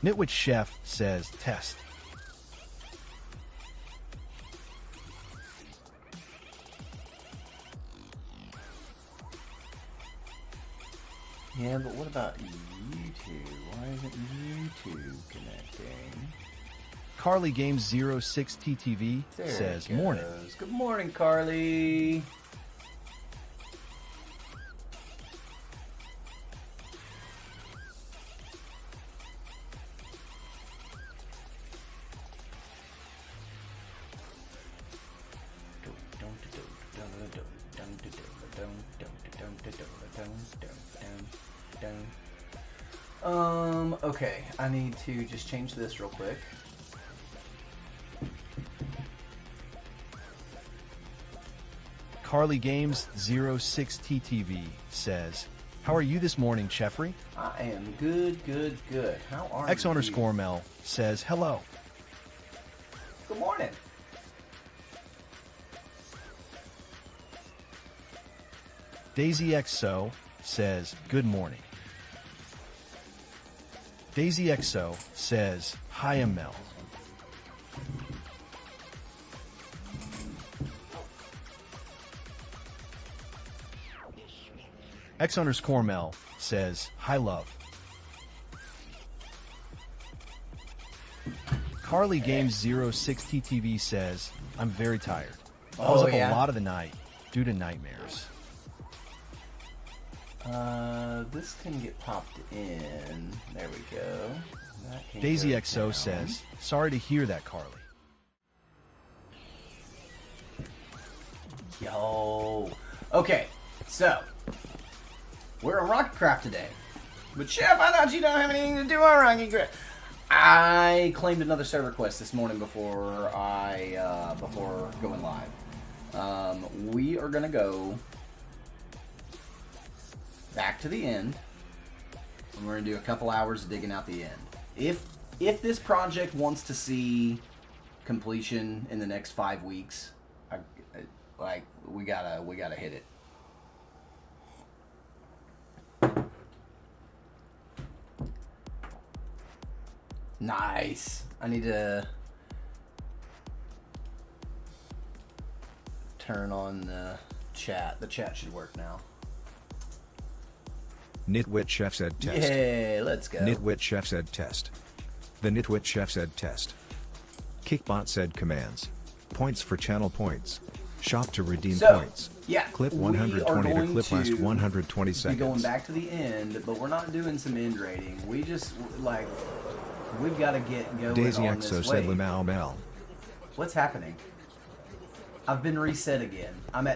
Nitwit Chef says test. Yeah, but what about YouTube? Why isn't YouTube connecting? Carly Games 06 TTV There says it goes. morning. Good morning, Carly. Okay, I need to just change this real quick. Carly Games 06 TTV says, how are you this morning, Cheffrey? I am good, good, good. How are you? X_Mel says hello. Good morning. DaisyXO says good morning. DaisyXO says hi, Mel. X_Mel says hi, love. Carly Games 06 TTV says I'm very tired. I was up a lot of the night due to nightmares. This can get popped in. There we go. DaisyXO says, sorry to hear that, Carly. Yo. Okay, so we're on Rocketcraft today. But Chef, I thought you don't have anything to do on Rocketcraft. I claimed another server quest this morning before going live. We are gonna go back to the end, and we're gonna do a couple hours of digging out the end. If this project wants to see completion in the next 5 weeks, we gotta hit it. Nice. I need to turn on the chat. The chat should work now. Nitwit Chef said test. Yeah, let's go. Nitwit Chef said test. The Nitwit Chef said test. Kickbot said commands. Points for channel points. Shop to redeem points. Yeah, clip 120 to clip last 120 seconds. We're going back to the end, but we're not doing some end rating. We just we've got to get going Daisy on this Exo way. said Lamau Mel. What's happening? I've been reset again. I'm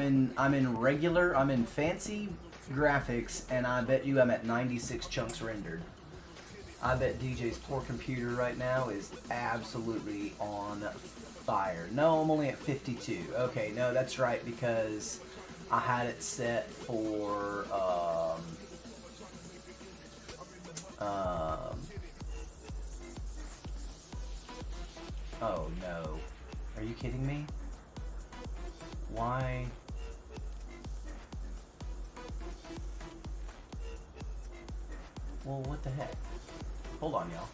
in regular. I'm in fancy graphics, and I bet you I'm at 96 chunks rendered. I bet DJ's poor computer right now is absolutely on fire. No, I'm only at 52. Okay, no, that's right, because I had it set for oh no. Are you kidding me? Why? Well, what the heck? Hold on, y'all.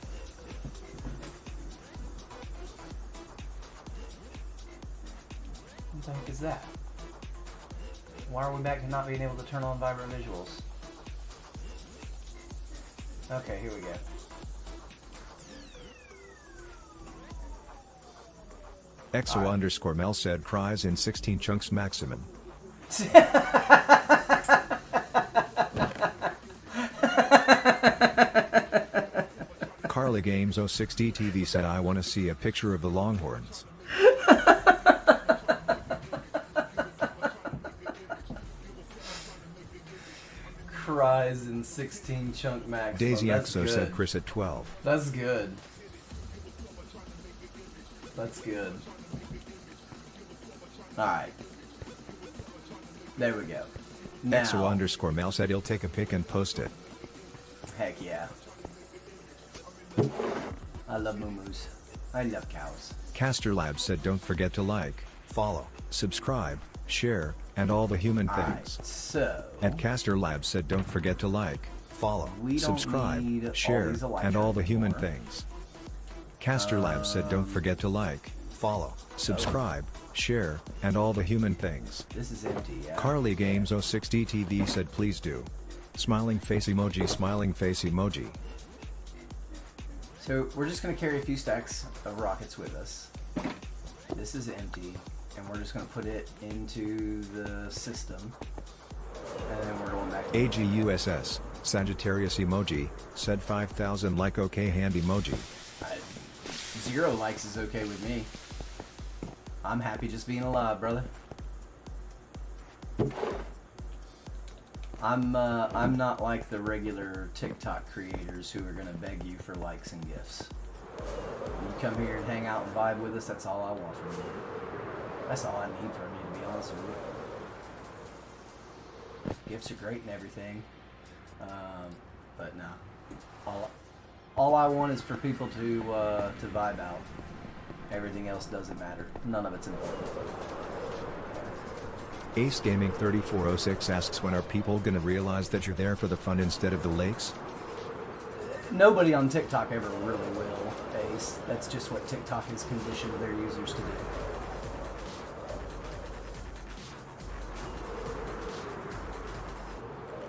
What the heck is that? Why are we back to not being able to turn on vibrant visuals? Okay, here we go. Exo_Mel said cries in 16 chunks maximum. Carly Games 06 TV said I want to see a picture of the Longhorns. Cries in 16 chunk max. Daisy That's Exo good. said Chris at 12. That's good. That's good. Alright. There we go. Now, Exo_Mel said he'll take a pic and post it. heck yeah. I love moo-moos. I love cows. Caster Labs said don't forget to like, follow, subscribe, share, and all the human Alright, things. so... And Caster Labs said don't forget to like, follow, We don't subscribe, need all share, these electric and all the human anymore. things. Caster Labs said don't forget to like, follow, subscribe, share, and all the human things. This is empty, yeah. Carly Games 06 DTV said please do. Smiling face emoji, smiling face emoji. So we're just going to carry a few stacks of rockets with us. This is empty, and we're just going to put it into the system. And then we're going back to AGUSS, Sagittarius emoji, said 5000 like okay hand emoji. 0 likes is okay with me. I'm happy just being alive, brother. I'm not like the regular TikTok creators who are gonna beg you for likes and gifts. You come here and hang out and vibe with us, that's all I want from you. That's all I need from you, to be honest with you. Gifts are great and everything, but no. All I want is for people to vibe out. Everything else doesn't matter. None of it's important. Ace Gaming 3406 asks when are people gonna realize that you're there for the fun instead of the lakes? Nobody on TikTok ever really will, Ace. That's just what TikTok has conditioned their users to do.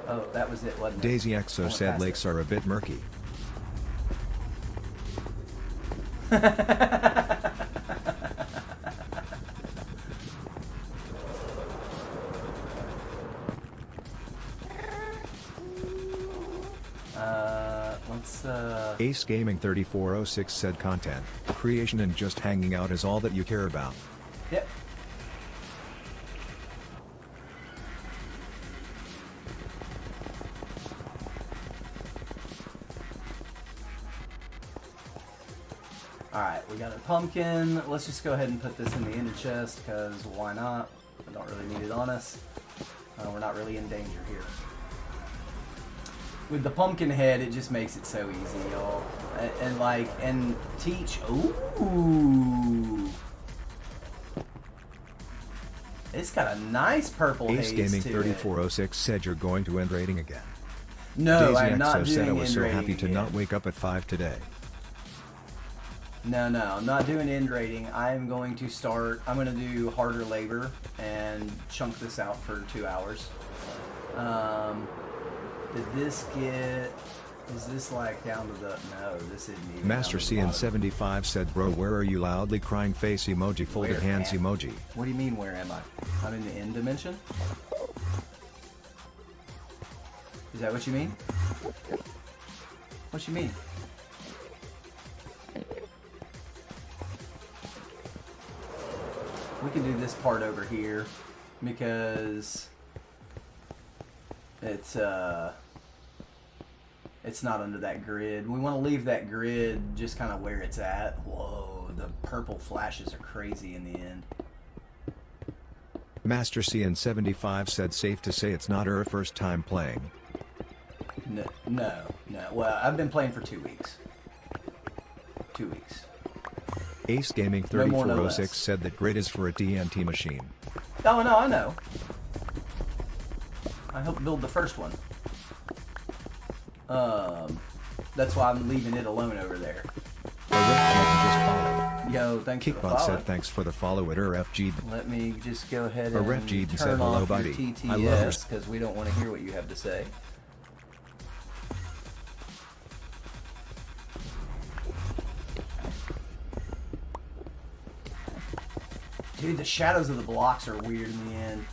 Oh, that was it, wasn't it? Daisy Exo said lakes are a bit murky. Ace Gaming 3406 said content, creation and just hanging out is all that you care about. Yep. Alright, we got a pumpkin. Let's just go ahead and put this in the inner chest, because why not? I don't really need it on us. We're not really in danger here. With the pumpkin head, it just makes it so easy, y'all. And teach. Ooh. It's got a nice purple Ace haze Gaming to 3406 said you're going to end rating again. No, Daisy I'm not Exo doing said I was so end happy rating to again. not wake up at 5 today. No, I'm not doing end rating. I'm going to start, I'm going to do harder labor and chunk this out for 2 hours. Did this get, is this like down to the, no, this isn't even Master down to the bottom. CN75 said bro where are you loudly crying face emoji folded Where hands am- emoji. What do you mean where am I? I'm in the end dimension? Is that what you mean? What you mean? We can do this part over here because it's not under that grid. We want to leave that grid just kind of where it's at. Whoa, the purple flashes are crazy in the end. Master CN75 said safe to say it's not her first time playing. No. Well, I've been playing for 2 weeks. 2 weeks. Ace Gaming No more, no 3406 less. said that grid is for a TNT machine. Oh, no, I know. I helped build the first one. That's why I'm leaving it alone over there. A RefG just followed. Yo, thanks for the Kickbot follow. said thanks for the follow at RFG. Let me just go ahead A and Ref G said, turn "Hello, off buddy. your I love your TTS because we don't want to hear what you have to say. Dude, the shadows of the blocks are weird in the end.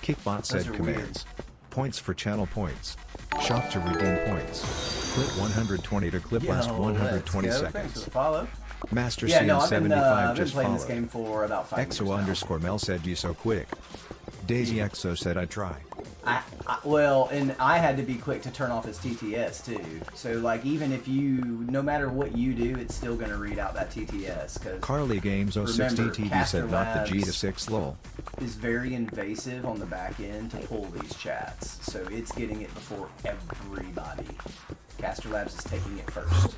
Kickbot said are commands. Points for channel points. Shop to redeem points. Clip 120 to clip last 120 let's go. Thanks for seconds. the follow. Master Yeah, no, I've been CN75 just playing this followed. game for about 5 years Exo now. underscore Mel said you so quick. Daisy Exo said I try. Well, and I had to be quick to turn off his TTS too. So like, even if you, no matter what you do, it's still going to read out that TTS. Cause Carly Games 06 remember, DTV Caster said not the G to Labs 6 lol. is very invasive on the back end to pull these chats. So it's getting it before everybody. Caster Labs is taking it first.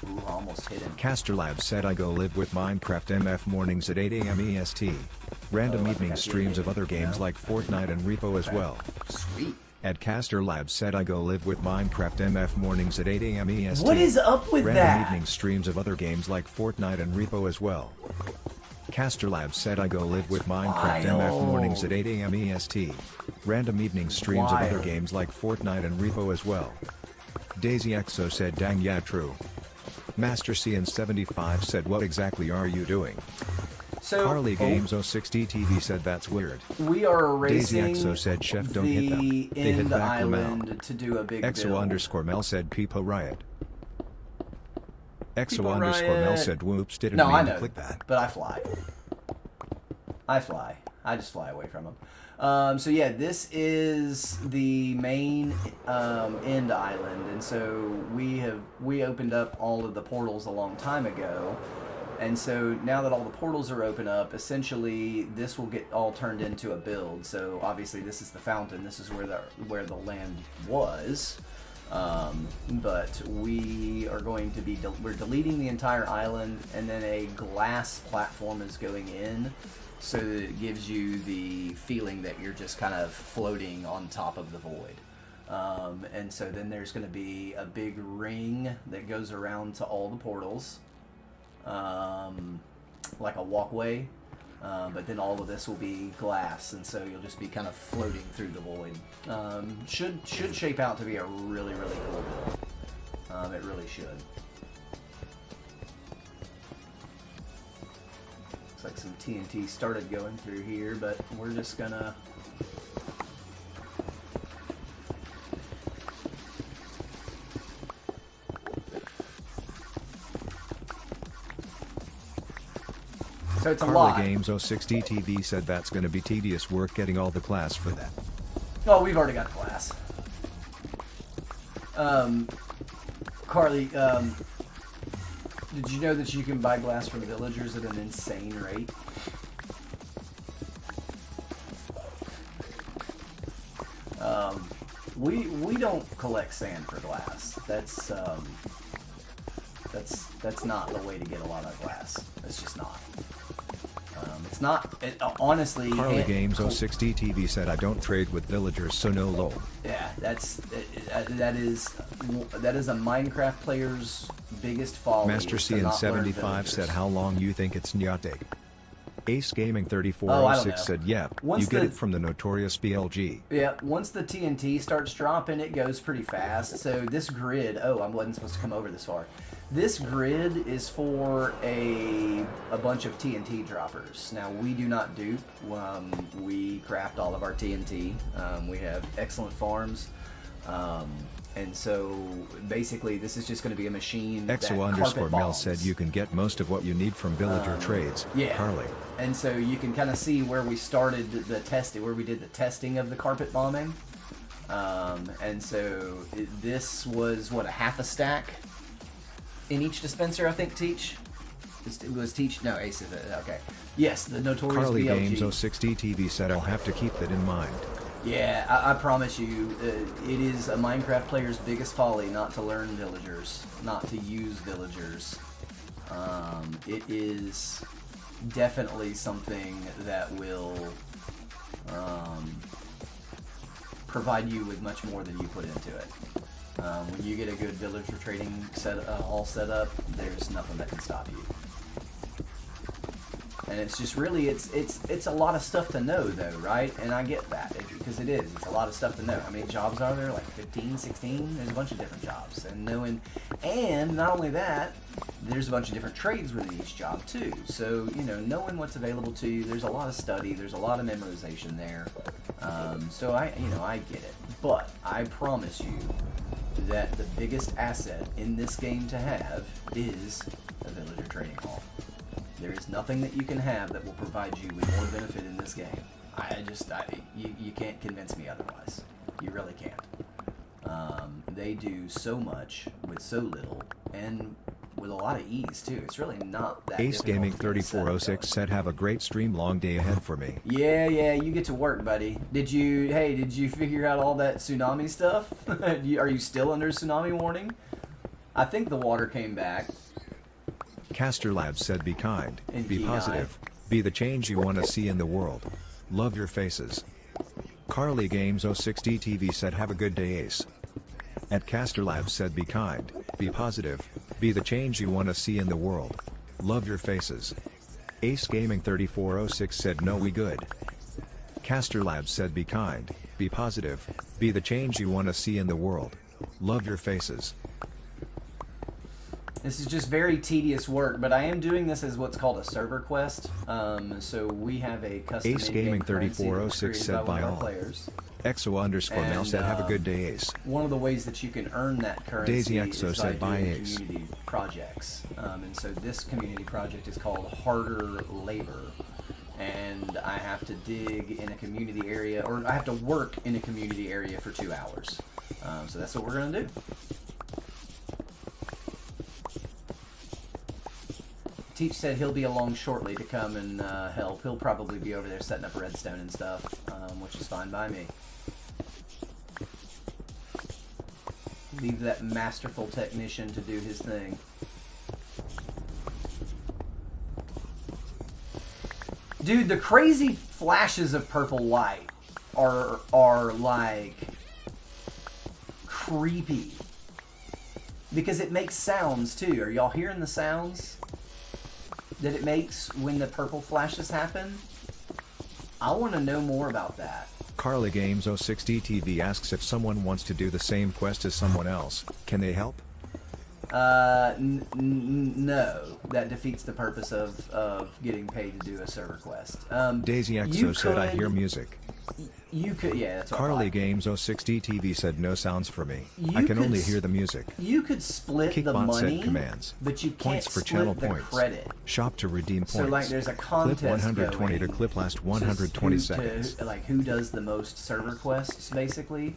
Ooh, I almost hit him. Caster Labs said I go live with Minecraft MF mornings at 8 AM EST. Random Oh, I evening think I did streams hit of other him, games no? like Fortnite and Repo as Okay. well. Sweet. Ed Caster Labs said I go live with Minecraft MF mornings at 8 a.m. EST. What is up with Random that? evening streams of other games like Fortnite and Repo as well. Caster Labs said I go live with Minecraft MF mornings at 8 a.m. EST. Random evening streams of other games like Fortnite and Repo as well. Daisy XO said dang yeah true. Master CN75 said what exactly are you doing? So, Carly Games 060 TV said that's weird. We are Daisy racing XO said chef don't hit them. They hit end back island to do a big XO build. underscore Mel said Peepo Riot. XO Peepo underscore Riot. Mel said whoops didn't No, I mean know, to click that. but I fly. I just fly away from them. So yeah, this is the main end island, and so we opened up all of the portals a long time ago, and so now that all the portals are open up, essentially this will get all turned into a build. So obviously this is the fountain. This is where the land was. But we are going to be we're deleting the entire island, and then a glass platform is going in, so that it gives you the feeling that you're just kind of floating on top of the void. And so then there's going to be a big ring that goes around to all the portals, like a walkway. But then all of this will be glass, and so you'll just be kind of floating through the void. Should shape out to be a really, really cool build. It really should. Looks like some TNT started going through here, but we're just gonna... So it's a lot. Carly Games 060 TV said that's going to be tedious work getting all the glass for that. Oh, we've already got glass. Carly, did you know that you can buy glass from villagers at an insane rate? We don't collect sand for glass. That's not the way to get a lot of glass. It's just not. It's not. Honestly. Carly Games 060 TV said I don't trade with villagers, so no lol. Yeah, that is a Minecraft player's biggest folly. Master CN75 said how long you think it's Nyate. Ace Gaming 3406 said yep, you get it from the notorious BLG. Yeah, once the TNT starts dropping, it goes pretty fast. So this grid, I wasn't supposed to come over this far. This grid is for a bunch of TNT droppers. Now, we do not dupe. We craft all of our TNT. We have excellent farms. And so, basically, this is just going to be a machine XO underscore Mel said you can get most of what you need from villager trades. Yeah. Carly. And so you can kind of see where we started the testing, where we did the testing of the carpet bombing. And so this was, what, a half a stack in each dispenser, I think, Teach? It was Teach? No, Ace is it. Okay. Yes, the notorious Carly BLG. Games 060 TV said I'll have to keep that in mind. Yeah, I promise you, it is a Minecraft player's biggest folly not to learn villagers, not to use villagers. It is definitely something that will provide you with much more than you put into it. When you get a good villager trading all set up, there's nothing that can stop you. And it's just really, it's a lot of stuff to know, though, right? And I get that, because it is. It's a lot of stuff to know. How many jobs are there? Like 15, 16? There's a bunch of different jobs. And not only that, there's a bunch of different trades within each job, too. So, knowing what's available to you, there's a lot of study, there's a lot of memorization there. So I get it. But I promise you that the biggest asset in this game to have is a villager trading hall. There is nothing that you can have that will provide you with more benefit in this game. You can't convince me otherwise. You really can't. They do so much with so little, and with a lot of ease too. It's really not that Ace Gaming difficult to get a setup 3406 said have a great stream, long day ahead for me. Yeah, you get to work, buddy. Did you figure out all that tsunami stuff? Are you still under tsunami warning? I think the water came back. Caster Labs said be kind, And be be positive, be the change you want to see in the world. Love your faces. Carly Games 060 TV said have a good day Ace. At Caster Labs said be kind, be positive, be the change you want to see in the world. Love your faces. Ace Gaming 3406 said no we good. Caster Labs said be kind, be positive, be the change you want to see in the world. Love your faces. This is just very tedious work, but I am doing this as what's called a server quest. So we have a custom Ace Gaming 3406 said by all. Players. EXO_Mel said have a good day Ace. One of the ways that you can earn that currency Daisy EXO is said by by doing Ace. community projects. And so this community project is called Harder Labor. And I have to dig in a community area, or I have to work in a community area for 2 hours. So that's what we're going to do. Teach said he'll be along shortly to come and help. He'll probably be over there setting up redstone and stuff, which is fine by me. Leave that masterful technician to do his thing. Dude, the crazy flashes of purple light are like creepy. Because it makes sounds too. Are y'all hearing the sounds that it makes when the purple flashes happen? I want to know more about that. Carly Games 060 TV asks if someone wants to do the same quest as someone else, can they help? No. That defeats the purpose of getting paid to do a server quest. Daisy EXO said I hear music. You could, yeah, that's all Carly right. Games 060 TV said no sounds for me. I You can could only hear the music. You could split the Kickbot money, said commands. but you can't Points for split channel the points. credit. Shop to redeem points. So like there's a contest Clip 120 going to clip last just 120 who seconds. like who does the most server quests basically.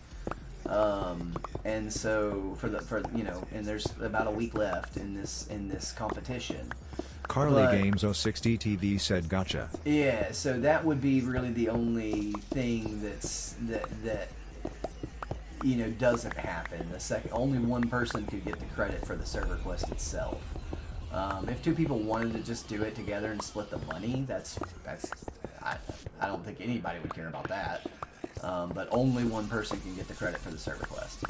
And so for you know, and there's about a week left in this competition. Carly But- Games 060 TV said gotcha. Yeah, so that would be really the only thing that you know doesn't happen. The second, only one person could get the credit for the server quest itself. If two people wanted to just do it together and split the money, I don't think anybody would care about that. But only one person can get the credit for the server quest.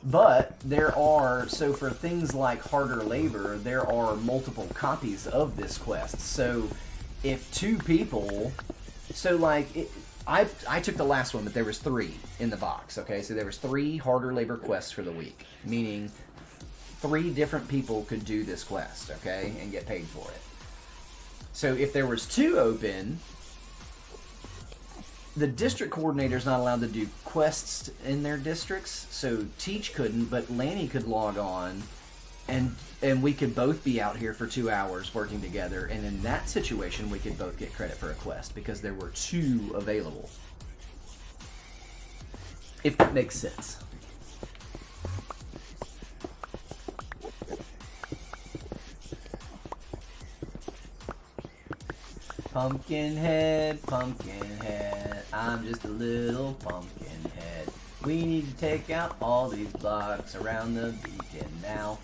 But there are, so for things like Harder Labor, there are multiple copies of this quest. So if two people, so like, I took the last one, but there was 3 in the box, okay? So there was 3 Harder Labor quests for the week, meaning 3 different people could do this quest, okay, and get paid for it. So if there was 2 open, the district coordinator's not allowed to do quests in their districts, so Teach couldn't, but Lanny could log on, and we could both be out here for 2 hours working together, and in that situation we could both get credit for a quest, because there were 2 available. If that makes sense. Pumpkinhead, Pumpkinhead, I'm just a little pumpkinhead. We need to take out all these blocks around the beacon now.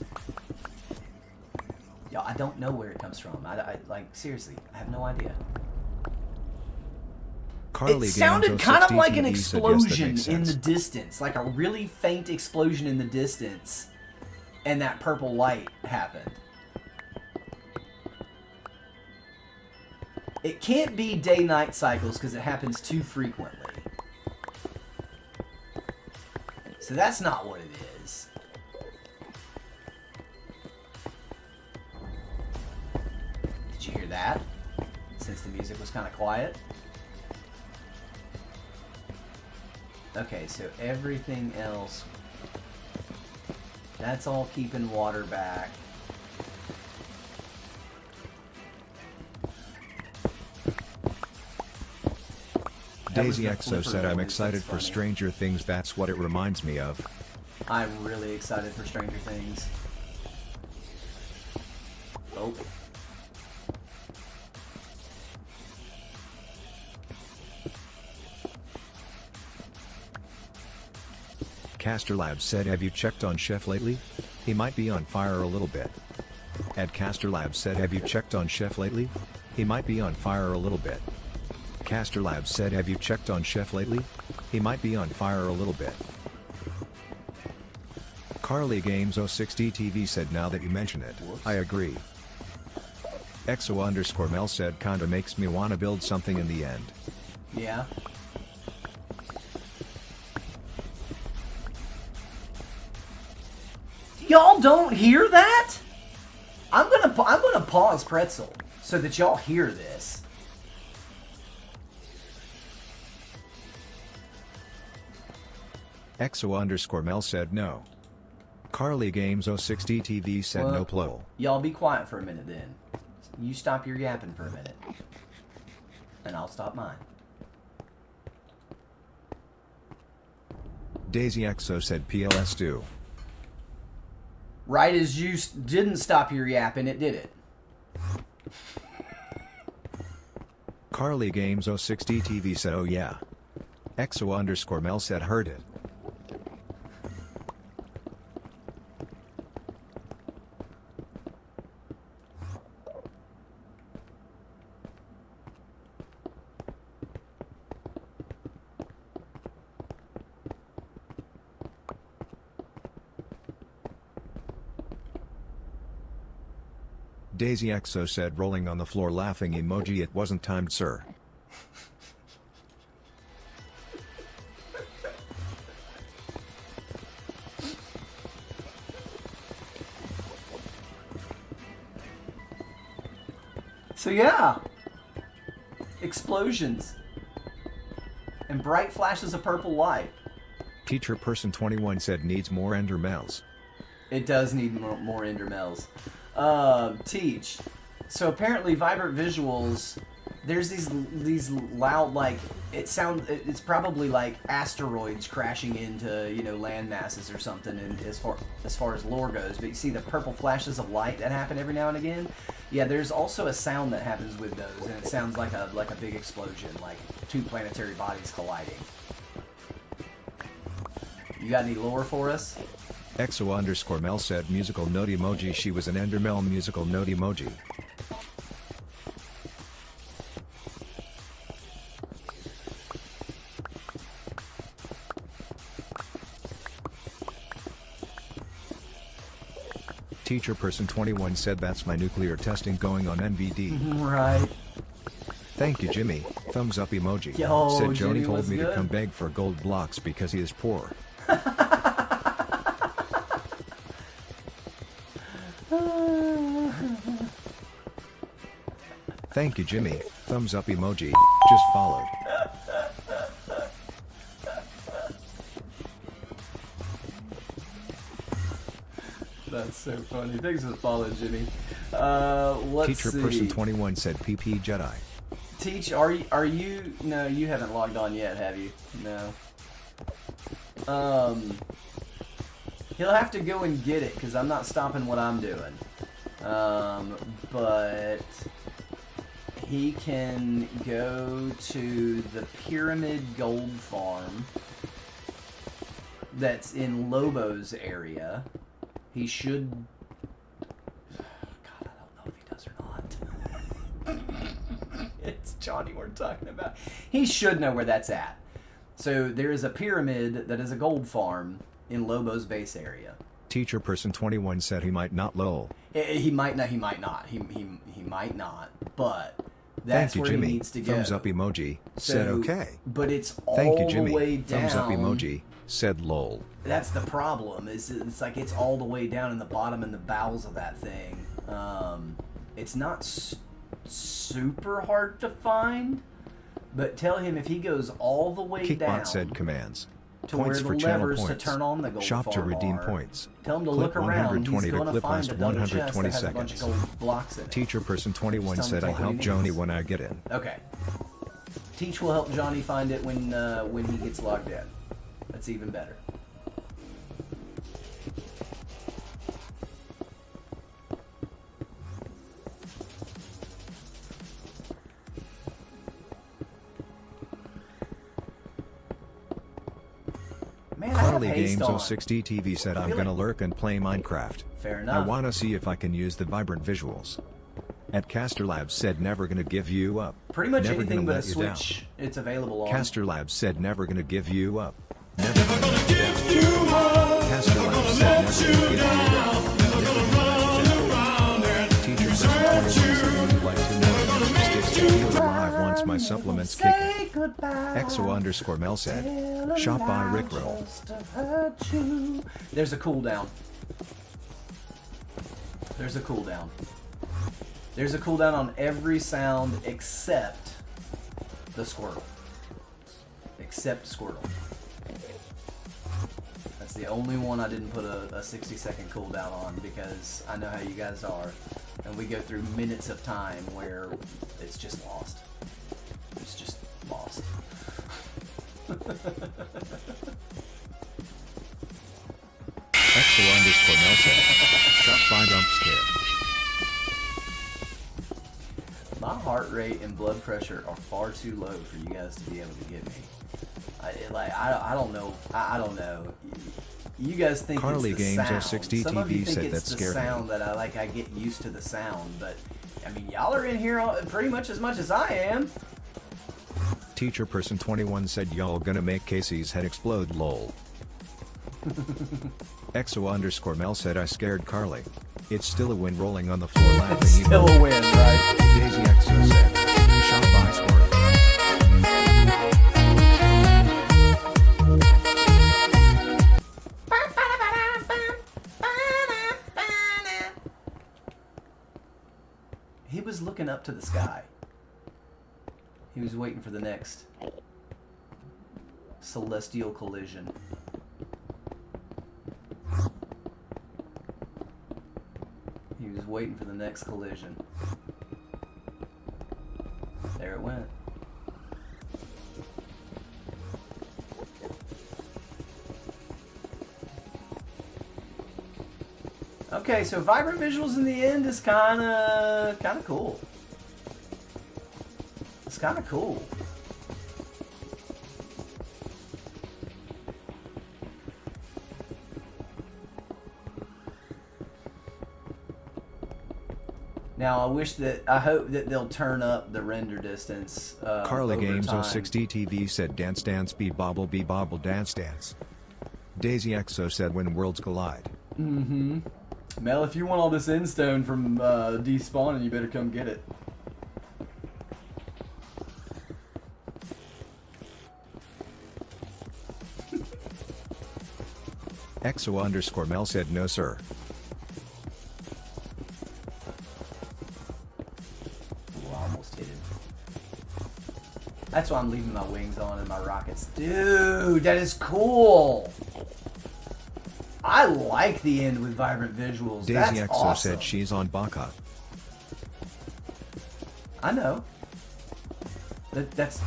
Yo, I don't know where it comes from. I like, seriously, I have no idea. Carly It sounded kind of like an TV said, yes, that explosion makes in the sense. distance, like a really faint explosion in the distance, and that purple light happened. It can't be day-night cycles because it happens too frequently. So that's not what it is. Did you hear that? Since the music was kind of quiet. Okay, so everything else, that's all keeping water back. Daisy That was the EXO said I'm flipper excited noise, for that's Stranger Things, that's what it reminds me of. I'm really excited for Stranger Things. Oh. Caster Labs said have you checked on Chef lately? He might be on fire a little bit. Ed Caster Labs said, have you checked on Chef lately? He might be on fire a little bit. Caster Labs said, have you checked on Chef lately? He might be on fire a little bit. Carly Games 060 TV said, now that you mention it, I agree. EXO_Mel said, kinda makes me wanna build something in the end. Yeah. Y'all don't hear that? I'm gonna pause Pretzel so that y'all hear this. EXO_Mel said no. Carly Games 060 TV said no plol. Y'all be quiet for a minute then. You stop your yapping for a minute. And I'll stop mine. Daisy EXO said PLS do. Right as you didn't stop your yapping, it did it. Carly Games 060 TV said, oh yeah. EXO_Mel said, heard it. Daisy EXO said, rolling on the floor laughing emoji. It wasn't timed, sir. So yeah. Explosions. And bright flashes of purple light. Teacher Person 21 said, needs more endermels. It does need more endermels. Teach. So apparently vibrant visuals, there's these loud, like, it's probably like asteroids crashing into, you know, land masses or something, and as far as lore goes. But you see the purple flashes of light that happen every now and again? Yeah, there's also a sound that happens with those, and it sounds like a big explosion, like two planetary bodies colliding. You got any lore for us? EXO_Mel said, musical note emoji. She was an endermel musical note emoji. Teacher Person 21 said, that's my nuclear testing going on NVD. Right. Thank you, Jimmy. Thumbs up emoji. Yo, said Joni Jimmy, told what's me good? to come beg for gold blocks because he is poor. Thank you, Jimmy. Thumbs up emoji. Just followed. That's so funny. Thanks for the follow, Jimmy. Let's Teacher see. Person 21 said PP Jedi. Teach, are you? No, you haven't logged on yet, have you? No. He'll have to go and get it because I'm not stopping what I'm doing. But he can go to the Pyramid Gold Farm that's in Lobo's area. He should... God, I don't know if he does or not. It's Johnny we're talking about. He should know where that's at. So there is a pyramid that is a gold farm in Lobo's base area. Teacher Person 21 said he might not lol. He might not. He might not. He might not. But that's Thank you, where Jimmy. he needs to go. Thumbs up emoji. Said okay. But it's all Thank you, Jimmy. the way down. Thumbs up emoji. Said lol. That's the problem. It's like it's all the way down in the bottom in the bowels of that thing. It's not super hard to find, but tell him if he goes all the way down. Kickbot said commands. To Points where for the channel levers points. to turn on the gold Shop to farm redeem are. points. Tell him to Clip look around. 120 He's to going to clip find last another chest 120 that has a bunch of seconds. gold blocks in it. Teacher Person 21 Just tell him said to I'll take what help he Joni needs. when I get in. Okay. Teach will help Johnny find it when he gets logged in. That's even better. Man, I Carly paste Games on? 060 TV said I'm gonna lurk and play Minecraft. Fair I enough. wanna see if I can use the vibrant visuals. At Caster Labs said never gonna give you up. Pretty much Never anything gonna but a let you down. Switch, it's available on. Caster Labs said never gonna give you up. Never gonna let you down. Caster Labs said never gonna give you up. Never gonna let you down. Teacher said 21 said would like to know if Mr. Sticks to feel alive once my supplements kick in. EXO_Mel said, shot by Rickroll. There's a cooldown. There's a cooldown. There's a cooldown on every sound except the Squirtle. Except Squirtle. That's the only one I didn't put a 60-second cooldown on because I know how you guys are. And we go through minutes of time where it's just lost. It's just lost. EXO_Mel said, shot by Dump Scare. My heart rate and blood pressure are far too low for you guys to be able to get me. I don't know. I don't know. You guys think Carly it's the Games sound. 060 Some of you TV think said it's that the scared me. sound that I get used to the sound, but I mean, y'all are in here pretty much as I am. Teacher person 21 said y'all gonna make Casey's head explode lol. EXO_Mel said I scared Carly. It's still a win rolling on the floor laughing. It's still a win, right? Daisy EXO said, shot by Squirtle. He was looking up to the sky. He was waiting for the next celestial collision. He was waiting for the next collision. There it went. Okay, so vibrant visuals in the end is kind of cool. It's kind of cool. Now I hope that they'll turn up the render distance. Carly over Games time. 060 TV said dance dance be bobble dance dance. Daisy EXO said when worlds collide. Mm-hmm. Mel, if you want all this end stone from despawning, you better come get it. EXO_Mel said no sir. Ooh, I almost hit him. That's why I'm leaving my wings on and my rockets. Dude, that is cool. I like the end with vibrant visuals. Daisy That's EXO awesome. said she's on Baka. I know. That's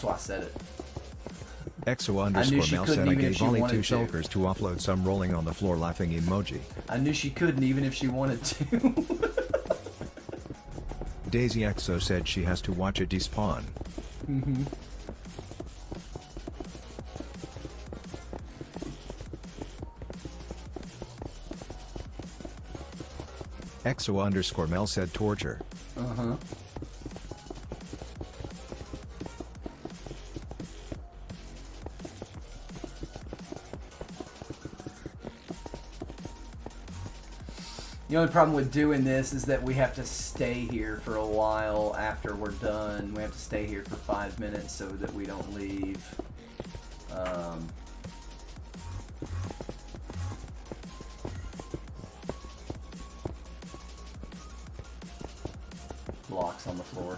why I said it. EXO_Mel said I even if gave she Ollie wanted 2 to. shulkers to offload some rolling on the floor laughing emoji. I knew she couldn't even if she wanted to. Daisy EXO said she has to watch it despawn. Mm-hmm. EXO_Mel said torture. Uh-huh. The only problem with doing this is that we have to stay here for a while after we're done. We have to stay here for 5 minutes so that we don't leave. Blocks on the floor.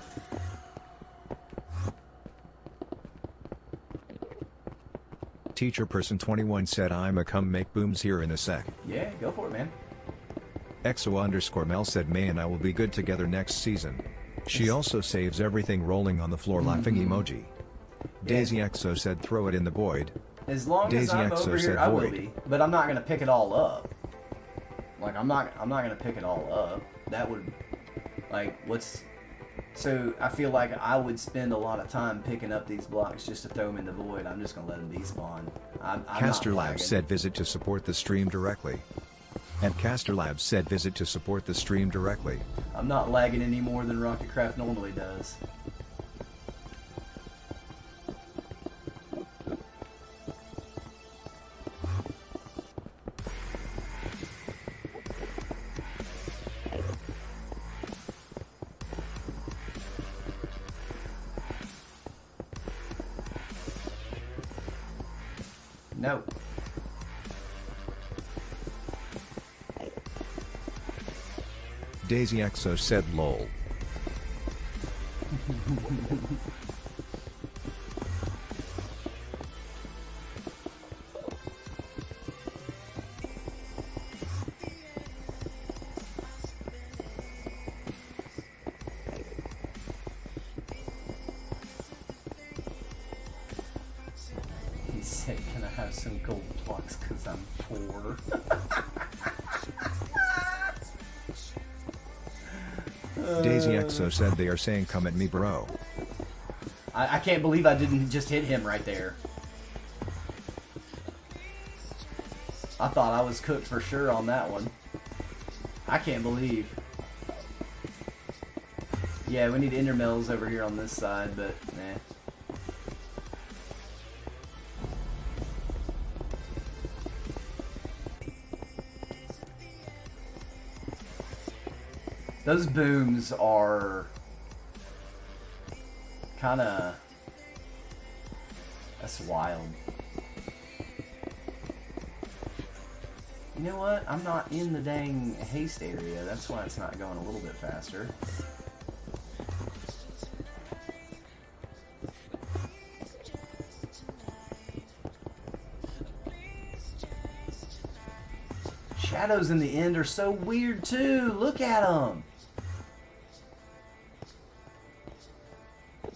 Teacher person 21 said I'ma come make booms here in a sec. Yeah, go for it, man. EXO_Mel said May and I will be good together next season. She also saves everything rolling on the floor laughing emoji. Daisy EXO said throw it in the void. As long as Daisy I'm EXO over here, said I will void. be. But I'm not gonna pick it all up. Like I'm not gonna pick it all up. That would, like, what's So I feel like I would spend a lot of time picking up these blocks just to throw them in the void. I'm just gonna let them despawn. I'm Caster not Labs lagging. said visit to support the stream directly. And Caster Labs said visit to support the stream directly. I'm not lagging any more than Rocketcraft normally does. No. Daisy Exo said lol. He said, can I have some gold blocks because I'm poor? Daisy Exo said they are saying come at me bro. I can't believe I didn't just hit him right there. I thought I was cooked for sure on that one. I can't believe. Yeah, we need intermills over here on this side, but nah. Those booms are kind of... That's wild. You know what? I'm not in the dang haste area. That's why it's not going a little bit faster. Shadows in the end are so weird too. Look at them.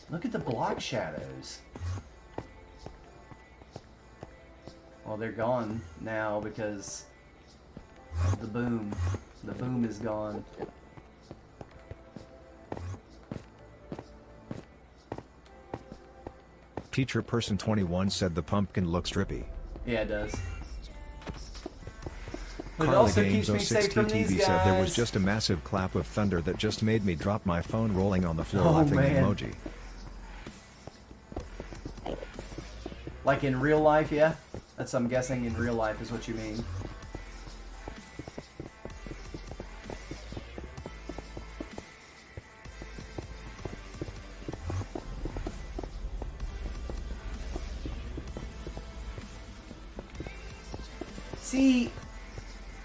Look at the block shadows. Well, they're gone now because of the boom. The boom is gone. Teacher Person 21 said the pumpkin looks drippy. Yeah, it does. But it Carly also Games keeps me safe from 060 these TV said there was guys. just a massive clap of thunder that just made me drop my phone rolling on the floor Oh, laughing man. emoji. Like in real life, yeah? That's, I'm guessing, in real life is what you mean. See,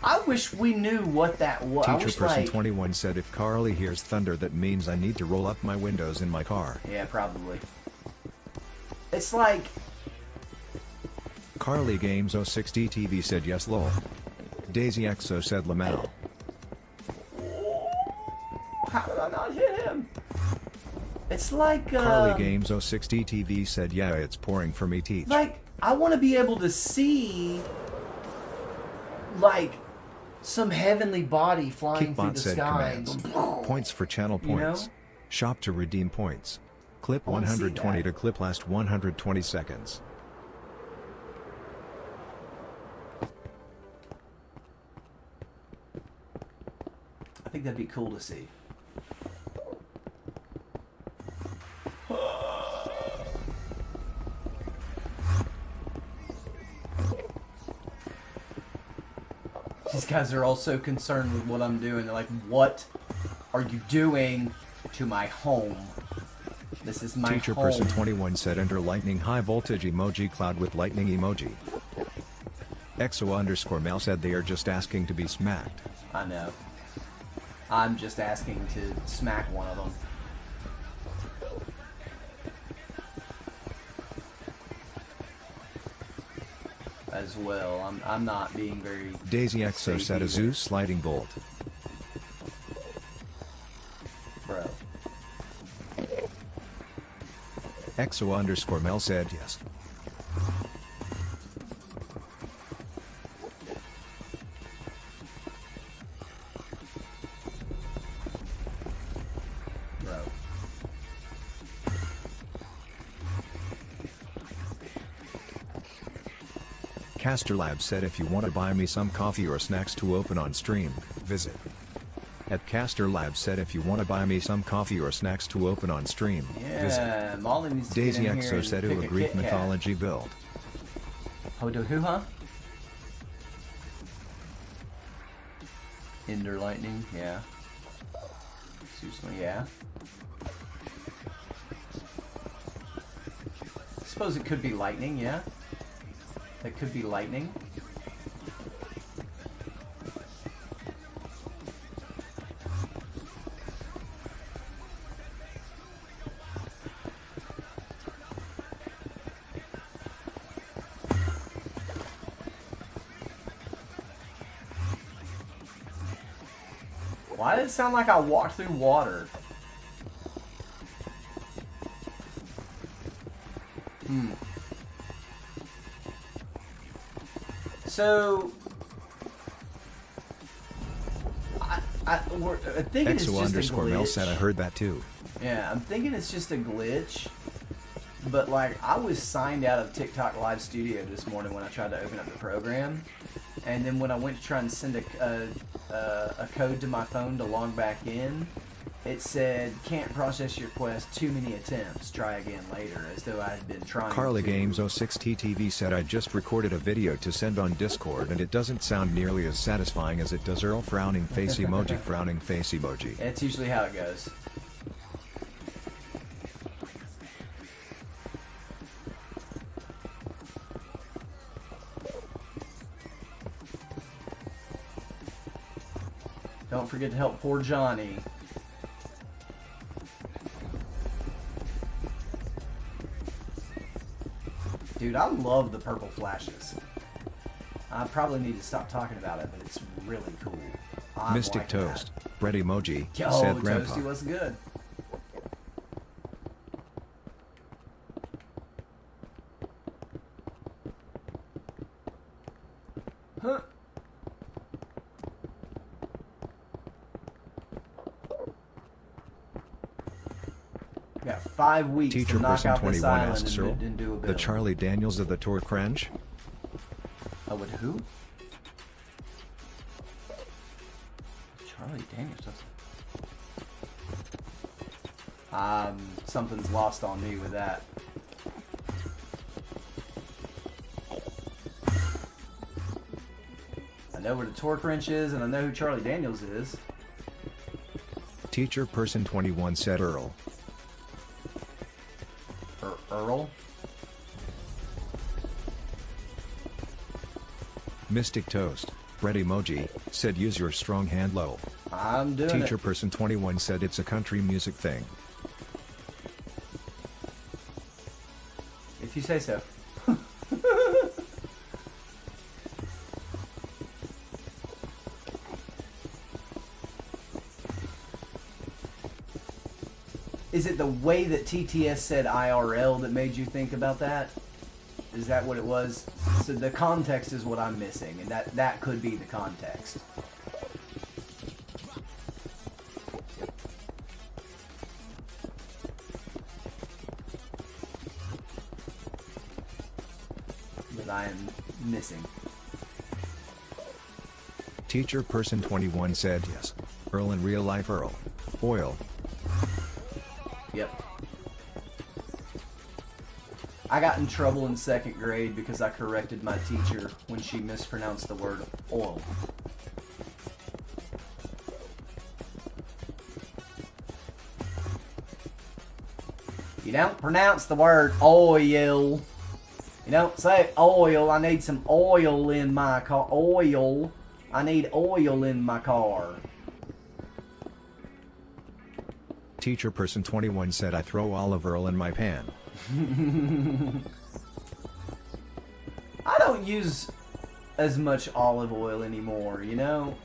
I wish we knew what that was. I Teacher wish, Person like, 21 said if Carly hears thunder that means I need to roll up my windows in my car. yeah, probably. It's like, Carly Games 060 TV said yes lol. Daisy Exo said Lamal. how did I not hit him? It's like, Carly Games 060 TV said yeah it's pouring for me teach. like, I want to be able to see, like, some heavenly body flying through Kickbot the said sky. commands. Points for channel You know? points. Shop to redeem points. Clip I wanna see 120 that. to clip last 120 seconds. I think that'd be cool to see. These guys are all so concerned with what I'm doing. They're like, what are you doing to my home? This is my Teacher home. Person 21 said enter lightning high voltage emoji cloud with lightning emoji. EXO_Mel said they are just asking to be smacked. I know. I'm just asking to smack one of them. As well. I'm not being very... Daisy Exo safe said a either. Zeus lightning bolt. Bro. EXO_Mel said yes. Bro. Caster Lab said if you want to buy me some coffee or snacks to open on stream, visit. At Caster Lab said if you want to buy me some coffee or snacks to open on stream, visit. Yeah, Molly needs to Daisy get in here Exo and said pick to a a Greek Kit Kat. mythology build. Oh, do who, huh? Ender lightning, yeah. Seriously, yeah. I suppose it could be lightning, yeah. That could be lightning. Why did it sound like I walked through water? So, I'm thinking it's Exo just a underscore Mel said I glitch. heard that too. Yeah, I'm thinking it's just a glitch. But like, I was signed out of TikTok Live Studio this morning when I tried to open up the program, and then when I went to try and send a code to my phone to log back in, it said can't process your quest, too many attempts, try again later, as though I had been trying Carly to. Games 06 TTV said I just recorded a video to send on Discord and it doesn't sound nearly as satisfying as it does. Earl frowning face emoji frowning face emoji. That's usually how it goes. Don't forget to help poor Johnny. Dude, I love the purple flashes. I probably need to stop talking about it, but it's really cool. I'm Mystic liking Toast, bread emoji, That. Yo, said Grandpa. Toasty was good. Huh. Got 5 weeks Teacher to knock person out this 21 island asks Earl, and do a the build. Charlie Daniels of the Torque Wrench? Oh, with who? Charlie Daniels. Something's lost on me with that. I know where the torque wrench is, and I know who Charlie Daniels is. Teacher person 21 said Earl. Earl? Mystic Toast, bread emoji, said use your strong hand low. I'm doing Teacher it. person 21 said it's a country music thing. If you say so. Is it the way that TTS said IRL that made you think about that? Is that what it was? So the context is what I'm missing, and that could be the context. That I am missing. Teacher person 21 said yes. Earl in real life Earl. Oil. Yep. I got in trouble in 2nd grade because I corrected my teacher when she mispronounced the word oil. You don't pronounce the word oil. You don't say oil. I need some oil in my car. Oil. I need oil in my car. Teacher person 21 said I throw olive oil in my pan. I don't use as much olive oil anymore, you know?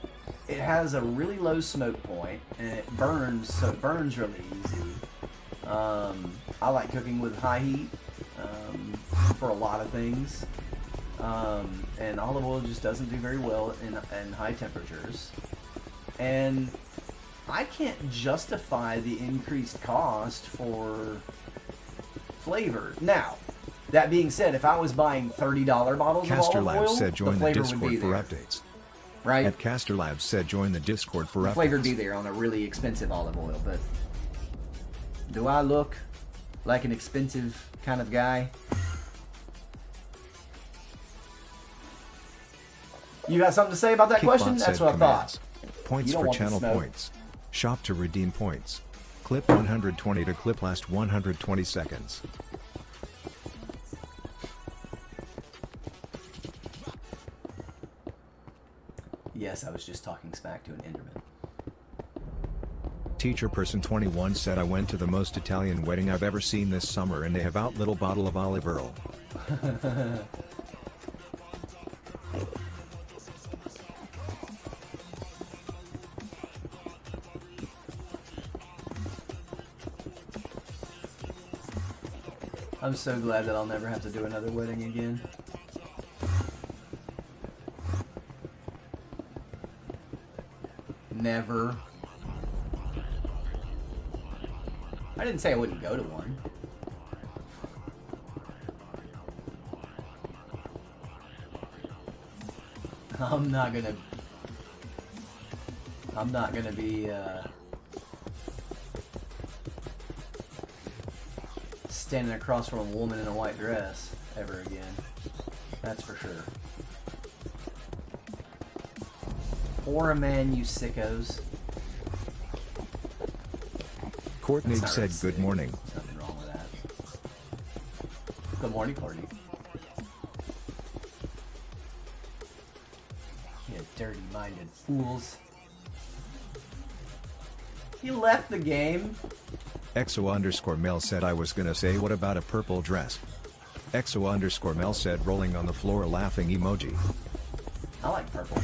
It has a really low smoke point, and it burns, so it burns really easy. I like cooking with high heat for a lot of things. And olive oil just doesn't do very well in high temperatures. And I can't justify the increased cost for flavor. Now, That being said, if I was buying $30 bottles Caster of olive Labs oil, said the join the flavor would Discord be for there, updates. right? At Caster Labs said join the Discord for The updates. flavor would be there on a really expensive olive oil, but do I look like an expensive kind of guy? You got something to say about that question? Kickbot That's said what I commands. thought. Points You don't for want the channel smoke. points. Shop to redeem points. Clip 120 to clip last 120 seconds. Yes, I was just talking smack to an Enderman. Teacher person 21 said I went to the most Italian wedding I've ever seen this summer and they have out little bottle of olive oil. I'm so glad that I'll never have to do another wedding again. Never. I didn't say I wouldn't go to one. I'm not gonna be standing across from a woman in a white dress ever again. That's for sure. Or a man, you sickos. Courtney That's not said really good sick. morning. There's nothing wrong with that. Good morning, Courtney. You dirty-minded fools. He left the game. EXO_Mel said I was gonna say what about a purple dress. EXO_Mel said rolling on the floor laughing emoji. I like purple.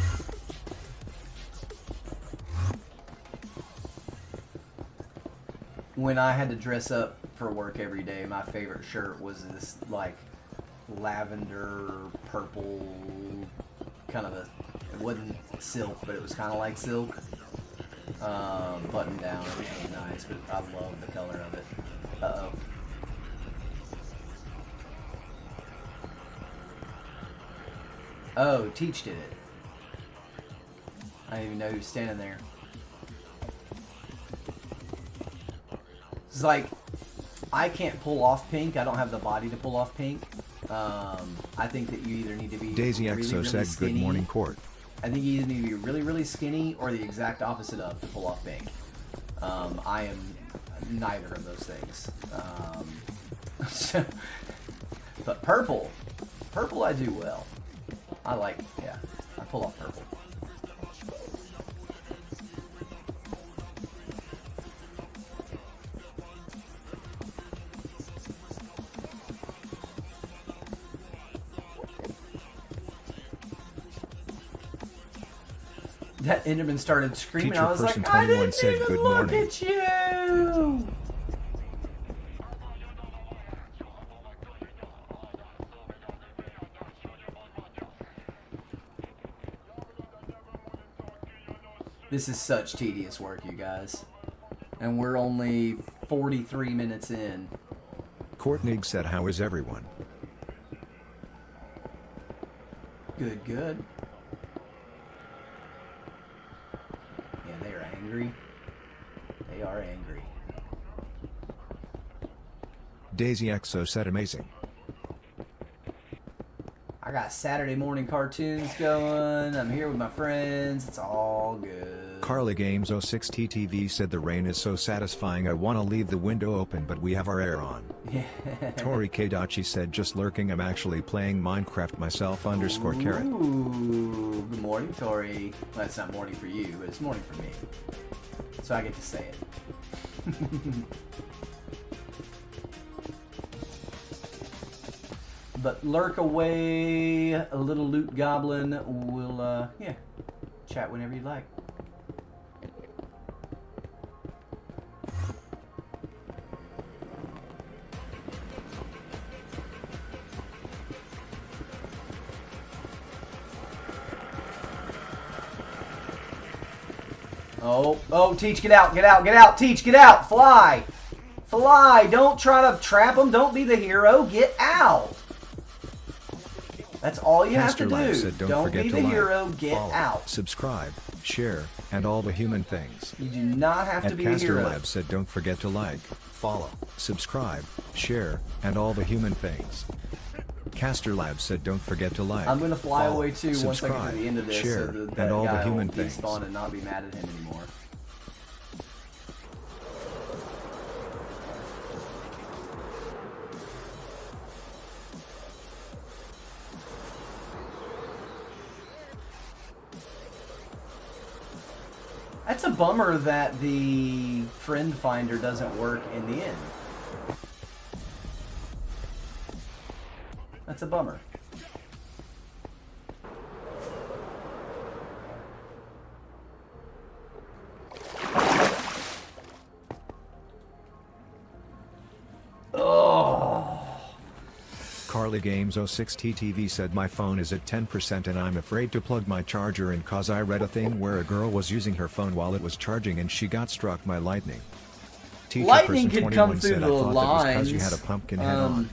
When I had to dress up for work every day, my favorite shirt was this like lavender purple kind of a, it wasn't silk, but it was kind of like silk. Button down. It was really nice, but I love the color of it. Uh-oh. Oh, Teach did it. I didn't even know he was standing there. It's like, I can't pull off pink. I don't have the body to pull off pink. I think that you either need to be Daisy really, EXO really said skinny. good morning Court. I think you either need to be really, really skinny or the exact opposite of to pull off pink. I am neither of those things. But purple I do well. I like, yeah, I pull off purple. That Enderman started screaming. Teacher I was like, person I 21 didn't said even good look morning. at you. This is such tedious work, you guys. And we're only 43 minutes in. Courtney said how is everyone? Good, good. Yeah, they are angry. They are angry. Daisy EXO said amazing. I got Saturday morning cartoons going. I'm here with my friends. It's all good. Carly Games 06 TTV said the rain is so satisfying I want to leave the window open but we have our air on. Yeah. Tori Kdachi said just lurking I'm actually playing Minecraft myself _carrot. Ooh, good morning, Tori. Well, it's not morning for you, but it's morning for me. So I get to say it. But lurk away, a little loot goblin. We'll, yeah, chat whenever you like. Oh, Teach, get out, Teach, get out, fly! Fly, don't try to trap him, don't be the hero, get out! That's all you have to Caster Live do. said, Don't forget be to the like, hero, get follow, out. subscribe, share, and all the human things. You do not have to be a Caster hero. Lab said, don't forget to like, follow, subscribe, share, and all the human things. Caster Lab said, don't forget to like, I'm gonna fly follow, away too once I get to the end of this, share, so that and all guy the human will things. despawn and not be mad at him anymore. That's a bummer that the friend finder doesn't work in the end. That's a bummer. Oh. Carly Games 06 TTV said, my phone is at 10% and I'm afraid to plug my charger in cause I read a thing where a girl was using her phone while it was charging and she got struck by lightning. Teacher Lightning person could 21 come through said, the I thought that was because you lines. had a pumpkin head on.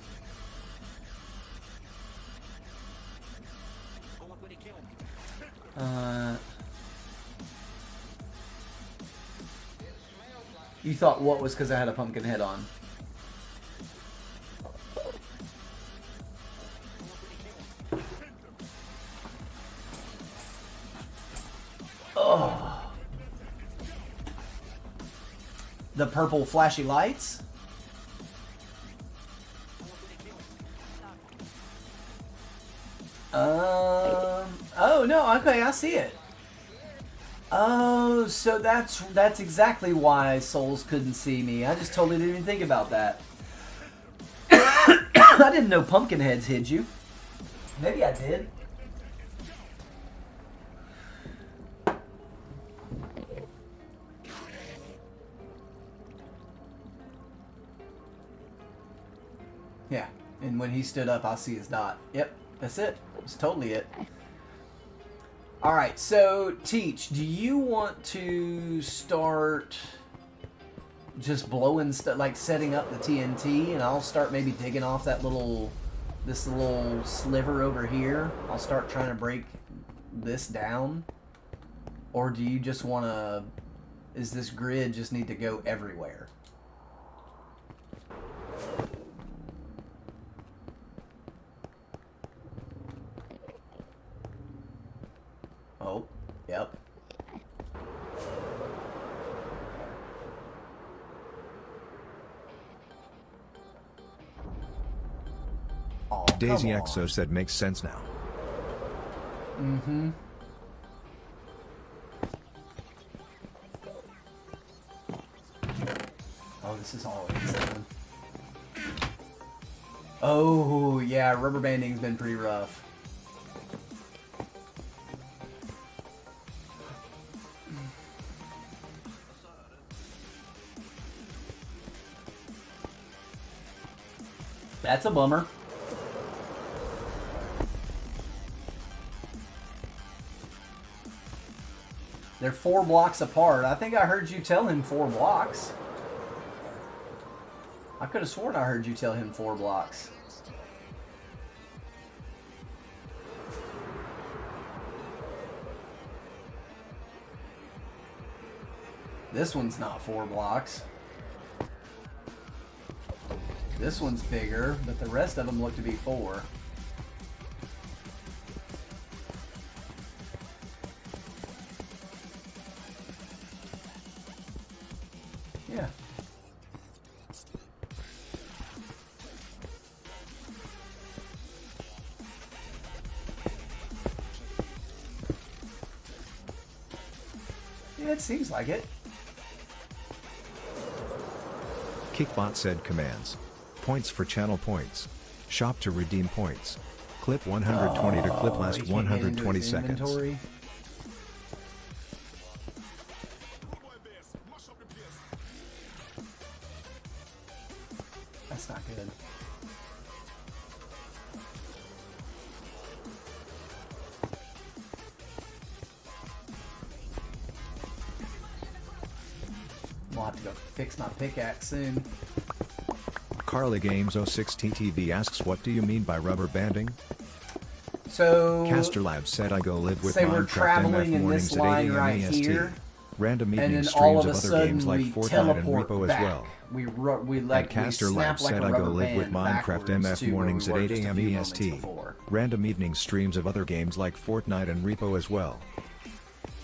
You thought what was because I had a pumpkin head on? Oh. The purple flashy lights? Oh no, okay, I see it. Oh, so that's exactly why souls couldn't see me. I just totally didn't even think about that. I didn't know pumpkin heads hid you. Maybe I did. Yeah, and when he stood up, I'll see his dot. Yep, that's it. That's totally it. All right, so Teach, do you want to start just blowing stuff, like setting up the TNT, and I'll start maybe digging off that this little sliver over here? I'll start trying to break this down, or do you just want to? Is this grid just need to go everywhere? Oh, yep. Oh, Daisy Exo said, makes sense now. Mm-hmm. Oh, this is always done. Oh, yeah, rubber banding's been pretty rough. That's a bummer. They're 4 blocks apart. I think I heard you tell him 4 blocks. I could have sworn I heard you tell him 4 blocks. This one's not 4 blocks. This one's bigger, but the rest of them look to be 4. Yeah. Yeah, it seems like it. Kickbot said, commands. Points for channel points. Shop to redeem points. Clip 120 to clip last he can't get into 120 his seconds. inventory. That's not good. We'll have to go fix my pickaxe soon. Carly Games 06 TTV asks, what do you mean by rubber banding? So Caster Labs said I go live with say we're Minecraft traveling MF in mornings this at 8 line a.m. right EST. here, Random and evening then all streams of a of other sudden games like we Fortnite and teleport Repo back. as well. We like And Caster we snap Labs like said a I go rubber live with band Minecraft backwards MF to where mornings we at were 8 just a a.m. few moments EST. before. Random evening streams of other games like Fortnite and Repo as well.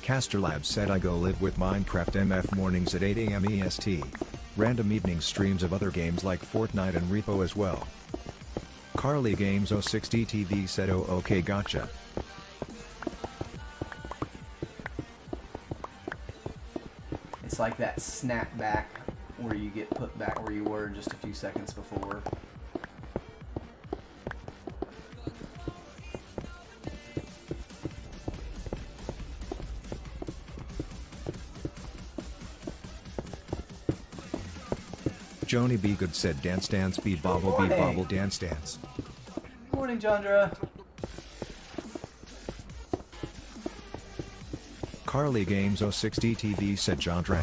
Caster Labs said I go live with Minecraft MF mornings at 8 a.m. EST. Random evening streams of other games like Fortnite and Repo as well. Carly Games 060 TV said oh okay gotcha. It's like that snap back where you get put back where you were just a few seconds before. Joni B. Good said dance dance beat bobble beat bobble dance dance. Good morning, Jandra. Carly Games 060 TV said Jandra.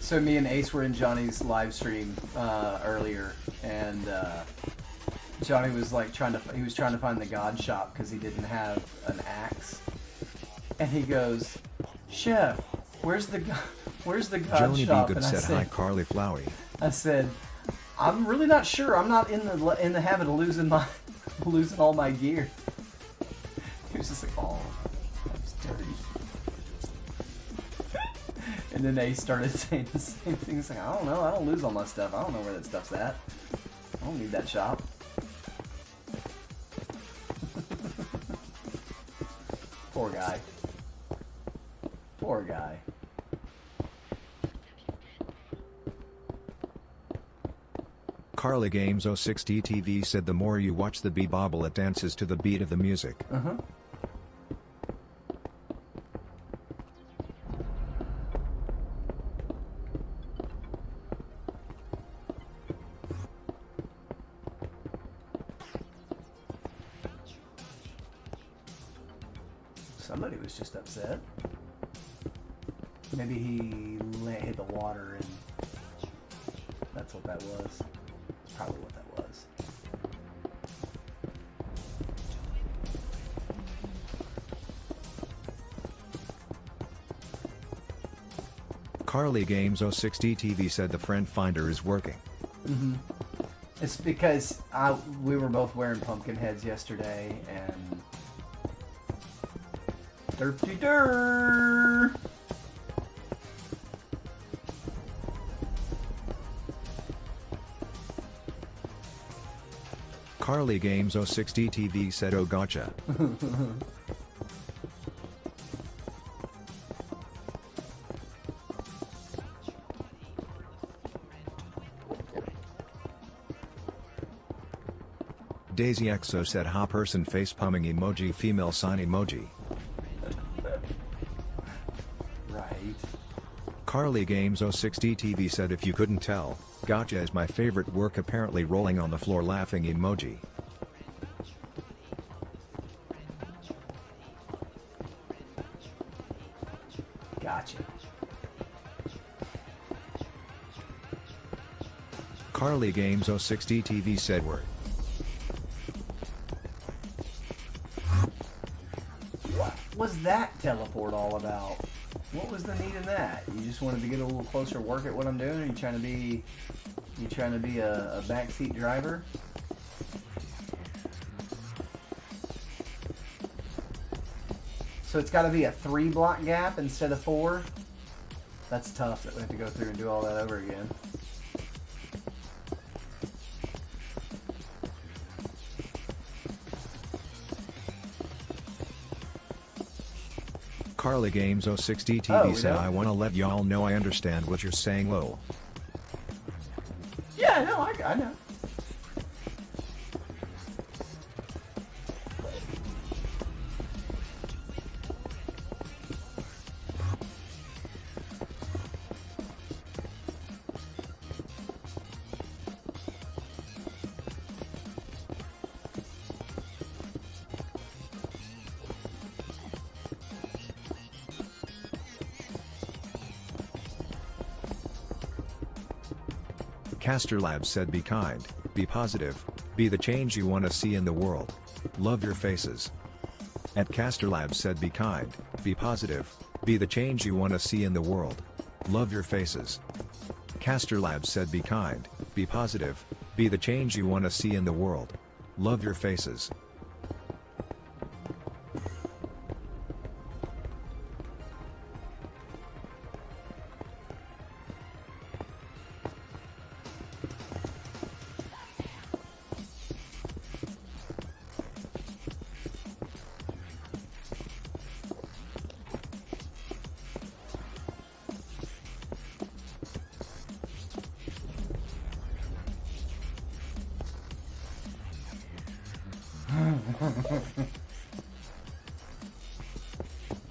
So me and Ace were in Johnny's live stream earlier, and Johnny was like trying to find the God shop because he didn't have an axe, and he goes, "Chef, where's the God Joni shop?" B. Good And said hi Carly Flowey. I said, "I'm really not sure. I'm not in the habit of losing all my gear." He was just like, "Oh, that's dirty." And then they started saying the same thing. He's like, "I don't know. I don't lose all my stuff. I don't know where that stuff's at. I don't need that shop." Poor guy. Poor guy. Carly Games 060 TV said the more you watch the bee bobble it dances to the beat of the music. Uh-huh. Somebody was just upset. Maybe he hit the water and that's what that was. Probably what that was. Carly Games 060 TV said the friend finder is working. Mm-hmm. It's because we were both wearing pumpkin heads yesterday and derpy-der. Carly Games 060 TV said oh gotcha. Daisy XO said ha person face pumming emoji female sign emoji. Right. Carly Games 060 TV said if you couldn't tell, gotcha is my favorite work apparently rolling on the floor laughing emoji. Gotcha. Carly Games 060 TV said word. What was that teleport all about? What was the need in that? You just wanted to get a little closer work at what I'm doing? Are you trying to be a backseat driver? So it's got to be a 3-block gap instead of 4? That's tough that we have to go through and do all that over again. Carly Games 060 TV Oh, said yeah. I wanna let y'all know I understand what you're saying lol. Yeah, no, I know. Caster Labs said be kind, be positive, be the change you want to see in the world. Love your faces. At Caster Labs said be kind, be positive, be the change you want to see in the world. Love your faces. Caster Labs said be kind, be positive, be the change you want to see in the world. Love your faces.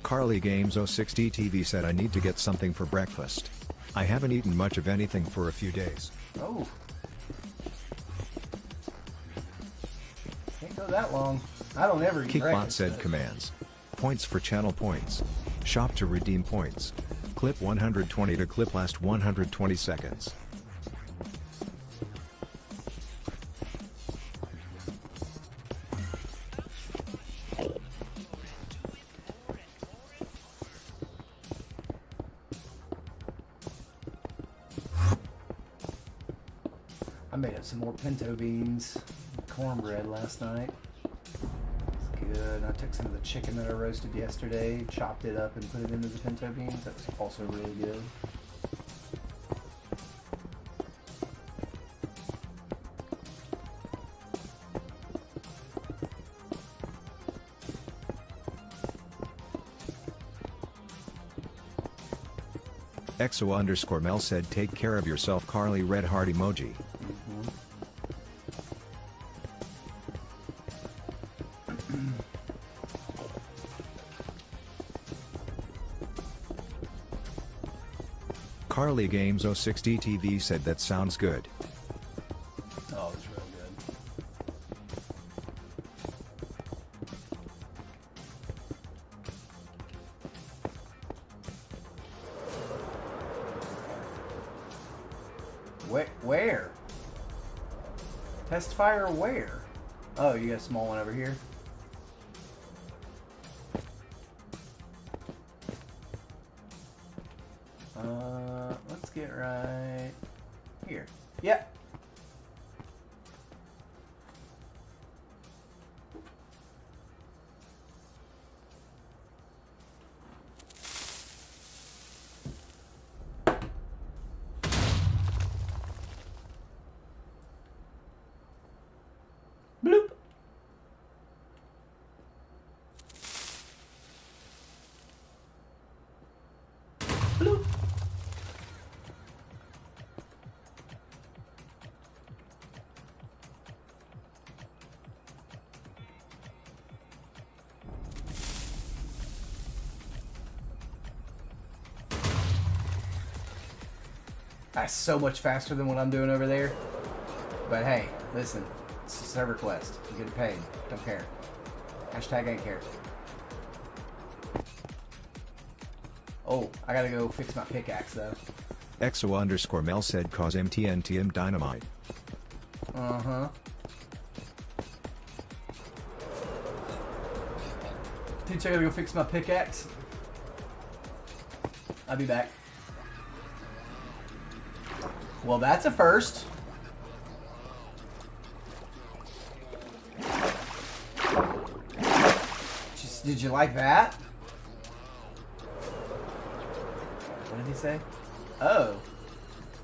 Carly Games 060 TV said I need to get something for breakfast. I haven't eaten much of anything for a few days. Oh. Can't go that long. I don't ever eat Kickbot breakfast. said commands. Points for channel points. Shop to redeem points. Clip 120 to clip last 120 seconds. I made up some more pinto beans, cornbread last night. It's good. I took some of the chicken that I roasted yesterday, chopped it up and put it into the pinto beans. That was also really good. EXO_Mel said take care of yourself Carly red heart emoji. Carly Games 060 TV said that sounds good. Oh, it's real good. Where? Test fire where? Oh, you got a small one over here? Let's get right here. Yep. Bloop. Bloop. That's so much faster than what I'm doing over there. But hey, listen, it's a server quest. You get paid. Don't care. Hashtag ain't care. Oh, I gotta go fix my pickaxe though. EXO_Mel said cause MTNTM dynamite. Uh-huh. Teach, I gotta go fix my pickaxe. I'll be back. Well, that's a first. Did you like that? What did he say? Oh.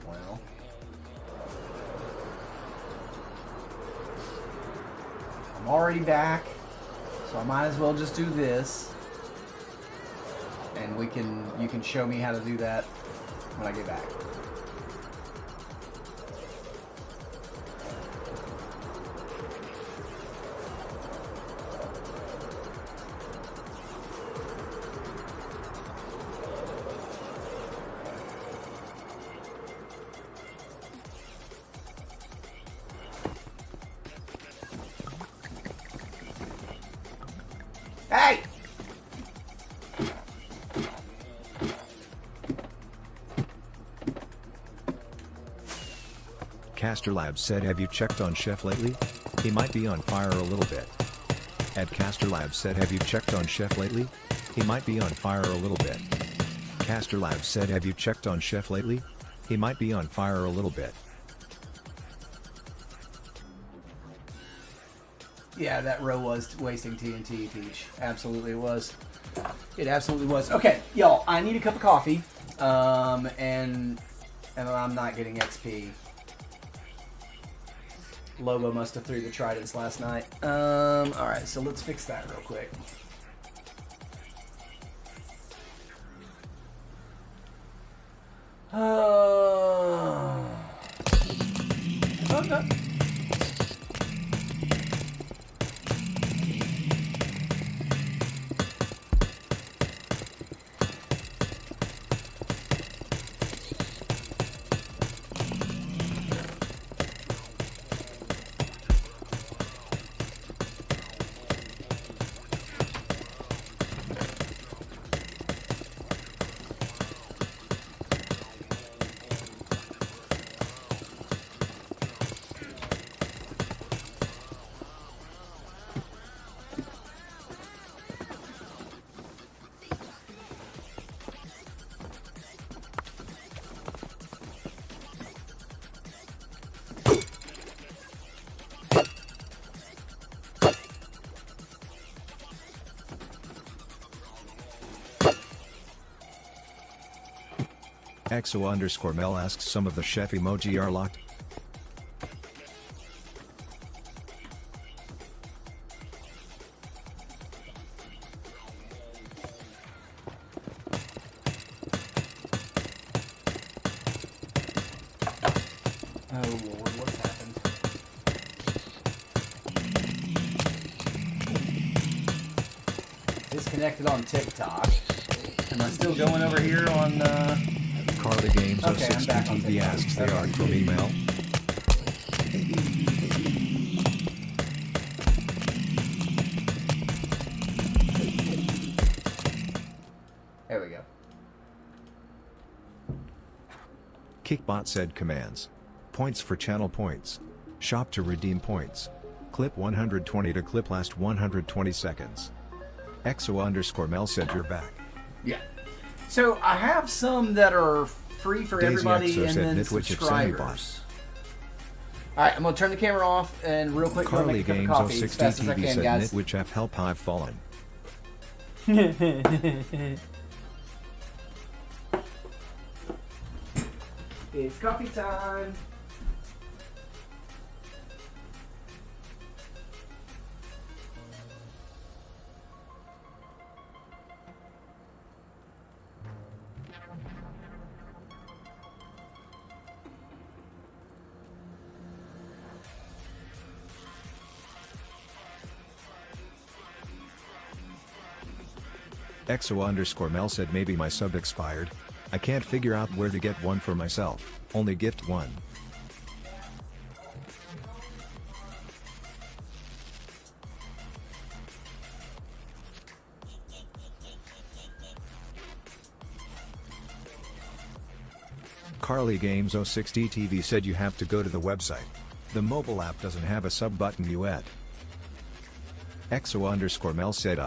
Well. I'm already back, so I might as well just do this. And you can show me how to do that when I get back. Hey! Caster Labs said, have you checked on Chef lately? He might be on fire a little bit. Ed Caster Labs said, have you checked on Chef lately? He might be on fire a little bit. Caster Labs said, have you checked on Chef lately? He might be on fire a little bit. Yeah, that row was wasting TNT, Peach. Absolutely it was. It absolutely was. Okay, y'all, I need a cup of coffee. And I'm not getting XP. Lobo must have threw the tridents last night. Alright, so let's fix that real quick. Okay. XO_Mel asks, some of the chef emoji are locked. Oh Lord, what's happened? Disconnected on TikTok. Am I still going over here on Carly Games Okay, I'm 06 back on TV TikTok. asks, they Okay. are from email. There we go. Kickbot said, commands. Points for channel points. Shop to redeem points. Clip 120 to clip last 120 seconds. XO_Mel said, you're back. Yeah. So I have some that are free for Daisy everybody XO and said, then Nitwitch if subscribers. Alright, I'm going to turn the camera off and real quick go Carly make a cup of Games coffee as 06 fast as I TV can, said, guys. Nitwitch F help I've fallen. It's coffee time. XO_Mel said, maybe my sub expired. I can't figure out where to get one for myself, only gift one. Carly Games 06 DTV said, you have to go to the website. The mobile app doesn't have a sub button yet. XO_Mel said,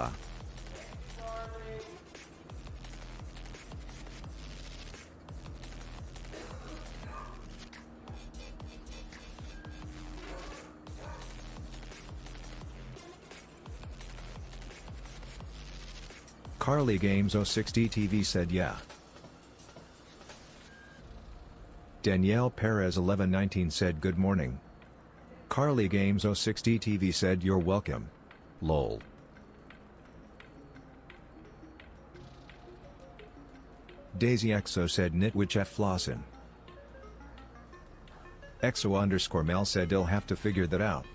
Carly Games 06 DTV said, yeah. Danielle Perez 1119 said, good morning. Carly Games 06 DTV said, you're welcome. Lol. Daisy XO said, Nitwitch F Flossin. XO_Mel said, they'll have to figure that out.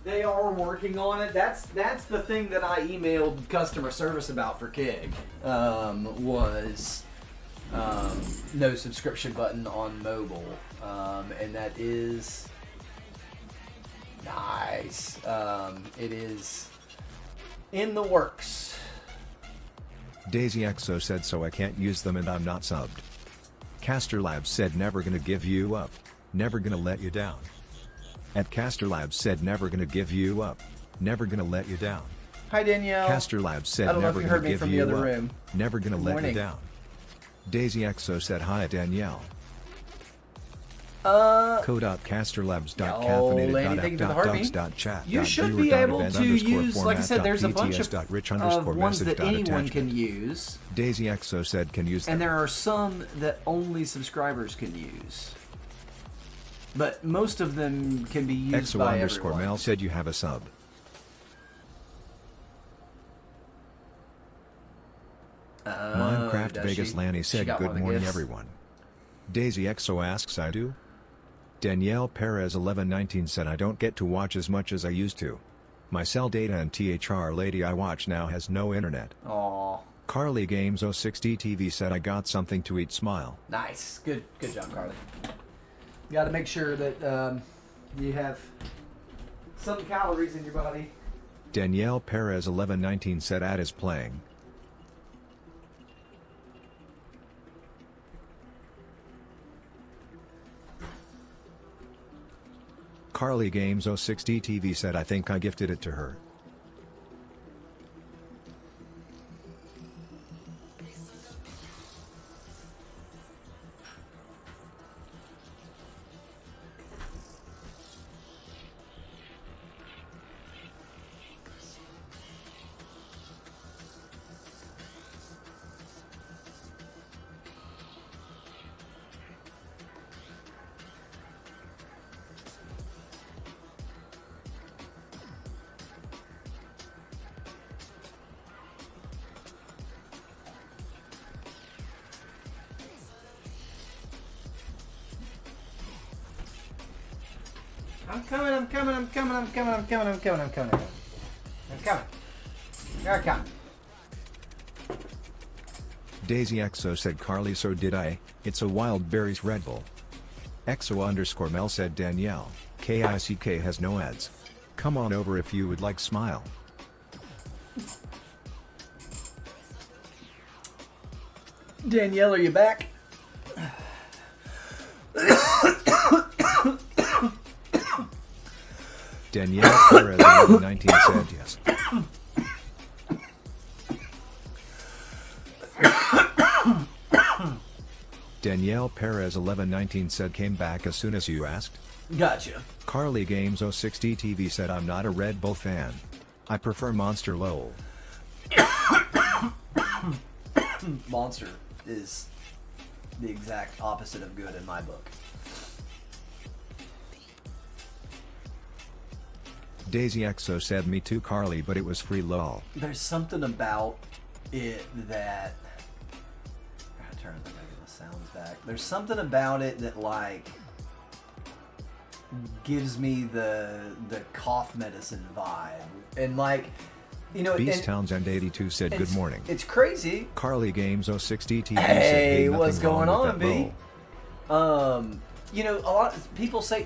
They are working on it. That's the thing that I emailed customer service about for Kig. Was no subscription button on mobile, and that is nice. It is in the works. Daisy XO said so I can't use them and I'm not subbed. Caster Labs said never gonna give you up. Never gonna let you down. At Caster Labs said never gonna give you up. Never gonna let you down. Hi Danielle. Caster Labs said I don't know never if you gonna heard me give from the you other up. room. Never gonna let you Morning. down. Daisy XO said hi Danielle. Co.casterlabs.caffeinated.app.dogs.chat. You should be able to use, like I said, there's a bunch of ones that anyone can use. Daisy XO said can use them. And there are some that only subscribers can use. But most of them can be used XO by underscore everyone. Mel said you have a sub. Minecraft Vegas Lanny said good morning everyone. Daisy XO asks I do? Danielle Perez 1119 said I don't get to watch as much as I used to. My cell data and THR lady I watch now has no internet. Aww. Carly Games 060 TV said I got something to eat smile. Nice. Good job, Carly. You got to make sure that you have some calories in your body. Danielle Perez 1119 said ad is playing. Carly Games 060 TV said I think I gifted it to her. I'm coming. Here I come. Daisy XO said Carly so did I, it's a wild berries Red Bull. XO underscore Mel said Danielle, KICK has no ads. Come on over if you would like smile. Danielle, are you back? Danielle Perez 1119 said yes. Danielle Perez 1119 said came back as soon as you asked. Gotcha. Carly Games 060 TV said I'm not a Red Bull fan. I prefer Monster Lowell. Monster is the exact opposite of good in my book. Daisy XO said me too Carly but it was free lol. There's something about it that... I gotta get the sounds back. There's something about it that like gives me the cough medicine vibe. And like, you know... Beast Townsend 82 said good morning. It's crazy. Carly Games 060 TV said Hey, nothing what's going wrong on, with that B? bowl. You know, a lot of people say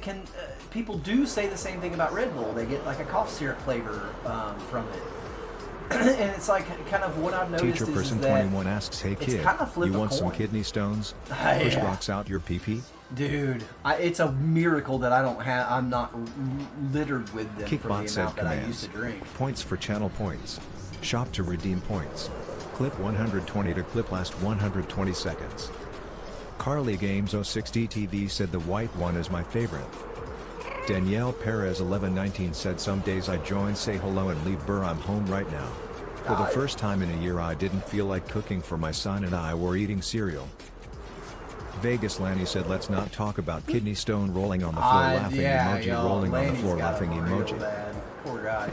people do say the same thing about Red Bull. They get like a cough syrup flavor from it, and it's like kind of what I've noticed Teacher person is that 21 asks, "Hey kid, kind of you want some kidney stones? Push rocks out your pee-pee?" Dude, it's a miracle that I don't have. I'm not littered with them from Kickbot the said amount that I commands. used to drink. Points for channel points. Shop to redeem points. Clip 120 to clip last 120 seconds. Carly Games 060 TV said the white one is my favorite. Danielle Perez 1119 said some days I join say hello and leave burr I'm home right now. For the first time in a year I didn't feel like cooking for my son and I were eating cereal. Vegas Lanny said let's not talk about kidney stone rolling on the floor laughing emoji rolling on the floor laughing emoji. Bad. Poor guy.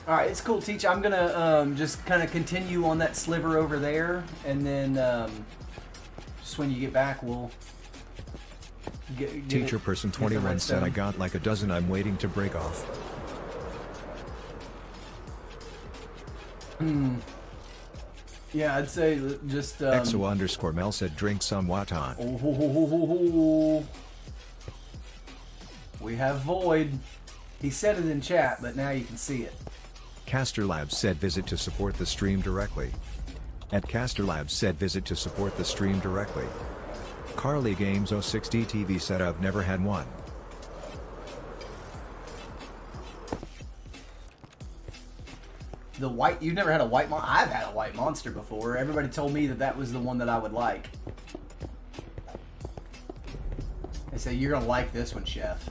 Alright, it's cool, Teach. I'm gonna just kind of continue on that sliver over there, and then just when you get back, we'll get Teacher person 21 said I got like a dozen I'm waiting to break off. Yeah, I'd say just... XO underscore Mel said drink some Watan. We have Void. He said it in chat, but now you can see it. Caster Labs said visit to support the stream directly. At Caster Labs said visit to support the stream directly. Carly Games 060 TV said I've never had one. The white, you've never had a white monster? I've had a white monster before. Everybody told me that that was the one that I would like. They say, you're gonna like this one, Chef.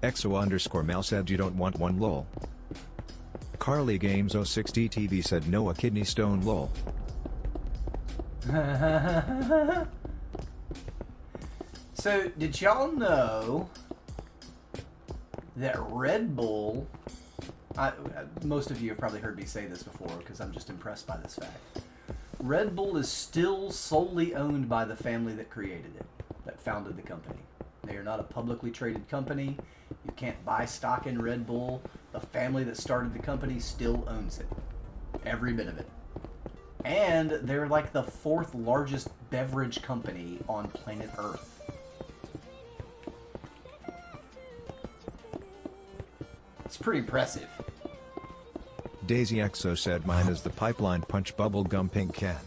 EXO_Mel said you don't want one lol. Carly Games 060 TV said no a kidney stone lol. So, did y'all know that Red Bull, most of you have probably heard me say this before because I'm just impressed by this fact. Red Bull is still solely owned by the family that created it, that founded the company. They are not a publicly traded company. You can't buy stock in Red Bull. The family that started the company still owns it. Every bit of it. And they're like the 4th largest beverage company on planet Earth. It's pretty impressive. Daisy EXO said mine is the Pipeline Punch Bubble Gum Pink Can.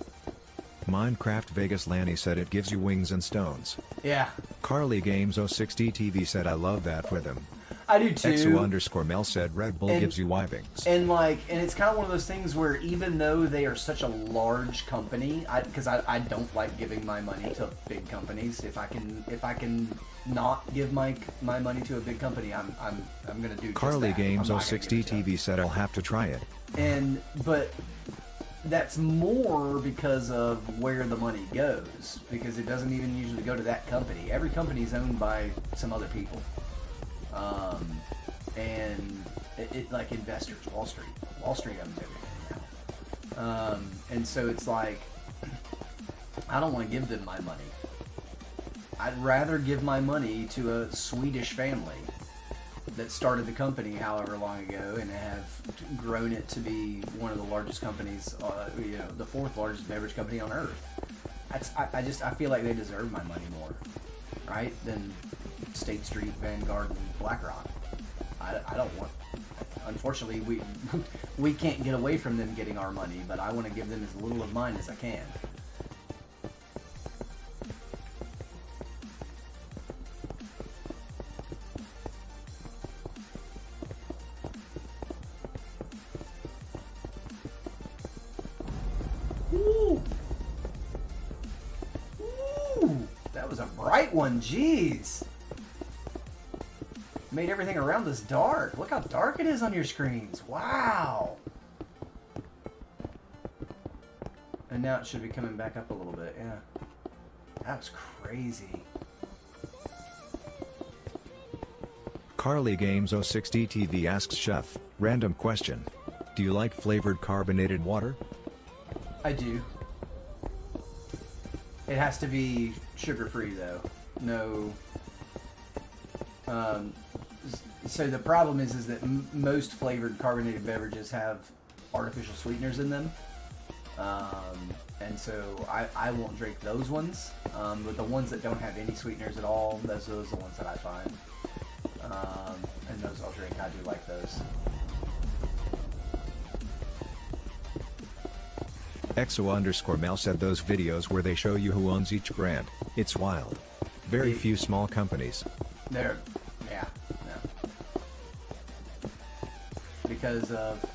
Minecraft Vegas Lanny said it gives you wings and stones. Yeah. Carly Games 060 TV said I love that for them. I do too. EXO_Mel said Red Bull gives you wivings. And it's kind of one of those things where even though they are such a large company, because I don't like giving my money to big companies. If I can not give my money to a big company, I'm gonna do. Carly just that. Games 060 TV said I'll have to try it. But that's more because of where the money goes, because it doesn't even usually go to that company. Every company is owned by some other people. And it like investors, Wall Street owns everything now. And so it's like, I don't want to give them my money. I'd rather give my money to a Swedish family that started the company however long ago and have grown it to be one of the largest companies, the 4th largest beverage company on earth. I feel like they deserve my money more, right, than State Street, Vanguard, and BlackRock. I don't want. Unfortunately, we can't get away from them getting our money, but I want to give them as little of mine as I can. Ooh. Ooh, that was a bright one. Jeez. Made everything around us dark. Look how dark it is on your screens. Wow. And now it should be coming back up a little bit. Yeah. That was crazy. Carly Games 060 TV asks Chef, random question. Do you like flavored carbonated water? I do. It has to be sugar-free though. No. So the problem is that most flavored carbonated beverages have artificial sweeteners in them, and so I won't drink those ones. But the ones that don't have any sweeteners at all, those are the ones that I find, and those I'll drink. I do like those. EXO_Mel said those videos where they show you who owns each brand, it's wild. Very few small companies. Yeah, no. Because of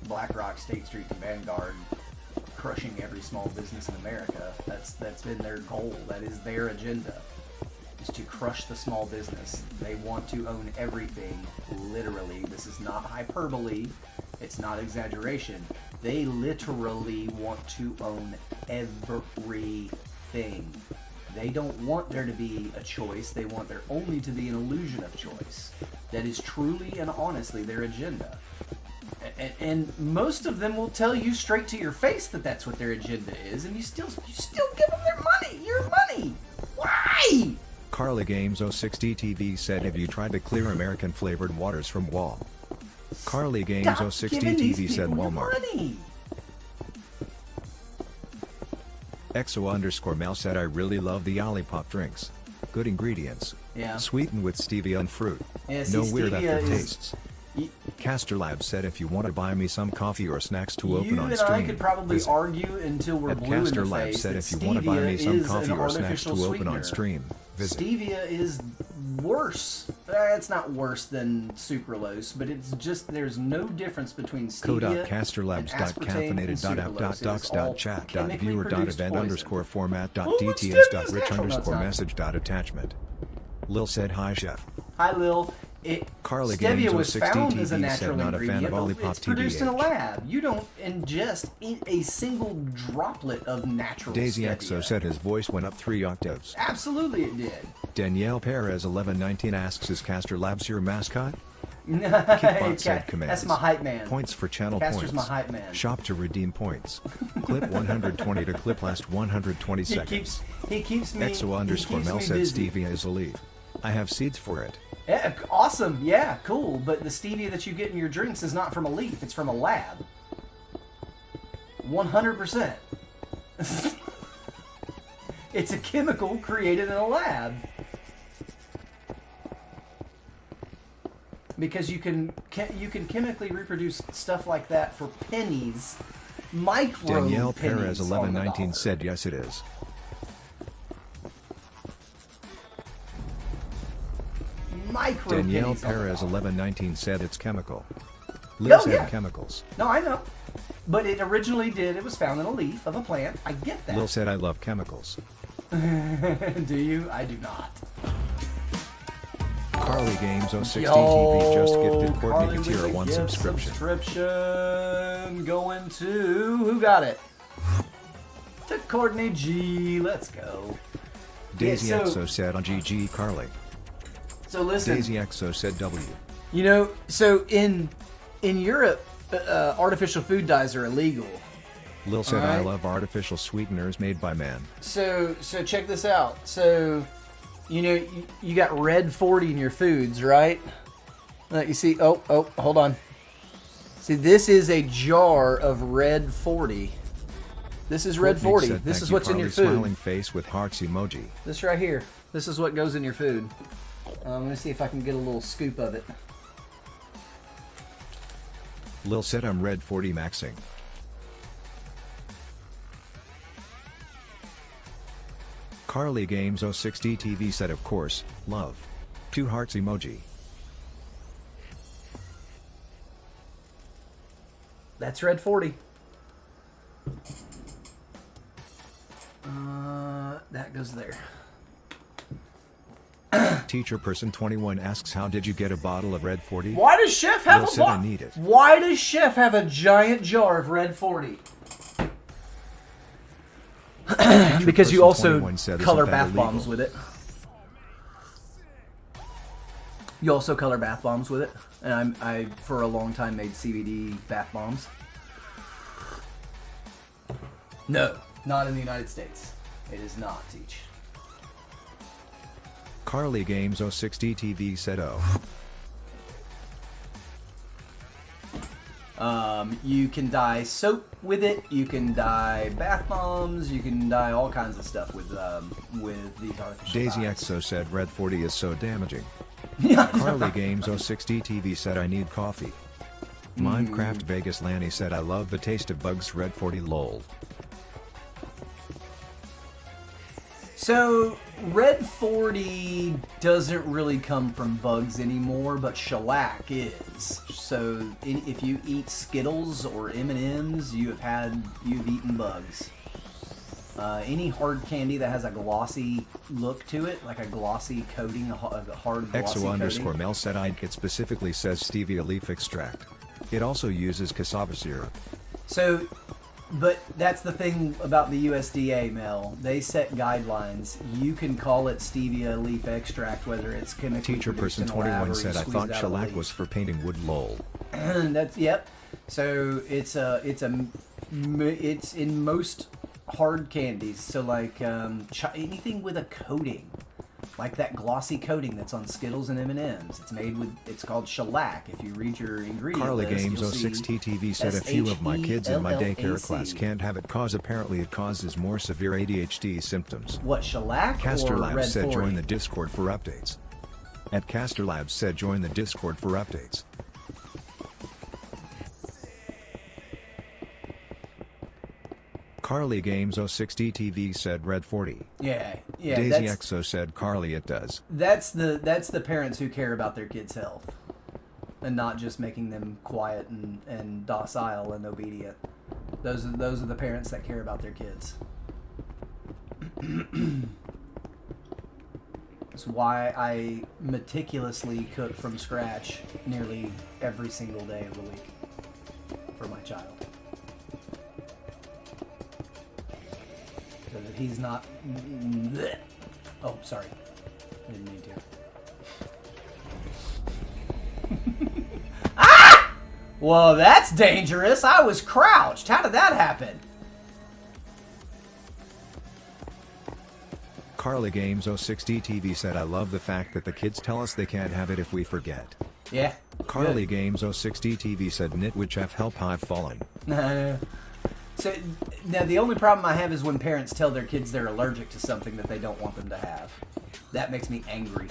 BlackRock, State Street, and Vanguard crushing every small business in America. That's been their goal. That is their agenda, is to crush the small business. They want to own everything, literally. This is not hyperbole. It's not exaggeration. They literally want to own everything. They don't want there to be a choice. They want there only to be an illusion of choice. That is truly and honestly their agenda. And most of them will tell you straight to your face that that's what their agenda is, and you still give them their money, your money. Why? Carly Games 060 TV said, have you tried to clear American flavored waters from Wall? Carly Games 060 TV said Walmart. XO_Mel said I really love the Olipop drinks. Good ingredients. Yeah. Sweetened with stevia and fruit. Yeah, see, No weird stevia aftertastes. Caster Lab said if you want to buy me some coffee or snacks to open on You and stream. I could probably argue until we're blue in Caster the Lab face said that if you want to buy me stevia some is coffee an or snacks to artificial open on sweetener. stream. Visit. Stevia is worse. It's not worse than sucralose, but it's just there's no difference between stevia and aspartame.caffeinated.app.docs.chat.viewer.event_format.dts.rich_message.attachment. Lil said hi chef. Hi Lil. Carly Stevia Games was 060 found as a TV natural said not a fan ingredient, of but Olipop it's produced in a TBH. lab. You don't ingest a single droplet of natural Daisy stevia. Exo said his voice went up 3 octaves. Absolutely it did. Danielle Perez 1119 asks, is Caster Labs your mascot? Hey, Kickbot said commands. that's my hype man. Points for channel Caster's points. my hype man. Shop to redeem points. Clip 120 to clip last 120 seconds. He keeps me. XO_Mel said stevia is a leaf. I have seeds for it. Yeah, awesome. Yeah, cool. But the stevia that you get in your drinks is not from a leaf. It's from a lab. 100%. It's a chemical created in a lab. Because you can chemically reproduce stuff like that for pennies, micro Danielle pennies Perez on the 1119 dollar. said yes it is. Micro Danielle pennies on the Perez dollar. 1119 said it's chemical. Liz said yeah. chemicals. No, I know. But it originally did. It was found in a leaf of a plant. I get that. Lil said I love chemicals. Do you? I do not. Carly Games 060 TV just gifted Courtney Carly with Katira the 1 gift subscription. going to... Who got it? To Courtney G. Let's go. Daisy Yeah, Exo said on GG Carly. So listen. Daisy Exo said W. You know, so in Europe, artificial food dyes are illegal. Lil said I Alright. love artificial sweeteners made by man. So check this out. So, you know, you got red 40 in your foods, right? You see, oh, hold on. See, this is a jar of red 40. This is red 40. Said, this "Thank is you, what's in your Carly," food. Smiling face with hearts emoji. This right here. This is what goes in your food. Let me see if I can get a little scoop of it. Lil said I'm red 40 maxing. Carly Games 060 TV said of course, love. 2 hearts emoji. That's red 40. That goes there. Teacher person 21 asks how did you get a bottle of red 40? Why does Chef have Lil a said I need it. Why does Chef have a giant jar of red 40? Because you person also 21 said, color "Isn't that bath bombs illegal?" with it. You also color bath bombs with it, and I for a long time made CBD bath bombs. No, not in the United States. It is not, Teach. Carly Games 060 TV said oh. You can dye soap with it. You can dye bath bombs. You can dye all kinds of stuff with these artificial Daisy dyes. Exo said red 40 is so damaging. Yeah. Carly Games 060 TV said I need coffee. Minecraft Vegas Lanny said I love the taste of bugs red 40 lol. So, red 40 doesn't really come from bugs anymore, but shellac is. So, if you eat Skittles or M&Ms, you've eaten bugs. Any hard candy that has a glossy look to it, like a glossy coating, a hard glossy coating. XO_Mel said it specifically says stevia leaf extract. It also uses cassava syrup. So, but that's the thing about the USDA, Mel. They set guidelines. You can call it stevia leaf extract, whether it's chemically Teacher produced person in a lab 21 or said you I squeeze thought it out of a shellac leaf. was for painting wood lol. That's yep. So it's in most hard candies. So like anything with a coating, Like that glossy coating that's on Skittles and M&Ms. It's made with, it's called shellac. If you read your ingredient Carly list, Games you'll see 06TTV said a few of my kids in my daycare class can't have it cause apparently it causes more severe ADHD symptoms. What, shellac Caster or Labs Red said 40? join the Discord for updates. At Caster Labs said join the Discord for updates. Carly Games 06TTV said Red 40. Yeah. Daisy XO said Carly it does. That's the parents who care about their kids' health. And not just making them quiet and docile and obedient. Those are the parents that care about their kids. That's why I meticulously cook from scratch nearly every single day of the week for my child. So that he's not... Oh, sorry. I didn't mean to. Ah! Whoa, that's dangerous. I was crouched. How did that happen? Carly Games 06DTV said I love the fact that the kids tell us they can't have it if we forget. Yeah. Carly Games 06DTV said Nitwich F help I've fallen. So now the only problem I have is when parents tell their kids they're allergic to something that they don't want them to have. That makes me angry.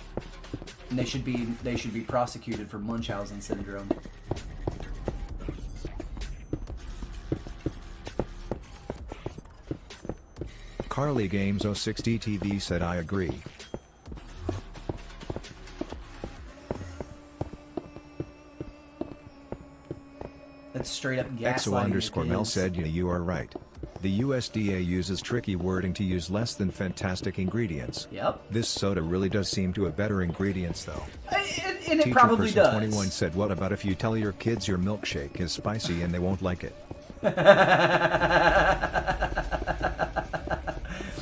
And they should be prosecuted for Munchausen syndrome. Carly Games 06DTV said I agree. That's straight up gaslighting XO underscore your Mel kids. said yeah, you are right. The USDA uses tricky wording to use less than fantastic ingredients. Yep. This soda really does seem to have better ingredients though. And it Teacher probably person does. 21 said what about if you tell your kids your milkshake is spicy and they won't like it?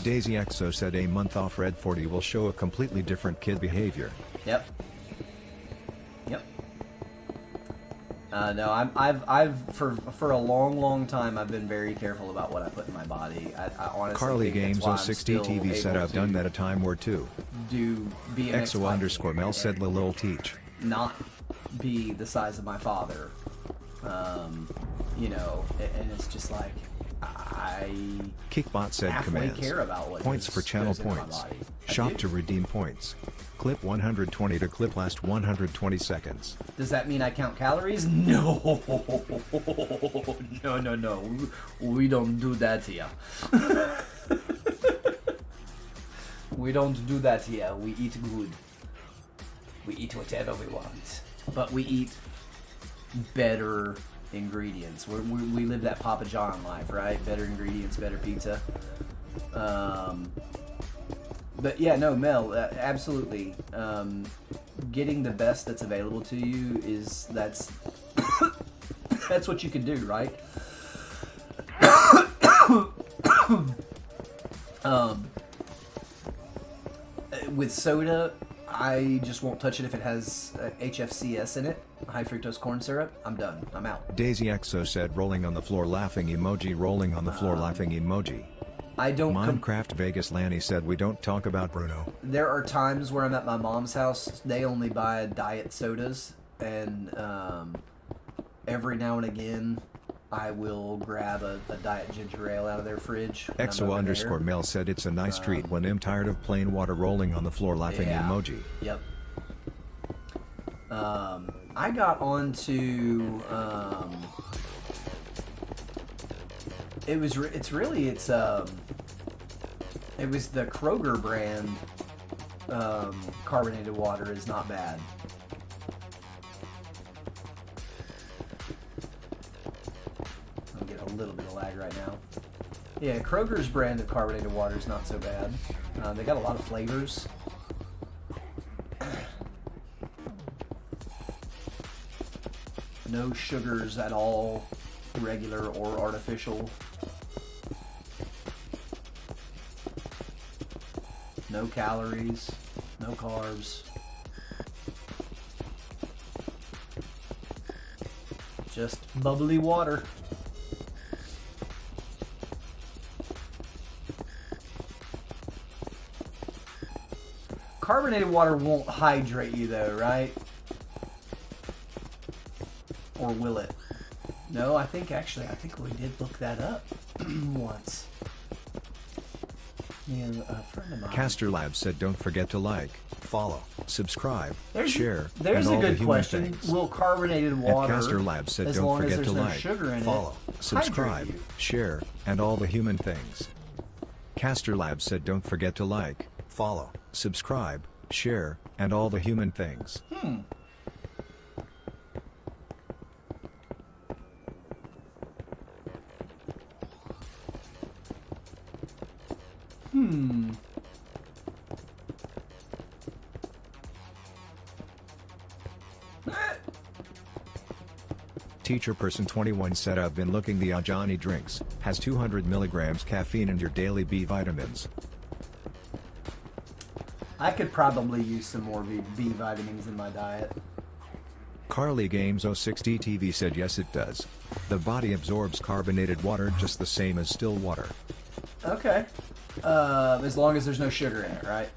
Daisy XO said a month off Red 40 will show a completely different kid behavior. Yep. No, I've for a long time I've been very careful about what I put in my body. I honestly Carly think Games that's why I'm 06D still TV said able I've to done that a time or two. Do BMX XO biking underscore Mel every said day. Lil teach. Not be the size of my father. You know, and it's just like I Kickbot said halfway commands. care about what Points goes- for channel goes into my points. body. I Shop do. to redeem points. Clip 120 to clip last 120 seconds. Does that mean I count calories? No. No. We don't do that here. We don't do that here. We eat good. We eat whatever we want. But we eat better ingredients. We live that Papa John life, right? Better ingredients, better pizza. But yeah, no, Mel, absolutely. Getting the best that's available to you that's what you can do, right? With soda, I just won't touch it if it has HFCS in it, high fructose corn syrup. I'm done. I'm out. Daisy XO said rolling on the floor laughing emoji, rolling on the floor laughing emoji. I don't. Minecraft Vegas Lanny said we don't talk about Bruno. There are times where I'm at my mom's house. They only buy diet sodas, and every now and again, I will grab a diet ginger ale out of their fridge. when I'm XO over underscore there. Mel said it's a nice treat when I'm tired of plain water rolling on the floor laughing Yeah. emoji. Yep. I got onto. It was the Kroger brand. Carbonated water is not bad. I'm getting a little bit of lag right now. Yeah, Kroger's brand of carbonated water is not so bad. They got a lot of flavors. No sugars at all, regular or artificial. No calories, no carbs. Just bubbly water. carbonated water won't hydrate you though, right? Or will it? No, I think we did look that up once. Yeah, a friend of mine. Caster Labs said don't forget to like, follow, subscribe, share, there's and a all the good human question. things. Will carbonated water, Caster Labs said as don't long as forget there's to no like, sugar in follow, it, subscribe, hydrate you? share, and all the human things. Caster Labs said don't forget to like, follow, subscribe, share, and all the human things. Teacher Person 21 said I've been looking the Ajani drinks, has 200 milligrams caffeine and your daily B vitamins. I could probably use some more B vitamins in my diet. Carly Games 060 TV said yes it does. The body absorbs carbonated water just the same as still water. Okay. As long as there's no sugar in it, right?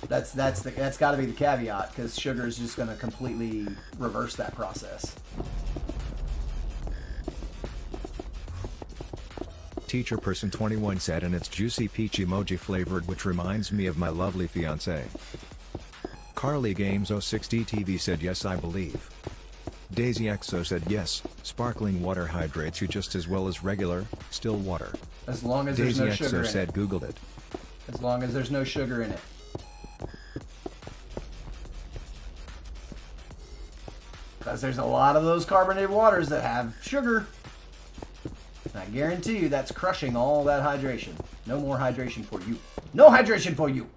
That's got to be the caveat, because sugar is just going to completely reverse that process. Teacher Person 21 said and it's juicy peach emoji flavored, which reminds me of my lovely fiance. Carly Games 060 TV said yes I believe. Daisy XO said yes, sparkling water hydrates you just as well as regular, still water. As long as Daisy there's no sugar in XO said it. Googled it. As long as there's no sugar in it. Because there's a lot of those carbonated waters that have sugar. And I guarantee you that's crushing all that hydration. No more hydration for you. No hydration for you!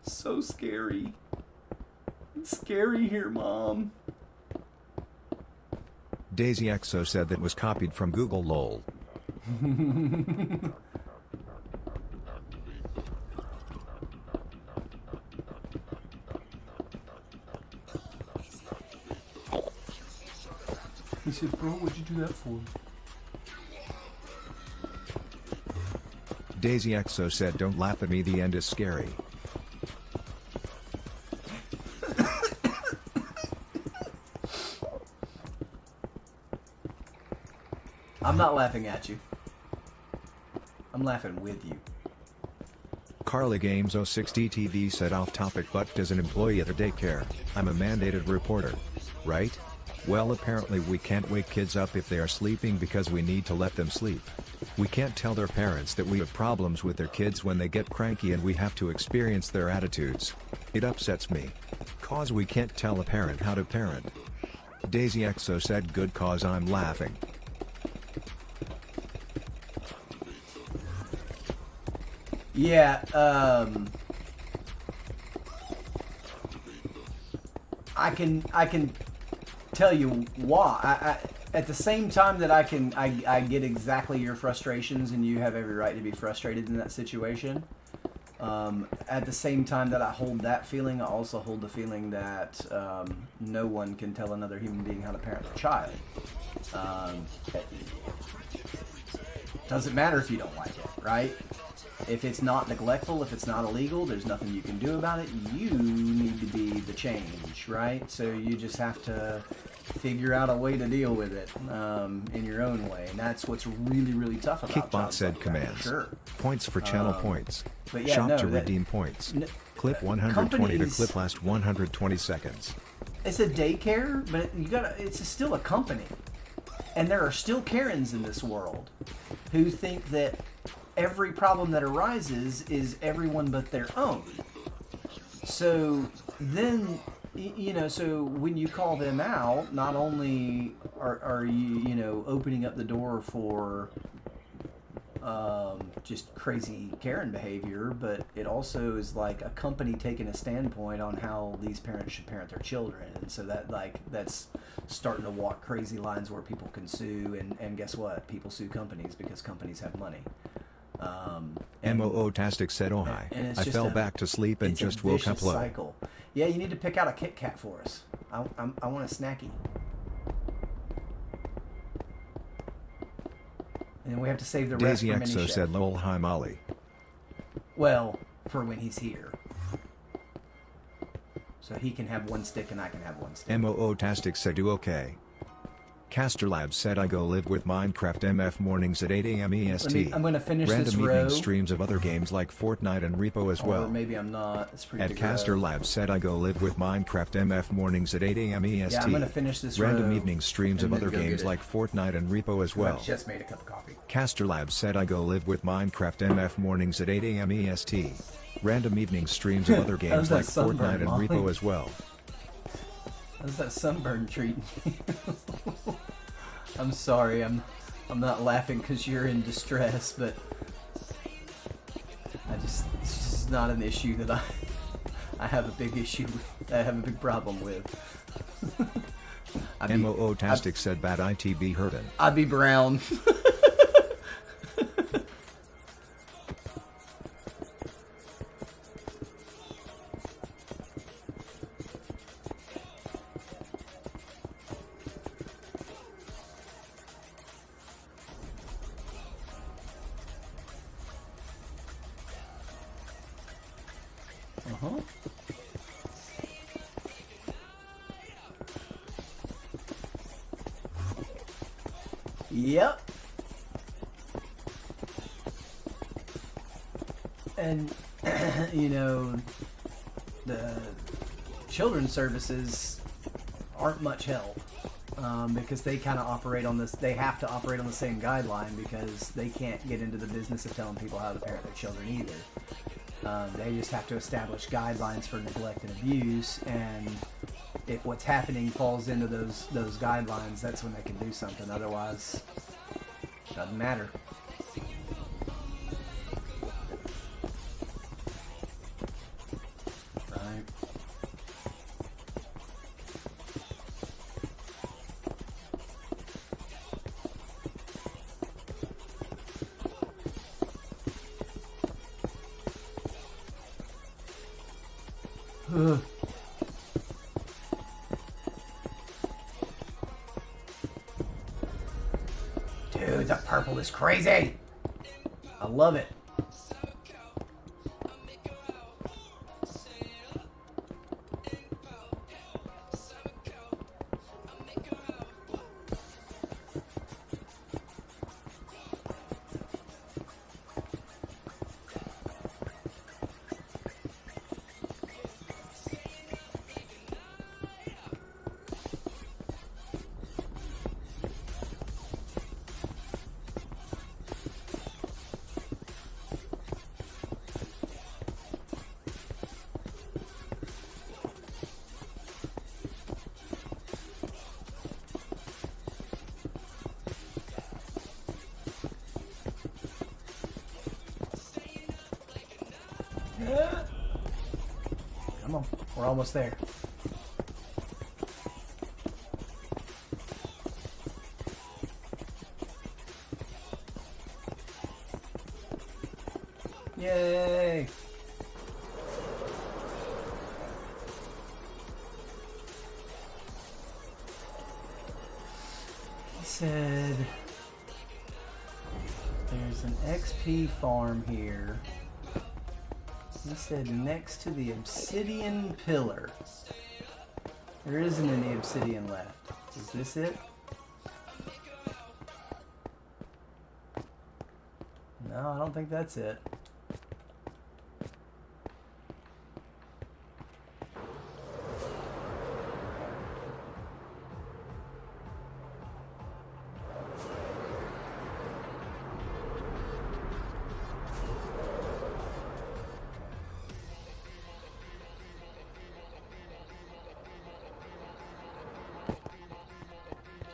So scary. It's scary here, Mom. Daisy XO said that was copied from Google lol. He said, bro, what'd you do that for? Daisy XO said don't laugh at me, the end is scary. I'm not laughing at you. I'm laughing with you. Carly Games 060 TV said off topic, but as an employee at a daycare, I'm a mandated reporter. Right? Well, apparently we can't wake kids up if they are sleeping because we need to let them sleep. We can't tell their parents that we have problems with their kids when they get cranky and we have to experience their attitudes. It upsets me. Cause we can't tell a parent how to parent. Daisy XO said good cause I'm laughing. Yeah, I can tell you why. At the same time that I get exactly your frustrations, and you have every right to be frustrated in that situation. At the same time that I hold that feeling, I also hold the feeling that no one can tell another human being how to parent a child. Doesn't matter if you don't like it, right? If it's not neglectful, if it's not illegal, there's nothing you can do about it. You need to be the change, right? So you just have to figure out a way to deal with it in your own way. And that's what's really, really tough about Kickbot said commands. Sure. Points for channel points. But yeah, Shop no, to redeem points. Clip 120 to companies, clip last 120 seconds. It's a daycare, but it's still a company. And there are still Karens in this world who think that every problem that arises is everyone but their own. So then, so when you call them out, not only are you, opening up the door for just crazy Karen behavior, but it also is like a company taking a standpoint on how these parents should parent their children. And so that's starting to walk crazy lines where people can sue, and guess what? People sue companies because companies have money. MOO-tastic said oh hi. I fell back to sleep and just woke up low. Cycle. Yeah, you need to pick out a Kit Kat for us. I want a snacky. And then we have to save the rest Daisy for Mini Exo Chef. said lol hi Molly. Well, for when he's here. So he can have one stick and I can have one stick. MOO-tastic said do okay. Caster Labs said I go live with Minecraft MF mornings at 8 a.m. EST. I'm going to finish Random this evening row. streams of other games like Fortnite and Repo as well. Or maybe I'm not. It's pretty At big Caster row. Labs said I go live with Minecraft MF mornings at 8 a.m. EST. Yeah, I'm going to finish this Random row evening streams of and then other go get games it. like Fortnite and Repo as well. I just made a cup of coffee. Caster Labs said I go live with Minecraft MF mornings at 8 a.m. EST. Random evening streams of other games How's that like sunburn, Fortnite and Molly? Repo as well. How's that sunburn treating you? I'm sorry, I'm not laughing because you're in distress, but it's just not an issue that I have a big issue with, I have a big problem with. MOO-tastic said bad ITB Hurtin. I'd be brown. Yep. And, you know, the children's services aren't much help because they kind of operate on this, they have to operate on the same guideline because they can't get into the business of telling people how to parent their children either. They just have to establish guidelines for neglect and abuse, and if what's happening falls into those guidelines, that's when they can do something. Otherwise, it doesn't matter. Right. Ugh. Dude, the purple is crazy. I love it. Come on, we're almost there. Yay! He said there's an XP farm here. He said next to the obsidian pillar. There isn't any obsidian left. Is this it? No, I don't think that's it.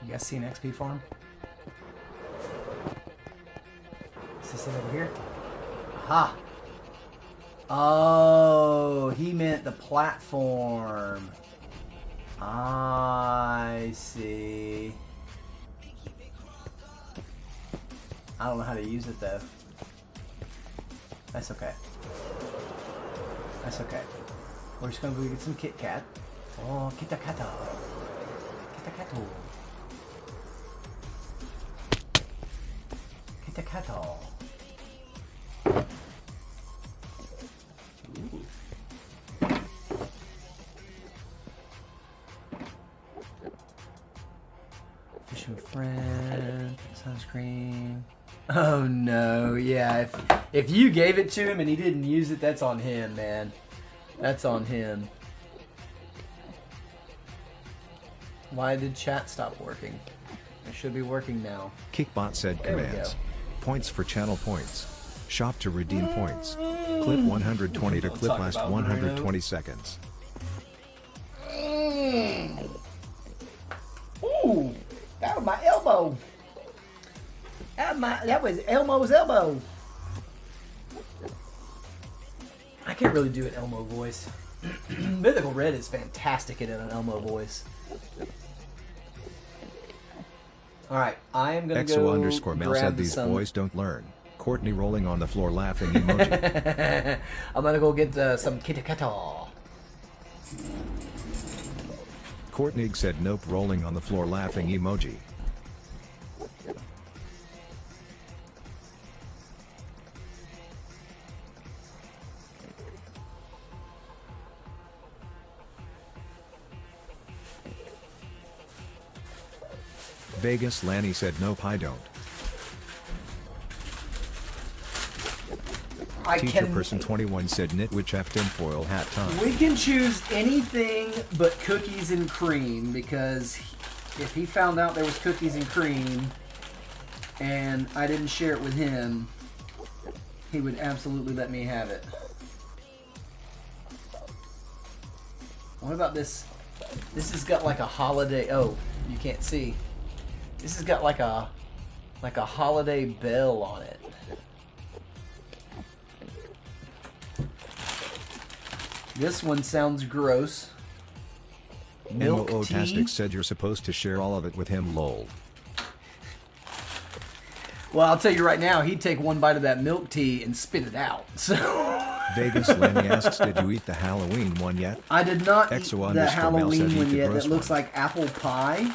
You guys see an XP farm? Is this it over here? Aha! Oh, he meant the platform. I see. I don't know how to use it though. That's okay. That's okay. We're just gonna go get some Kit Kat. Oh, Kita Kata. Kita Kato. Kitty Kato. Fishing friend, sunscreen. Oh no, yeah. If you gave it to him and he didn't use it, that's on him, man. That's on him. Why did chat stop working? It should be working now. Kickbot said There we commands. go. Points for channel points. Shop to redeem points. Clip 120 to Don't clip talk last about 120 seconds. Ooh, that was my elbow. That was Elmo's elbow. I can't really do an Elmo voice. Mythical Red is fantastic at an Elmo voice. All right, I am gonna go Exo_Mel said these boys don't learn. Courtney rolling on the floor laughing emoji. I'm gonna go get some Kitty Kato. Courtney said nope rolling on the floor laughing emoji. Vegas Lanny said nope I don't. Teacher person 21 said Nitwich F tinfoil hat time. We can choose anything but cookies and cream, because if he found out there was cookies and cream and I didn't share it with him, he would absolutely let me have it. What about this? This has got like a holiday. Oh, you can't see. This has got like a holiday bell on it. This one sounds gross. Milk tea? MOO-tastic said you're supposed to share all of it with him, lol. Well, I'll tell you right now, he'd take one bite of that milk tea and spit it out. So Vegas Lanny asks, did you eat the Halloween one yet? I did not eat Exo_Mel the said Halloween eat one the yet. gross That looks one. like apple pie.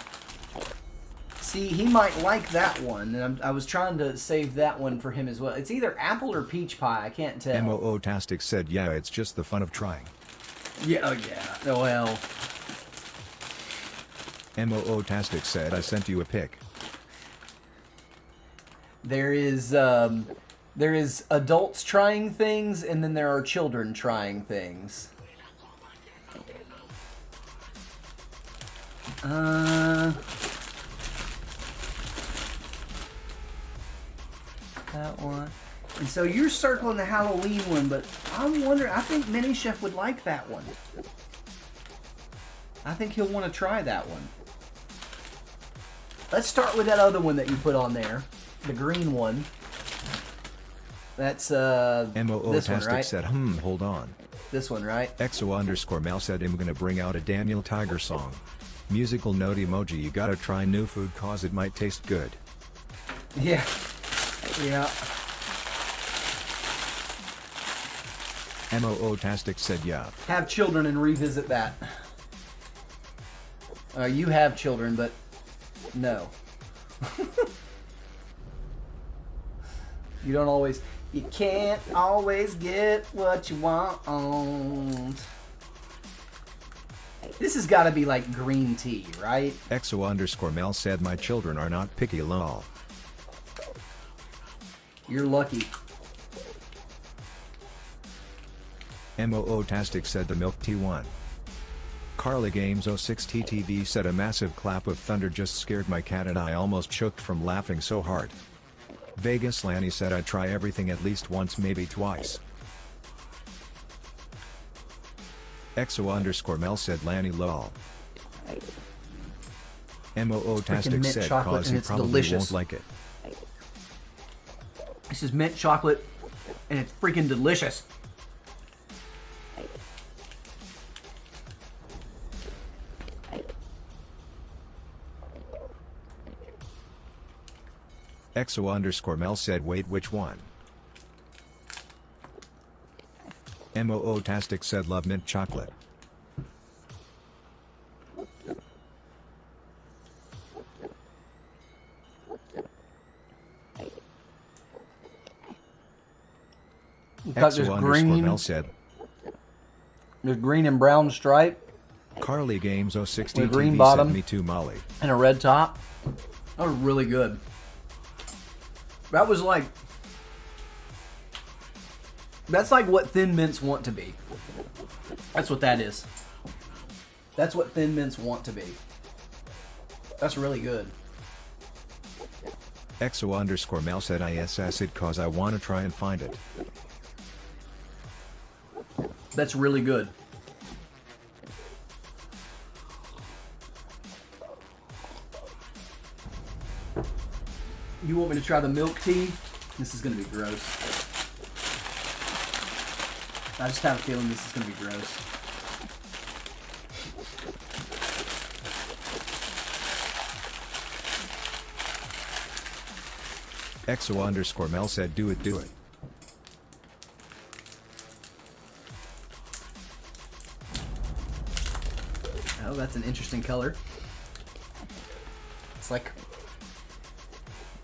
See, he might like that one, and I was trying to save that one for him as well. It's either apple or peach pie. I can't tell. MOO-tastic said yeah, it's just the fun of trying. Yeah, oh yeah. Oh, well. MOO-tastic said I sent you a pic. There is adults trying things, and then there are children trying things. That one. And so you're circling the Halloween one, but I'm wondering, I think Mini Chef would like that one. I think he'll want to try that one. Let's start with that other one that you put on there. The green one. That's this one, MOO-tastic right? said hold on. This one, right? Exo_Mel said I'm gonna bring out a Daniel Tiger song. Musical note emoji, you gotta try new food cause it might taste good. Yeah. Yeah. MOO-tastic said yeah. Have children and revisit that. You have children, but no. You can't always get what you want. This has got to be like green tea, right? Exo_Mel said my children are not picky lol. You're lucky. MOO-tastic said the milk tea won. Carly Games 06 TTV said a massive clap of thunder just scared my cat and I almost choked from laughing so hard. Vegas Lanny said I try everything at least once maybe twice. Exo_Mel said Lanny lol. MOO-tastic mint said chocolate cause and he it's probably delicious. won't like it. This is mint chocolate, and it's freaking delicious. Exo_Mel said wait which one? MOO-tastic said love mint chocolate. We've got this green. Mel said, This green and brown stripe. Carly Games 060 With green TV bottom. said me too, Molly. And a red top. That was really good. That was like... That's like what Thin Mints want to be. That's what that is. That's what Thin Mints want to be. That's really good. XO_Mel said ISS it cause I want to try and find it. That's really good. You want me to try the milk tea? This is going to be gross. I just have a feeling this is going to be gross. XO_Mel said do it. Oh, that's an interesting color. It's like...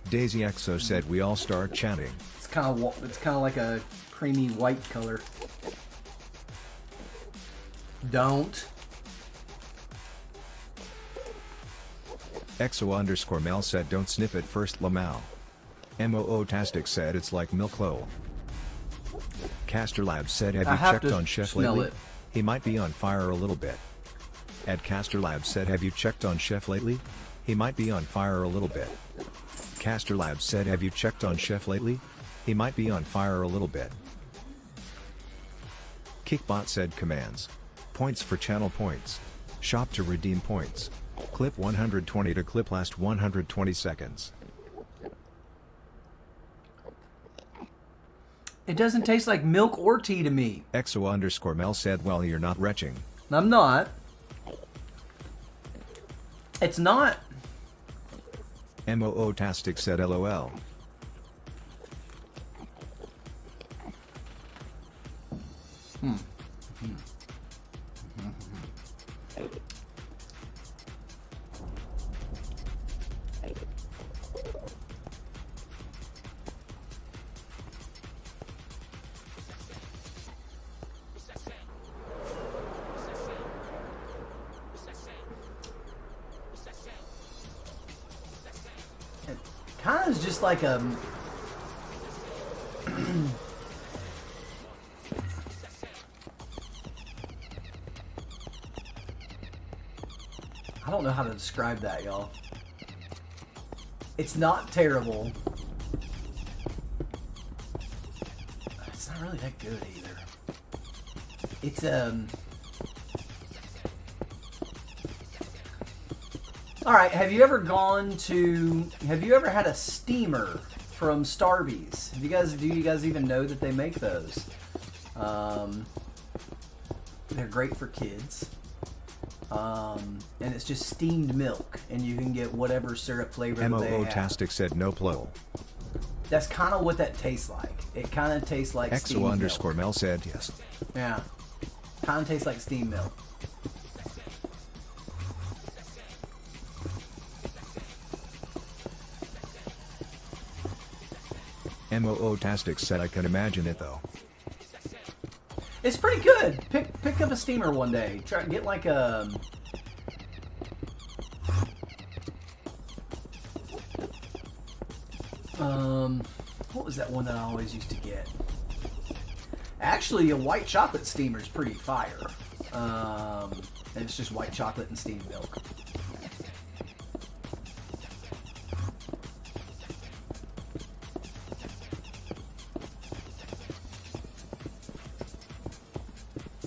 Daisy XO said we all start chatting. It's kind of like a creamy white color. Don't. XO_Mel said don't sniff it first, Lamau. MOO-tastic said it's like milk lol. Caster Labs said have you checked on Chef lately? It. He might be on fire a little bit. Ed Caster Labs said have you checked on Chef lately? He might be on fire a little bit. Caster Labs said have you checked on Chef lately? He might be on fire a little bit. Kickbot said commands. Points for channel points. Shop to redeem points. Clip 120 to clip last 120 seconds. It doesn't taste like milk or tea to me. XO_Mel said well you're not retching. I'm not. It's not. MOO-tastic said LOL. Kind of is just like a... I don't know how to describe that, y'all. It's not terrible. It's not really that good either. It's all right, have you ever had a steamer from Starbucks? Do you guys even know that they make those? They're great for kids. And it's just steamed milk, and you can get whatever syrup flavor that they have. MOO-tastic said no plo. That's kind of what that tastes like. It kind of tastes like steamed milk. XO_Mel said yes. Yeah. Kind of tastes like steamed milk. MOO-tastic said I can imagine it though. It's pretty good. Pick up a steamer one day. Try get like a... what was that one that I always used to get? Actually, a white chocolate steamer is pretty fire. And it's just white chocolate and steamed milk.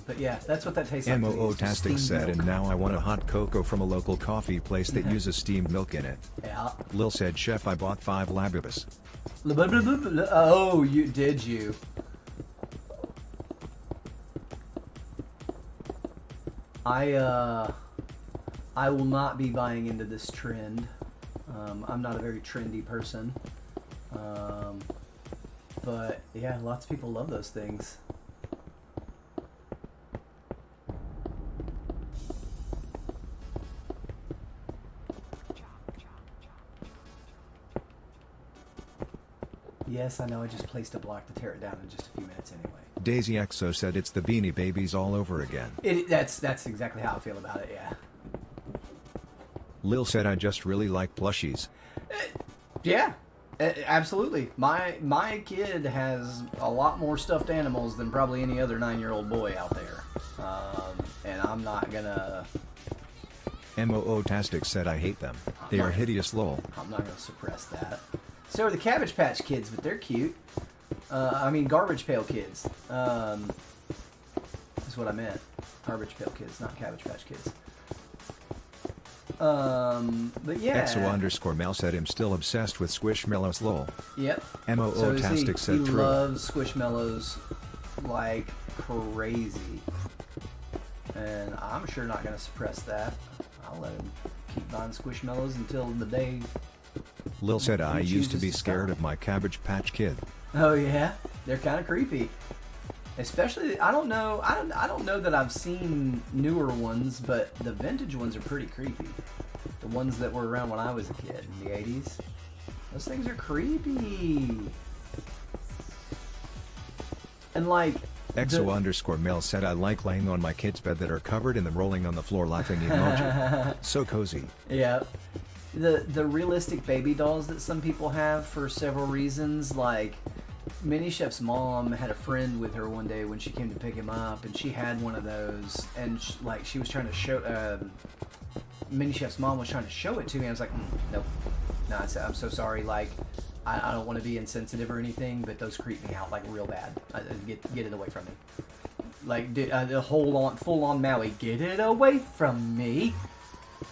But yeah, that's what that tastes like. MOO-tastic said, and now I want a hot cocoa from a local coffee place that uses steamed milk in it. Yeah. Lil said, Chef, I bought 5 Labibus. Oh, did you? I will not be buying into this trend. I'm not a very trendy person. But yeah, lots of people love those things. Yes, I know. I just placed a block to tear it down in just a few minutes anyway. Daisy Exo said it's the Beanie Babies all over again. That's exactly how I feel about it, yeah. Lil said I just really like plushies. Yeah, absolutely. My kid has a lot more stuffed animals than probably any other 9-year-old boy out there. And I'm not gonna... MOO-tastic said I hate them. They are hideous lol. I'm not gonna suppress that. So are the Cabbage Patch Kids, but they're cute. I mean Garbage Pail Kids. That's what I meant. Garbage Pail Kids, not Cabbage Patch Kids. But yeah. EXO_Mel said I'm still obsessed with Squishmallows lol. Yep. MOO-tastic said he true. loves Squishmallows like crazy. And I'm sure not going to suppress that. I'll let him keep buying Squishmallows until the day. Lil said I used to be chooses to scared stop. of my Cabbage Patch Kid. Oh yeah? They're kind of creepy. Especially, I don't know that I've seen newer ones, but the vintage ones are pretty creepy. The ones that were around when I was a kid in the 80s. Those things are creepy. And like... EXO_Mel said I like laying on my kid's bed that are covered in them rolling on the floor laughing emoji. So cozy. Yeah. The realistic baby dolls that some people have for several reasons, like... Mini Chef's mom had a friend with her one day when she came to pick him up, and she had one of those, and she was trying to show, Mini Chef's mom was trying to show it to me. I was like, nope, no, I said, I'm so sorry, like, I don't want to be insensitive or anything, but those creep me out, like, real bad. Get it away from me. Like, the full on Maui, get it away from me.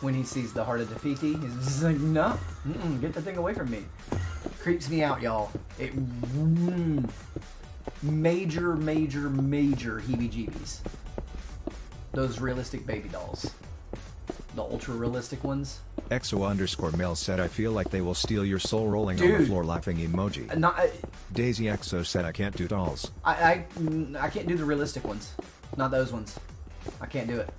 When he sees the heart of Defeaty, he's just like, no, get the thing away from me. Creeps me out, y'all. It major heebie-jeebies. Those realistic baby dolls. The ultra realistic ones. EXO_Mel said I feel like they will steal your soul rolling on the floor laughing emoji. Daisy Exo said I can't do dolls. I can't do the realistic ones. Not those ones. I can't do it.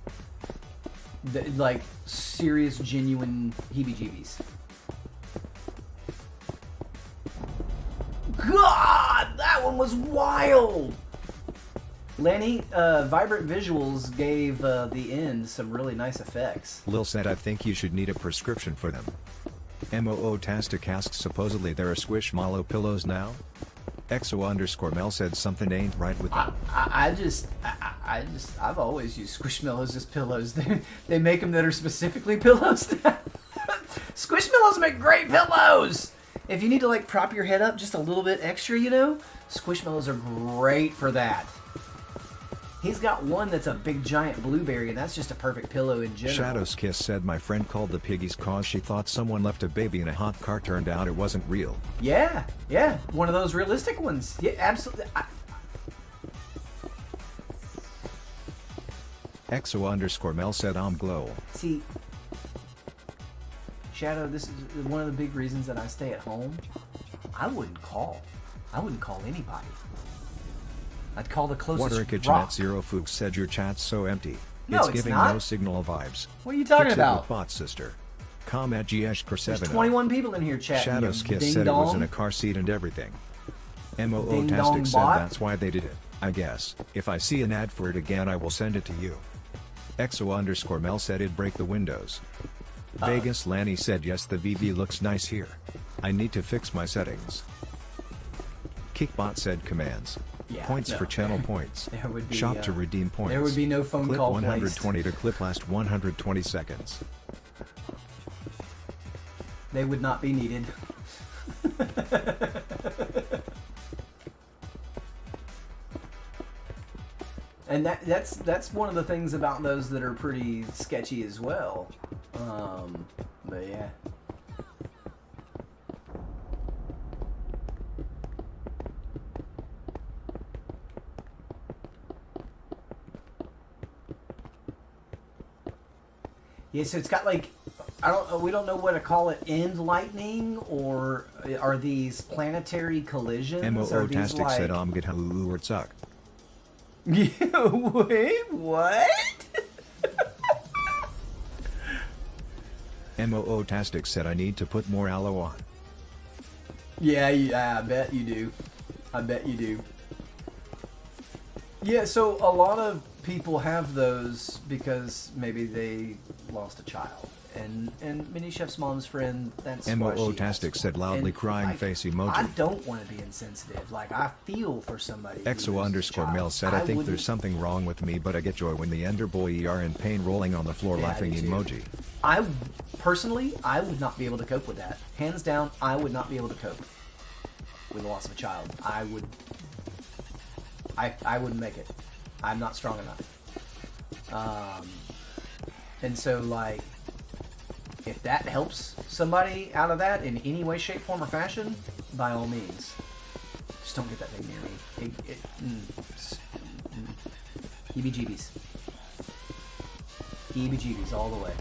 Like serious, genuine heebie-jeebies. God, that one was wild. Lenny, Vibrant Visuals gave the end some really nice effects. Lil said I think you should need a prescription for them. MOO-tastic asks supposedly there are Squishmallow pillows now? EXO_Mel said something ain't right with them. I've always used Squishmallows as pillows. They make them that are specifically pillows. Squishmallows make great pillows. If you need to like prop your head up just a little bit extra, you know, Squishmallows are great for that. He's got one that's a big giant blueberry, and that's just a perfect pillow in general. Shadow's Kiss said my friend called the piggies cause she thought someone left a baby in a hot car. Turned out it wasn't real. Yeah, one of those realistic ones. Yeah, absolutely. EXO_Mel said I'm glow. See, Shadow, this is one of the big reasons that I stay at home. I wouldn't call anybody. I'd call the closest Water Kitchen rock. at Zero Fuchs said your chat's so empty. No, it's it's giving not. no signal vibes. What are you talking Fix about? It with bot sister. Com at GS There's 21 people in here chatting. Shadow's you Kiss ding said dong. it was in a car seat and everything. Ding dong MOO-tastic said bot? that's why they did it. I guess, if I see an ad for it again I will send it to you. EXO_Mel said it'd break the windows. Vegas Lanny said yes the VV looks nice here. I need to fix my settings. Kickbot said commands. Yeah, Points no. for channel points. There would be, Shop to redeem points. There would be no phone clip call 120 to clip last 120 seconds. They would not be needed. And that's one of the things about those that are pretty sketchy as well. But yeah. Yeah, so it's got like, we don't know what to call it, end lightning, or are these planetary collisions? MOO-tastic said get how it suck. Wait, what? MOO-tastic said I need to put more aloe on. Yeah, I bet you do. I bet you do. Yeah, so a lot of people have those because maybe they lost a child. And Mini Chef's mom's friend, that's why she MOO-tastic said loudly and, crying like, face emoji. I don't want to be insensitive. Like, I feel for somebody. EXO_Mel said I think wouldn't- there's something wrong with me, but I get joy when the Ender Boy are in pain rolling on the floor Yeah, I laughing do too. emoji. I personally, I would not be able to cope with that. Hands down, I would not be able to cope with the loss of a child. I wouldn't make it. I'm not strong enough. And so, like, if that helps somebody out of that in any way, shape, form, or fashion, by all means, just don't get that thing near me. Heebie-jeebies. Heebie-jeebies all the way.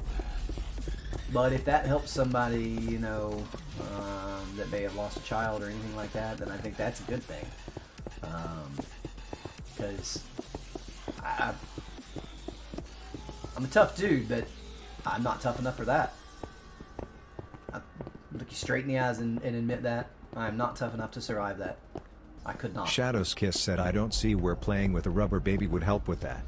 But if that helps somebody, you know, that may have lost a child or anything like that, then I think that's a good thing. Because I'm a tough dude, but I'm not tough enough for that. I look you straight in the eyes and admit that. I'm not tough enough to survive that. I could not. Shadow's Kiss said I don't see where playing with a rubber baby would help with that.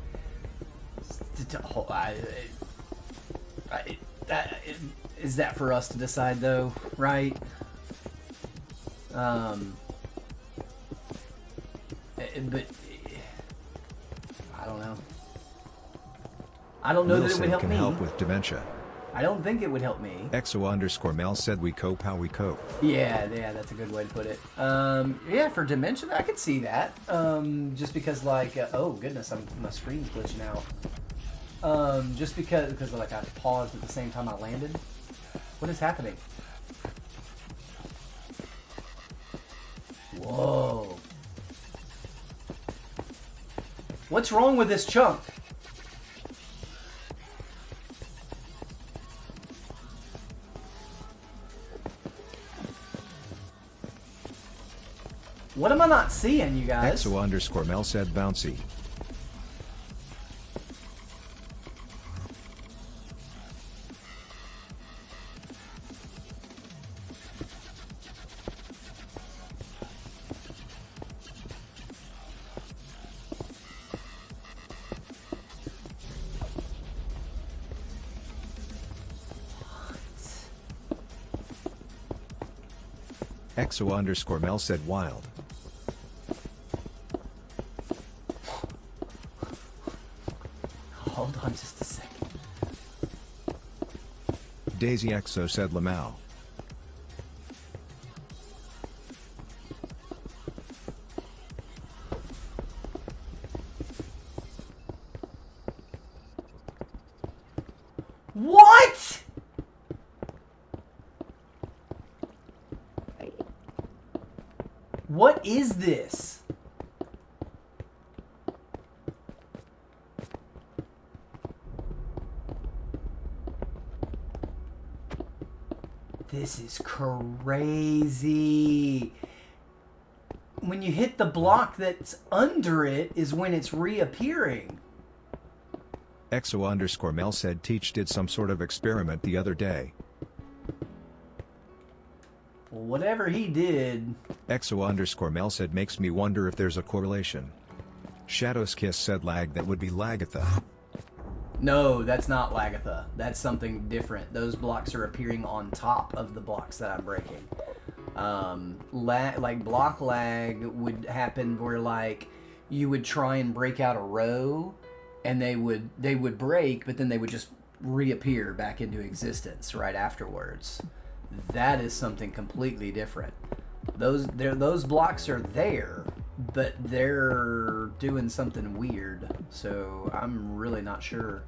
Is that for us to decide, though, right? But I don't know. I don't know Will that it said would help can me. help with dementia. I don't think it would help me. EXO_Mel said we cope how we cope. Yeah, that's a good way to put it. Yeah, for dementia, I could see that. Just because, like, oh goodness, my screen's glitching out. Just because like I paused at the same time I landed. What is happening? Whoa. What's wrong with this chunk? What am I not seeing, you guys? EXO_Mel said bouncy. EXO_Mel said wild. Hold on just a second. Daisy EXO said Lamau. What? What is this? This is crazy. When you hit the block that's under it is when it's reappearing. EXO_Mel said Teach did some sort of experiment the other day. Whatever he did. EXO_Mel said makes me wonder if there's a correlation. Shadow's Kiss said lag, that would be Lagatha. No, that's not Lagatha. That's something different. Those blocks are appearing on top of the blocks that I'm breaking. Like block lag would happen where like you would try and break out a row and they would break, but then they would just reappear back into existence right afterwards. That is something completely different. Those blocks are there, but they're doing something weird. So I'm really not sure.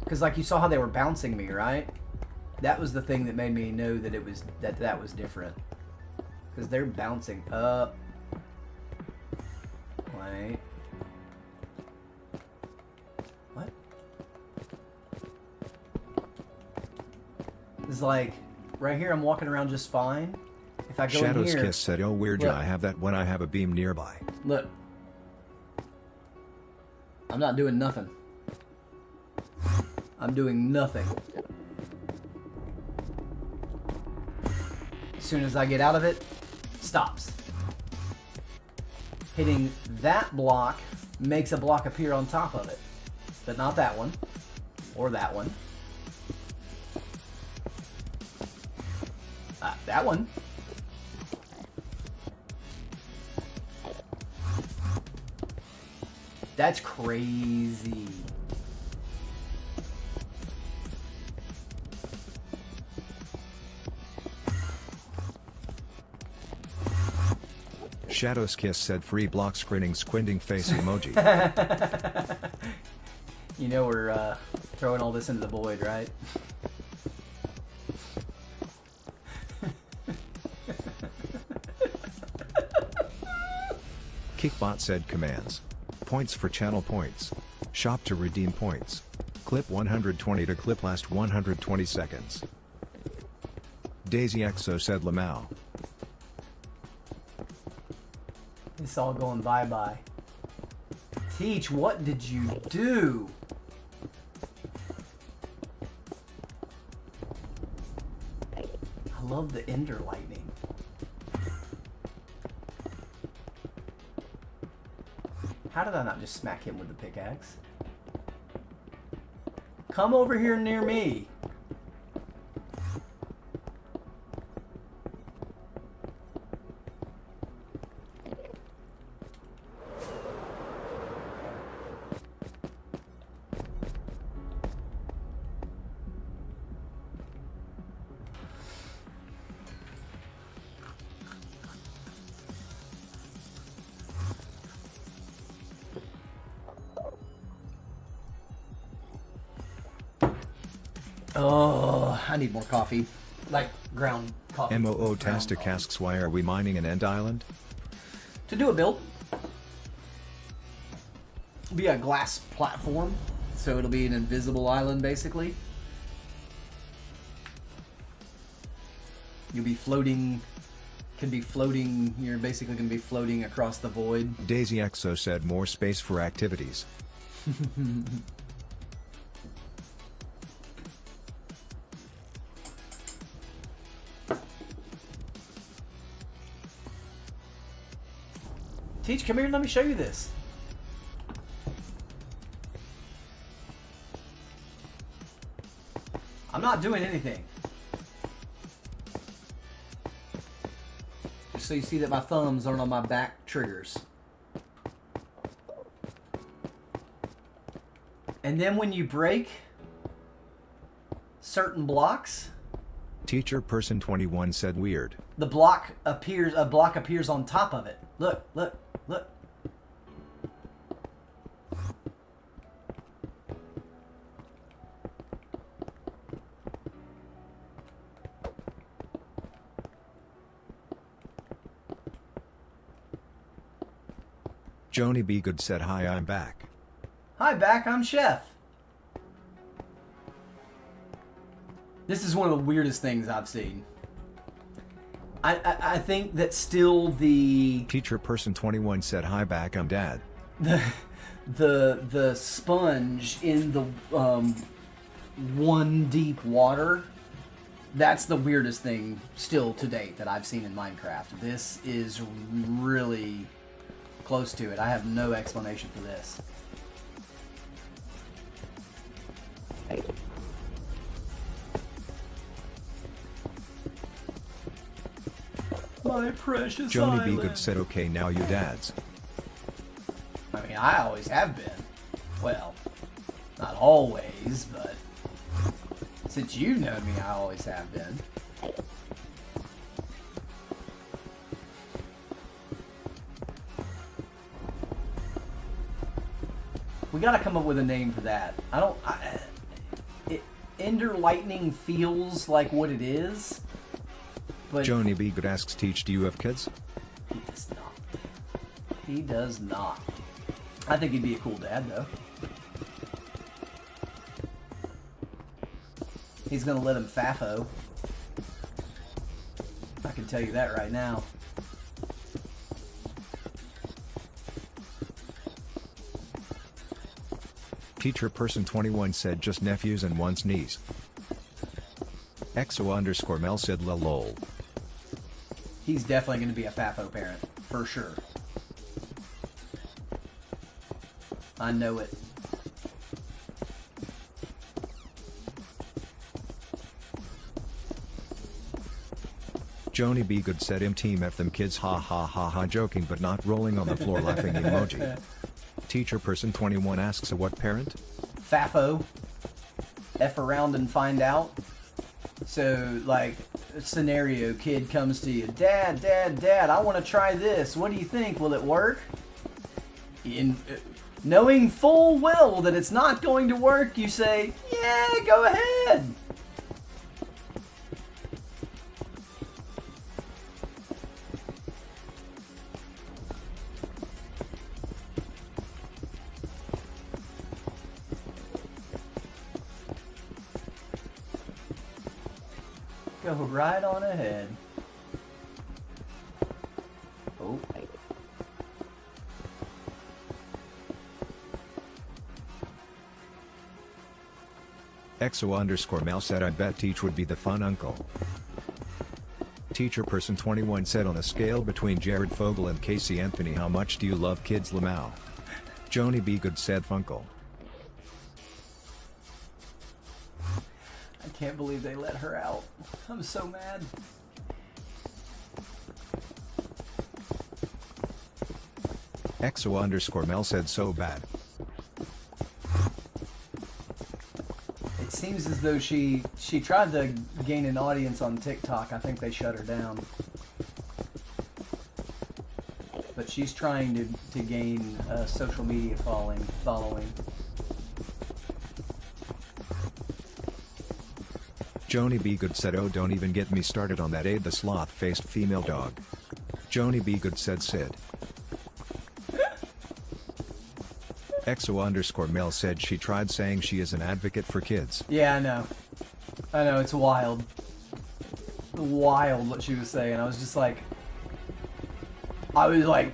Because like you saw how they were bouncing me, right? That was the thing that made me know that it was that was different. Because they're bouncing up. Wait. What? It's like right here I'm walking around just fine. If I go Shadow's in here, Kiss said, oh weird, look. I have that when I have a beam nearby. Look. I'm not doing nothing. I'm doing nothing. soon as I get out of it, stops. Hitting that block makes a block appear on top of it, but not that one, or that one. That one. That's crazy. Shadow's Kiss said free block screening squinting face emoji. You know we're throwing all this into the void, right? Kickbot said commands. Points for channel points. Shop to redeem points. Clip 120 to clip last 120 seconds. Daisy Exo said Lamau. It's all going bye-bye. Teach, what did you do? I love the Ender Lightning. How did I not just smack him with the pickaxe? Come over here near me. Oh, I need more coffee. Like ground coffee. MOO Tastic asks why are we mining an end island? To do a build. It'll be a glass platform, so it'll be an invisible island basically. You'll be floating, you're basically going to be floating across the void. Daisy Exo said more space for activities. Teach, come here and let me show you this. I'm not doing anything. Just so you see that my thumbs aren't on my back triggers. And then when you break certain blocks, Teacher Person 21 said weird. a block appears on top of it. Look, look, look. Joni B. Good said hi, I'm back. Hi, back. I'm Chef. This is one of the weirdest things I've seen. I think that still the Teacher Person 21 said hi, back, I'm dad. the sponge in the one deep water. That's the weirdest thing still to date that I've seen in Minecraft. This is really close to it. I have no explanation for this. My precious Joni island. B. Good said okay, now you dads. I mean, I always have been. Well, not always, but since you've known me, I always have been. We gotta come up with a name for that. Ender Lightning feels like what it is, but Joni B. Good asks Teach, do you have kids? he does not. He does not. I think he'd be a cool dad, though. He's gonna let him faffo. I can tell you that right now. Teacher Person 21 said just nephews and once niece. EXO_Mel said lol. He's definitely going to be a FAFO parent, for sure. I know it. Joni B. Good said team F them kids ha ha ha ha joking but not rolling on the floor laughing emoji. Teacher person 21 asks a what parent? FAFO. F around and find out. So, like, scenario, kid comes to you, Dad, I want to try this. What do you think? Will it work? Knowing full well that it's not going to work, you say, yeah, go ahead. Go right on ahead. Oh. EXO_Mel said I bet Teach would be the fun uncle. Teacher person 21 said on a scale between Jared Fogle and Casey Anthony how much do you love kids Lamau? Joni B. Good said Funkle. I can't believe they let her out. I'm so mad. EXO_Mel said so bad. It seems as though she tried to gain an audience on TikTok. I think they shut her down. But she's trying to gain a social media following. Joni B. Good said oh don't even get me started on that Aid the sloth-faced female dog. Joni B. Good said Sid. EXO_Mel said she tried saying she is an advocate for kids. Yeah, I know. It's wild. Wild what she was saying. I was like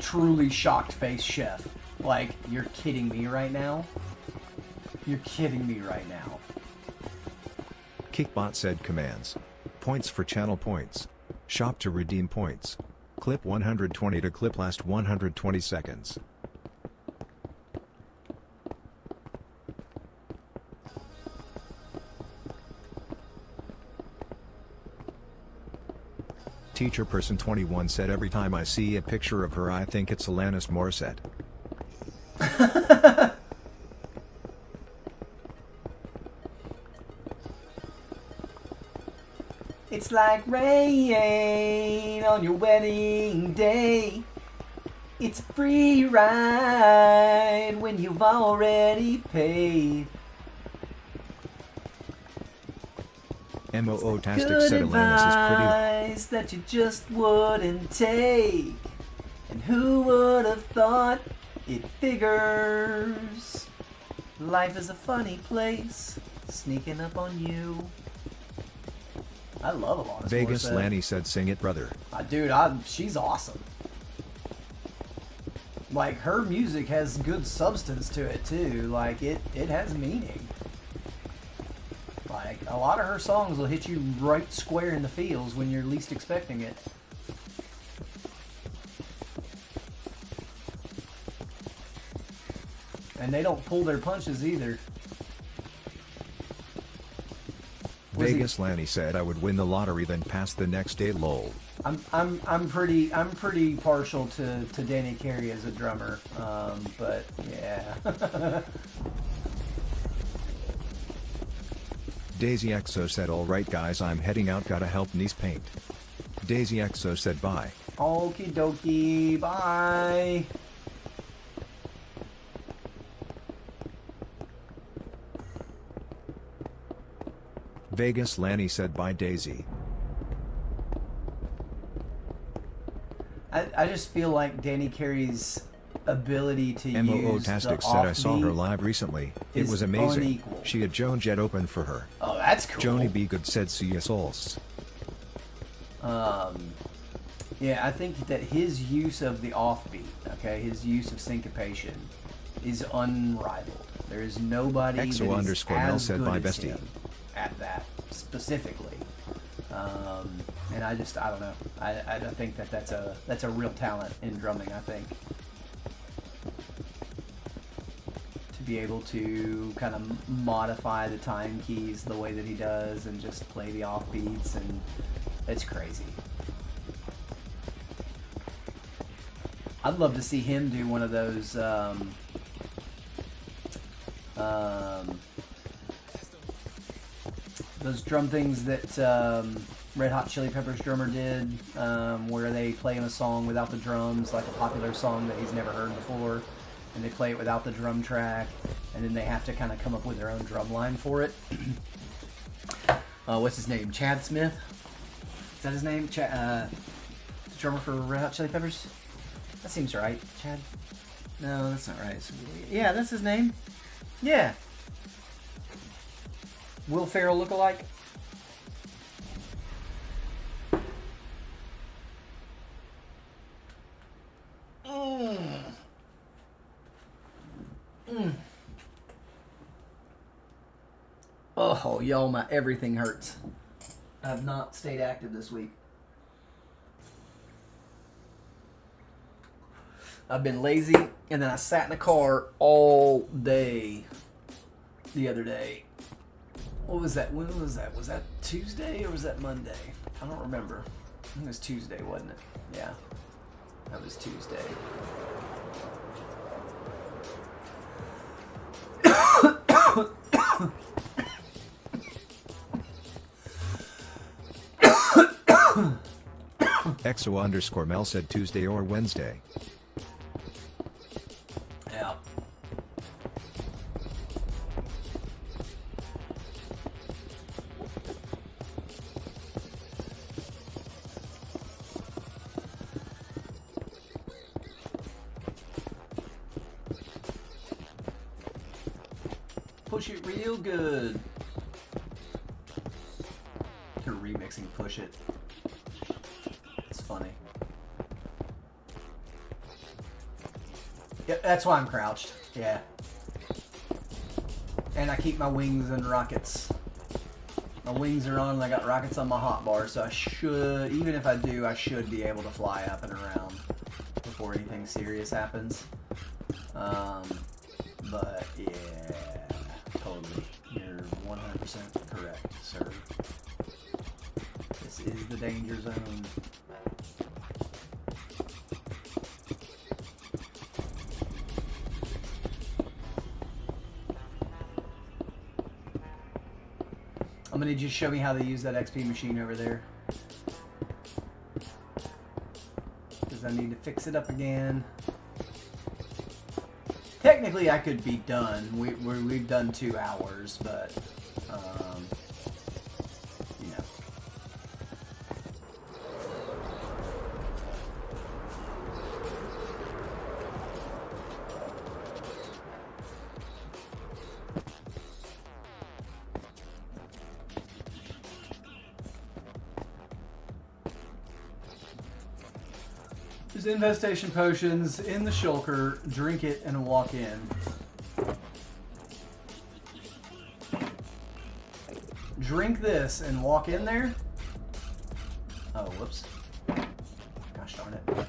truly shocked face chef. Like, you're kidding me right now? You're kidding me right now. Kickbot said commands. Points for channel points. Shop to redeem points. Clip 120 to clip last 120 seconds. Teacher person 21 said every time I see a picture of her I think it's Alanis Morissette. It's like rain on your wedding day. It's a free ride when you've already paid. MOO-tastic said Alanis is pretty. Advice that you just wouldn't take. And who would have thought it figures? Life is a funny place, sneaking up on you. I love Alanis Vegas Morissette. Lanny said sing it brother. Dude, she's awesome. Like, her music has good substance to it too. Like, it has meaning. Like, a lot of her songs will hit you right square in the feels when you're least expecting it. And they don't pull their punches either. Vegas Lanny said I would win the lottery then pass the next day lol. I'm pretty partial to Danny Carey as a drummer. But yeah. Daisy EXO said alright guys I'm heading out gotta help niece paint. Daisy EXO said bye. Okie dokie, bye. Vegas Lanny said bye Daisy. I just feel like Danny Carey's ability to use MOO-tastic the said I saw her offbeat live recently. It is was amazing. unequal. She had Joan Jett open for her. Oh, that's cool. Joni B. Good said see ya souls. Yeah, I think that his use of the offbeat, okay, his use of syncopation is unrivaled. There is nobody that is EXO_Mel as said good bye as bestie. him at that specifically. And I don't know. I don't think that's a real talent in drumming. I think to be able to kind of modify the time keys the way that he does and just play the offbeats, and it's crazy. I'd love to see him do one of those drum things that Red Hot Chili Peppers drummer did, where they play him a song without the drums, like a popular song that he's never heard before, and they play it without the drum track, and then they have to kind of come up with their own drum line for it. What's his name? Chad Smith? Is that his name? The drummer for Red Hot Chili Peppers? That seems right. Chad? No, that's not right. Yeah, that's his name. Yeah. Will Ferrell lookalike? Oh, y'all, my everything hurts. I have not stayed active this week. I've been lazy, and then I sat in the car all day the other day. What was that? When was that? Was that Tuesday or was that Monday? I don't remember. I think it was Tuesday, wasn't it? Yeah, that was Tuesday. EXO_Mel said Tuesday or Wednesday. Yeah. Push it real good. They're remixing Push It. It's funny. Yep, that's why I'm crouched. Yeah. And I keep my wings and rockets. My wings are on and I got rockets on my hotbar, so I should, even if I do, I should be able to fly up and around before anything serious happens. But yeah, totally. You're 100% correct, sir. This is the danger zone. I'm gonna just show me how they use that XP machine over there, because I need to fix it up again. Technically, I could be done. We've done 2 hours, but you know. There's infestation potions in the shulker. Drink it and walk in. Drink this and walk in there. Oh, whoops. Gosh darn it.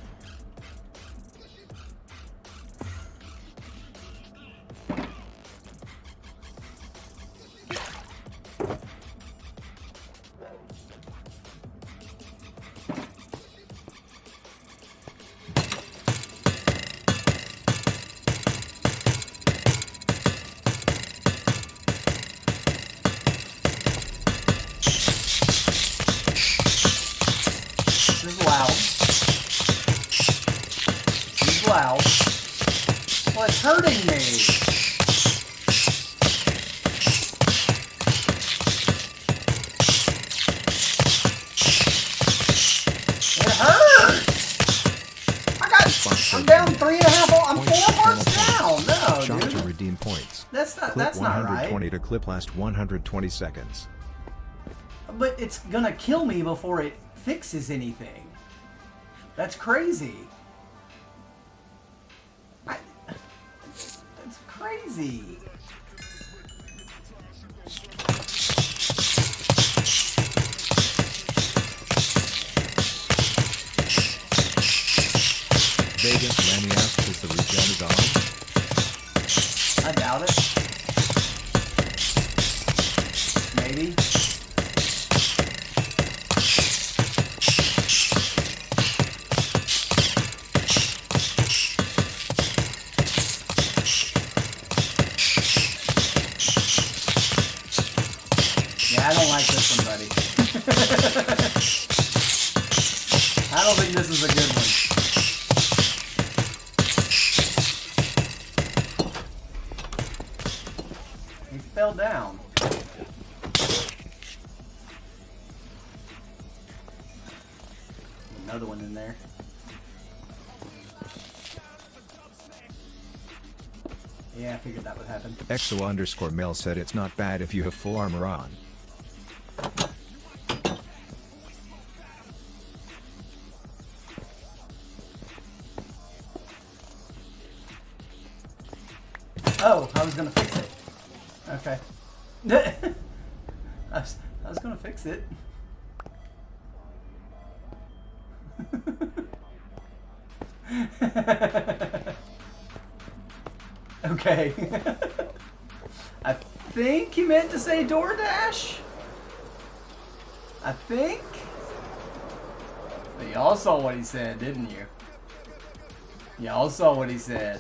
Loud. Well, it's hurting me. It hurts. I'm down 3.5. I'm 4 parts down. No, Shop dude. to redeem points. That's not. Clip That's not right. 120 to clip last 120 seconds. But it's gonna kill me before it fixes anything. That's crazy. That's crazy. Vegas Lanny asks, is the regen is on? I doubt it. Maybe. Yeah, I don't like this one, buddy. I don't think this is a good one. He fell down. Another one in there. Yeah, I figured that would happen. EXO_Mel said it's not bad if you have full armor on. Oh, I was gonna fix it. Okay. I was gonna fix it. Okay. I think he meant to say DoorDash. I think. But y'all saw what he said, didn't you? Y'all saw what he said.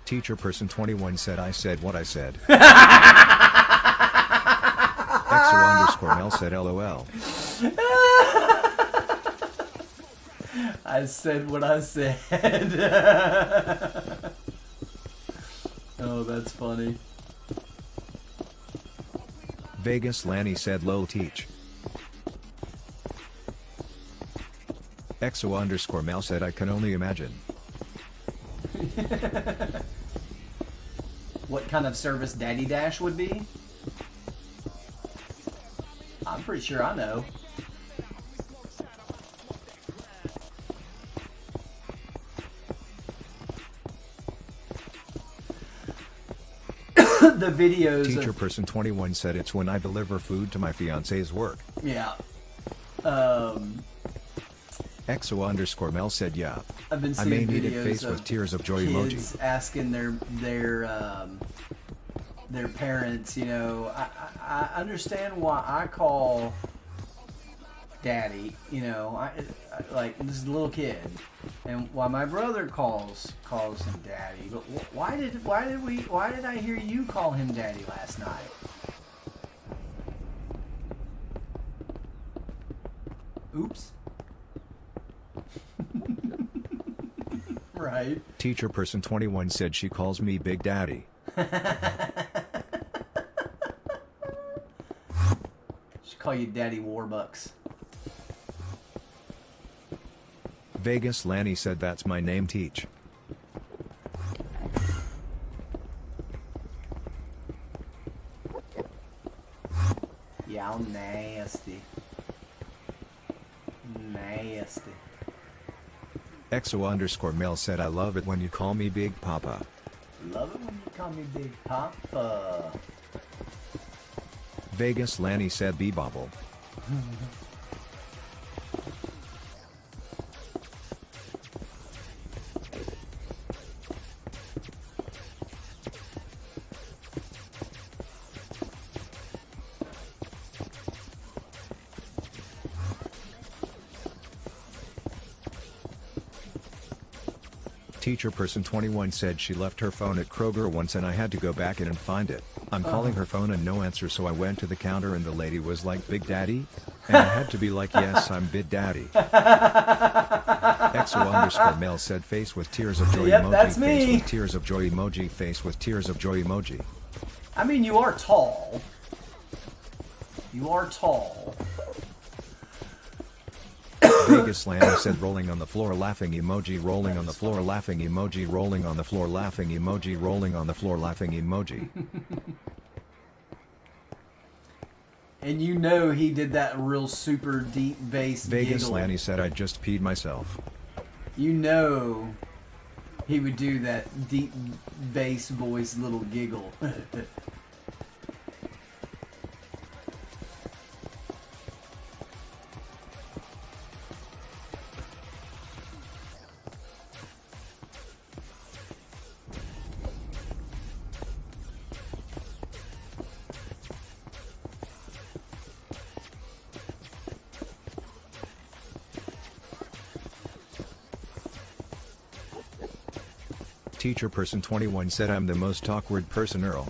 Teacher person 21 said I said what I said. EXO_Mel said LOL. I said what I said. Oh, that's funny. Vegas Lanny said lol teach. EXO_Mel said I can only imagine. What kind of service Daddy Dash would be? I'm pretty sure I know. The videos. Teacher person 21 said it's when I deliver food to my fiance's work. Yeah. EXO_Mel said yeah. I've been I seeing may need it videos face of with tears of joy kids emoji. asking their parents, you know, I understand why I call Daddy, you know, I like this is a little kid, and why my brother calls him Daddy, but why did I hear you call him Daddy last night? Oops. Right. Teacher person 21 said she calls me Big Daddy. Should call you Daddy Warbucks. Vegas Lanny said that's my name teach. Y'all nasty. Nasty. EXO_Mel said I love it when you call me Big Papa. Love it when you call me Big Papa. Vegas Lanny said B-Bobble. Teacher person 21 said she left her phone at Kroger once and I had to go back in and find it. I'm calling her phone and no answer, so I went to the counter and the lady was like, Big Daddy? And I had to be like, yes, I'm Big Daddy. EXO_Mel said face with tears of joy Yep, emoji. that's face me. with tears of joy emoji. Face with tears of joy emoji. I mean, you are tall. You are tall. Vegas Lanny said rolling on the floor laughing emoji, rolling on the floor laughing emoji, rolling on the floor laughing emoji, rolling on the floor laughing emoji. And you know he did that real super deep bass Vegas giggle. Lanny said I just peed myself. You know he would do that deep bass voice little giggle. Teacher person 21 said I'm the most awkward person, Earl.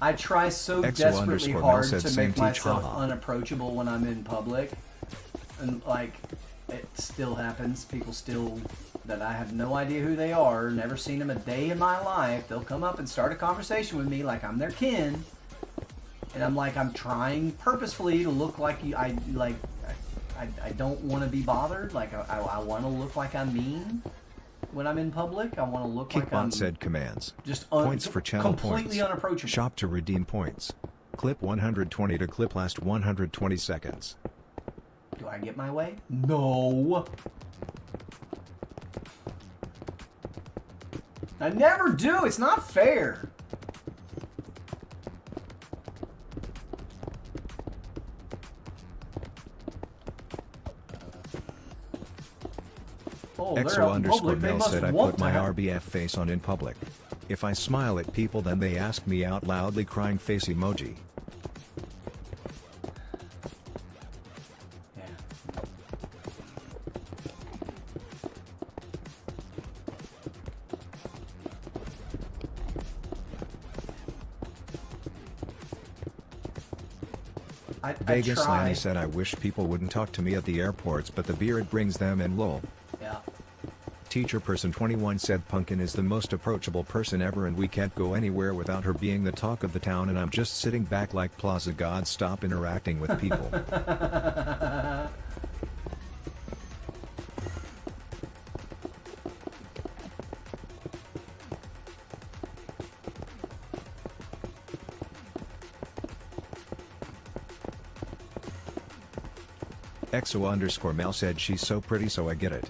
I try so desperately hard to make myself unapproachable when I'm in public. And, like, it still happens. People still, that I have no idea who they are, never seen them a day in my life, they'll come up and start a conversation with me like I'm their kin. And I'm like, I'm trying purposefully to look like you. I don't want to be bothered. Like, I want to look like I'm mean when I'm in public. I want to look like I'm... Kickbot said commands. Just points for channel completely points. unapproachable. Shop to redeem points. Clip 120 to clip last 120 seconds. Do I get my way? No. I never do. It's not fair. Oh, EXO underscore Mel said I put my RBF face on in public. If I smile at people, then they ask me out loudly crying face emoji. Yeah. Vegas Lanny said I wish people wouldn't talk to me at the airports, but the beard brings them in, lol. Yeah. Teacher person 21 said Pumpkin is the most approachable person ever and we can't go anywhere without her being the talk of the town, and I'm just sitting back like Plaza God, stop interacting with people. EXO underscore Mel said she's so pretty, so I get it.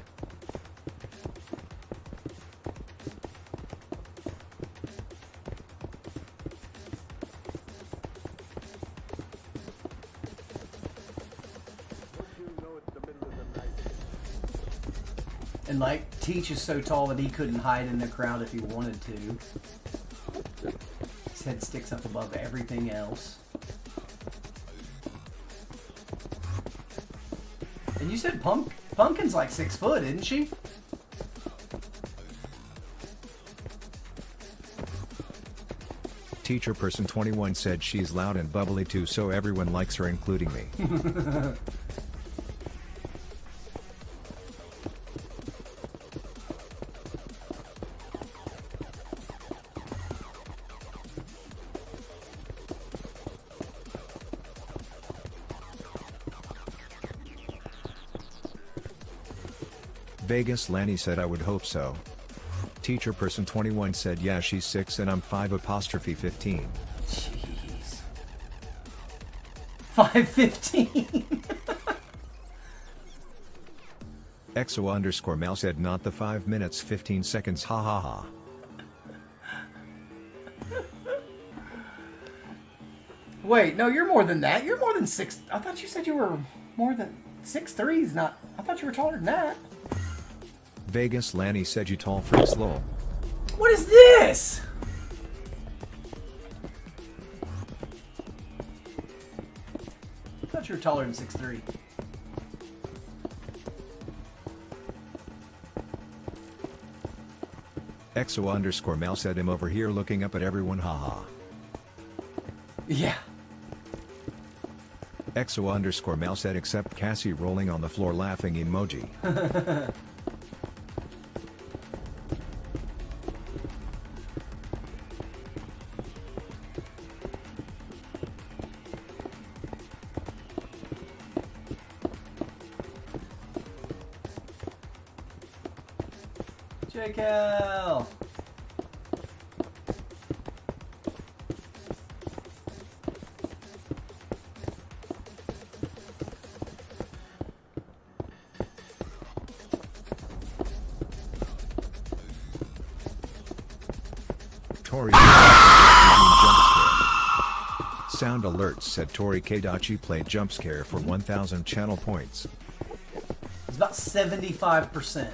And like, Teach is so tall that he couldn't hide in the crowd if he wanted to. His head sticks up above everything else. And you said Pumpkin's like 6 foot, isn't she? Teacher person 21 said she's loud and bubbly too, so everyone likes her, including me. Vegas Lanny said I would hope so. Teacher person 21 said yeah, she's 6 and I'm 5'15". Jeez. 5'15". EXO underscore Mel said not the 5 minutes 15 seconds, ha ha ha. Wait, no, you're more than that. You're more than 6. I thought you said you were more than 6'3". Not. I thought you were taller than that. Vegas Lanny said you tall freaks, lol. What is this? I thought you were taller than 6'3". EXO underscore Mel said I'm over here looking up at everyone, haha. Yeah. EXO underscore Mel said except Cassie rolling on the floor laughing emoji. JKL. Tori Sound alerts said Tori Kadachi played jump scare for 1,000 channel points. It's about 75%.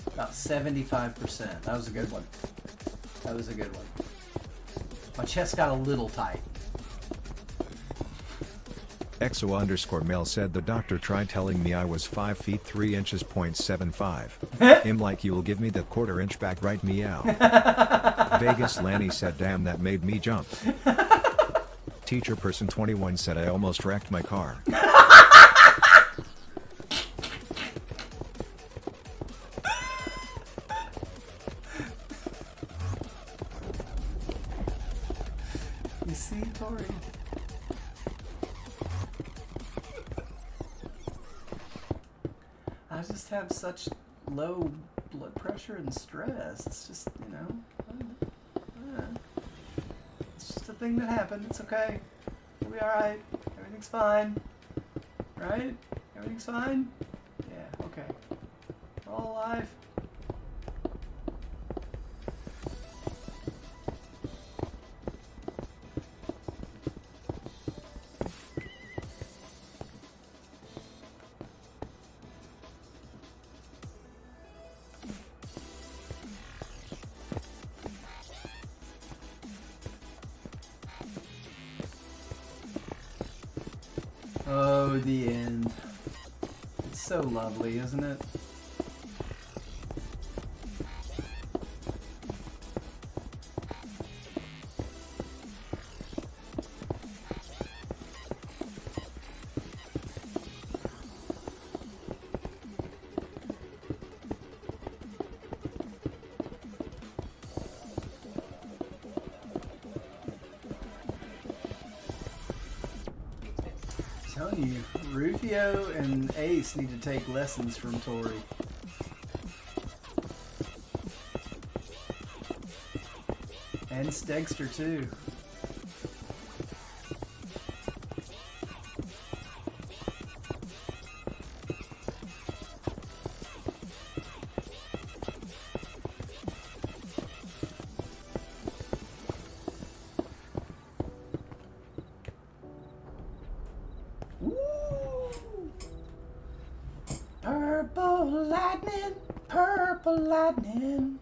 About 75%. That was a good one. That was a good one. My chest got a little tight. EXO_male said the doctor tried telling me I was 5 feet 3 inches .75. Him like you'll give me the quarter-inch back right meow. Vegas Lanny said damn that made me jump. Teacher person 21 said I almost wrecked my car. You see, Tori? I just have such low blood pressure and stress. It's just, you know, it's just a thing that happened. It's okay. We'll be alright. Everything's fine. Right? Everything's fine? Yeah, okay. We're all alive. Oh, the end. It's so lovely, isn't it? I'm telling you, Rufio and Ace need to take lessons from Tori. And Stegster too. Purple lightning, purple lightning.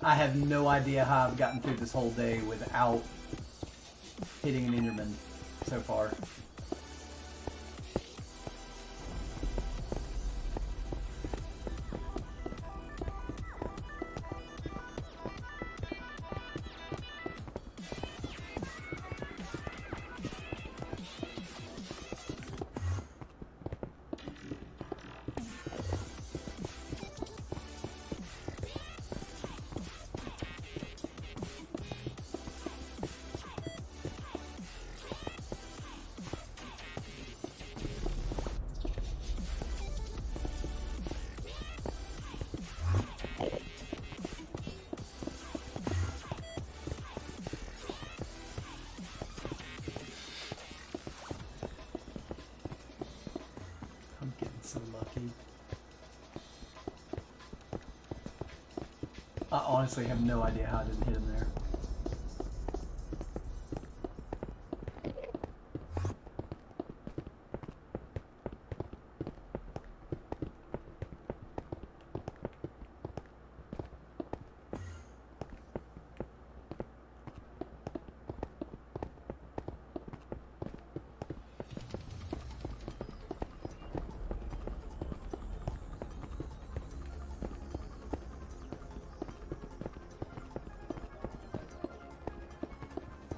I have no idea how I've gotten through this whole day without hitting an Enderman so far. So lucky. I honestly have no idea how I didn't hit him there.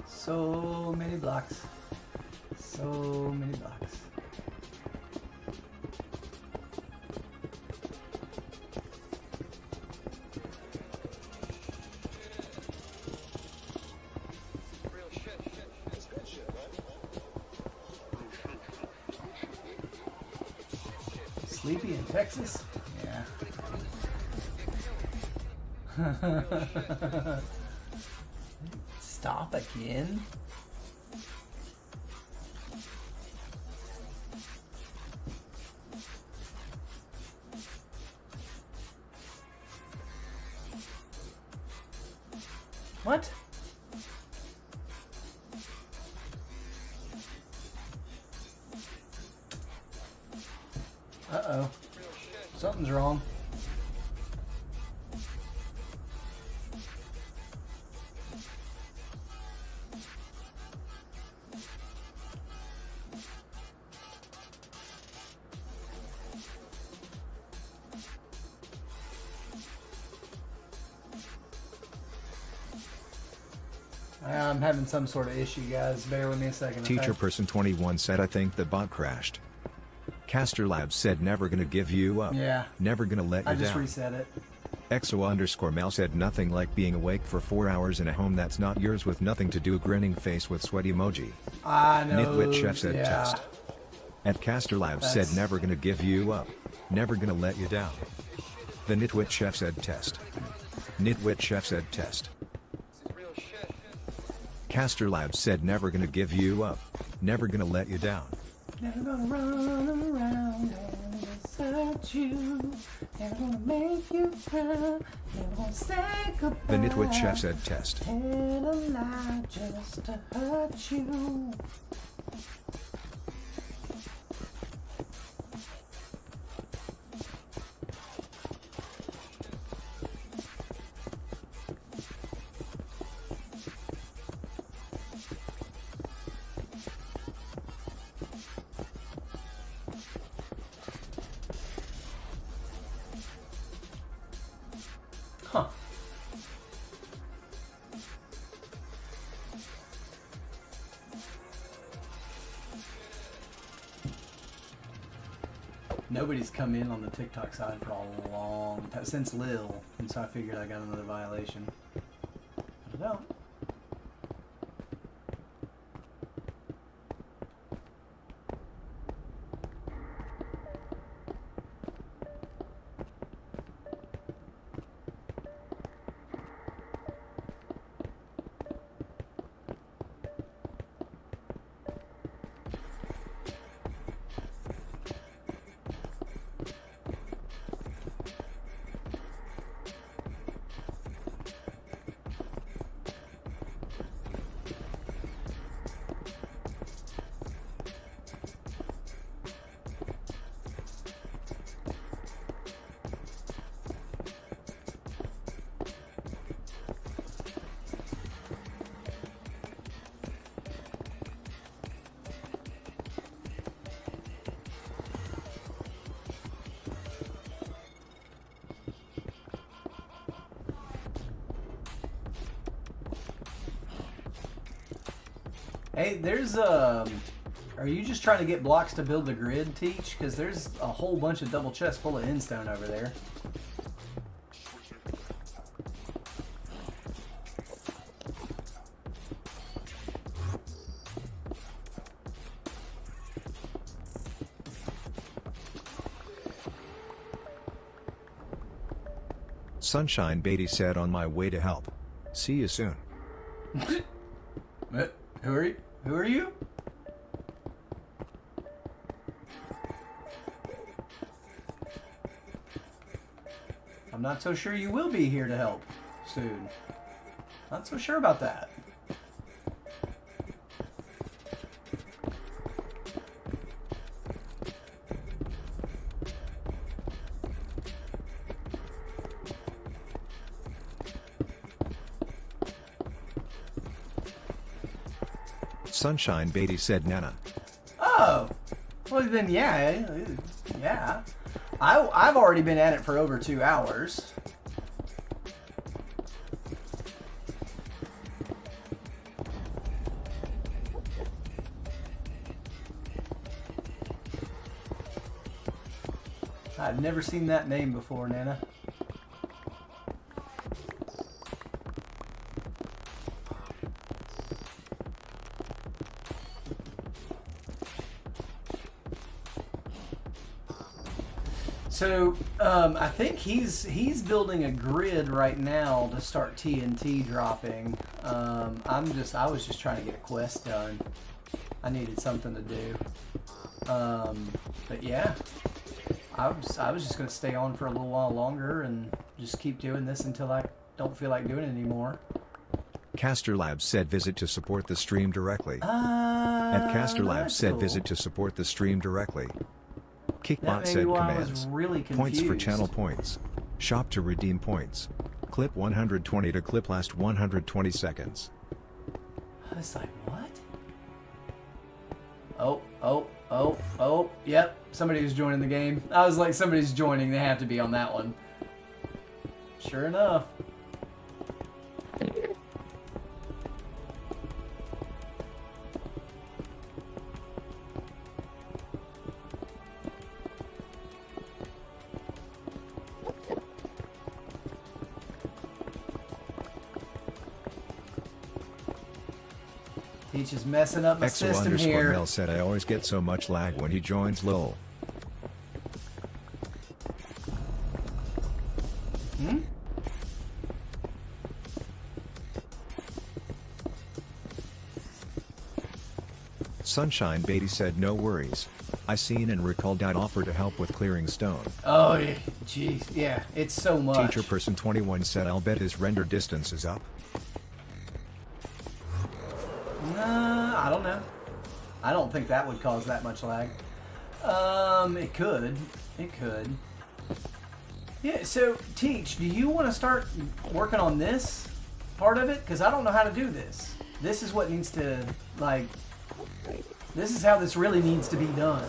So many blocks. So many blocks. Sleepy in Texas? Yeah. Stop again? What? Uh-oh. Something's wrong. I'm having some sort of issue, guys. Bear with me a second. Teacher Okay? person 21 said I think the bot crashed. Caster Labs said never gonna give you up. Yeah. Never gonna let you I just down. reset it. XO_Mel said nothing like being awake for 4 hours in a home that's not yours with nothing to do. Grinning face with sweat emoji. I know. Nitwit Chef said yeah. test. At Caster Labs said never gonna give you up. Never gonna let you down. The Nitwit Chef said test. Nitwit Chef said test. Caster Labs said never gonna give you up. Never gonna let you down. Never gonna run around and desert you. Never gonna make you cry. Never gonna say goodbye. The Nitwit Chef said test. And a lie just to hurt you. Huh. Nobody's come in on the TikTok side for a long time, since Lil, and so I figured I got another violation. I don't know. Hey, there's are you just trying to get blocks to build the grid, Teach? Because there's a whole bunch of double chests full of endstone over there. Sunshine Beatty said on my way to help. See you soon. Who are you? Who are you? I'm not so sure you will be here to help soon. Not so sure about that. Sunshine Beatty said Nana. Oh, well then yeah. I've already been at it for over 2 hours. I've never seen that name before, Nana. So I think he's building a grid right now to start TNT dropping. I was just trying to get a quest done. I needed something to do. But yeah, I was just gonna stay on for a little while longer and just keep doing this until I don't feel like doing it anymore. Caster Labs said visit to support the stream directly. At Caster Labs said cool. visit to support the stream directly. That Kickbot may be said why I was commands. really Points for confused. channel points. Shop to redeem points. Clip 120 to clip last 120 seconds. I was like, what? Oh, yep. Somebody's joining the game. I was like, somebody's joining. They have to be on that one. Sure enough. Teach is messing up my system here. Mel said I always get so much lag when he joins lol. Sunshine Beatty said no worries. I seen and recalled I'd offer to help with clearing stone. Oh, jeez. Yeah, it's so much. Teacher person 21 said I'll bet his render distance is up. Nah, I don't know. I don't think that would cause that much lag. It could. It could. Yeah, so, Teach, do you want to start working on this part of it? Because I don't know how to do this. This is what needs to, like... This is how this really needs to be done.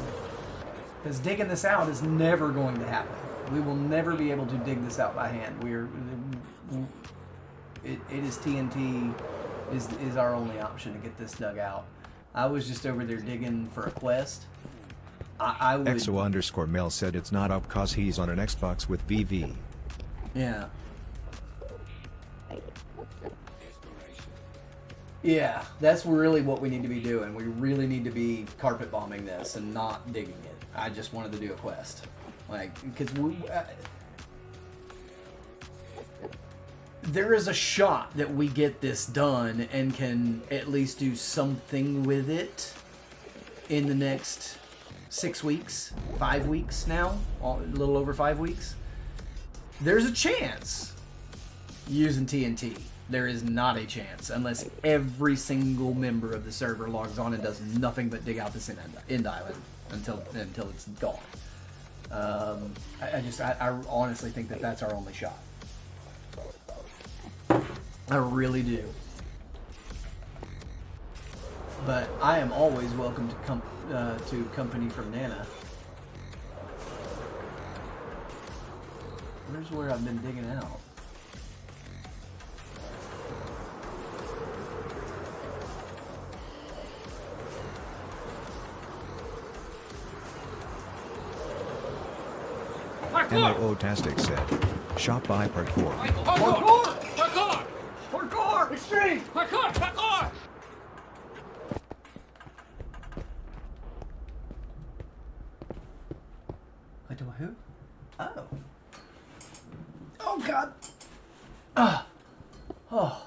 Because digging this out is never going to happen. We will never be able to dig this out by hand. It is TNT is our only option to get this dug out. I was just over there digging for a quest. I would... EXO_Mel said it's not up cause he's on an Xbox with VV. Yeah. Yeah, that's really what we need to be doing. We really need to be carpet bombing this and not digging it. I just wanted to do a quest. Like, because there is a shot that we get this done and can at least do something with it in the next 6 weeks, 5 weeks now, a little over 5 weeks. There's a chance using TNT. There is not a chance unless every single member of the server logs on and does nothing but dig out this end island until it's gone. I honestly think that that's our only shot. I really do. But I am always welcome to company from Nana. Where's where I've been digging out? MOO-tastic said, shop by parkour. Parkour! Parkour! Parkour! Extreme! Parkour! Parkour! Wait, do I who? Oh. Oh, God. Ah. Oh.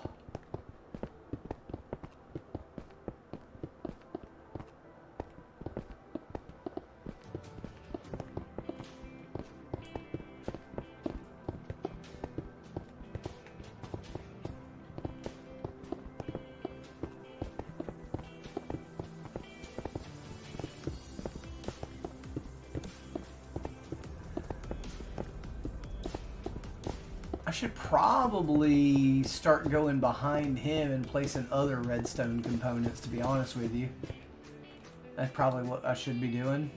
I should probably start going behind him and placing other redstone components, to be honest with you. That's probably what I should be doing.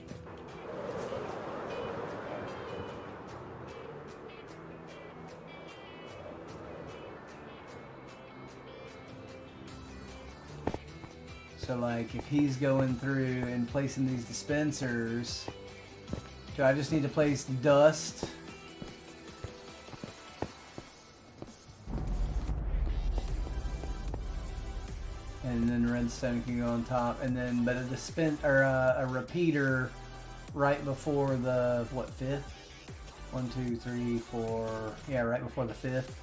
So like if he's going through and placing these dispensers, do I just need to place dust? And then redstone can go on top, and then but a repeater right before the fifth? 1, 2, 3, 4. Yeah, right before the fifth.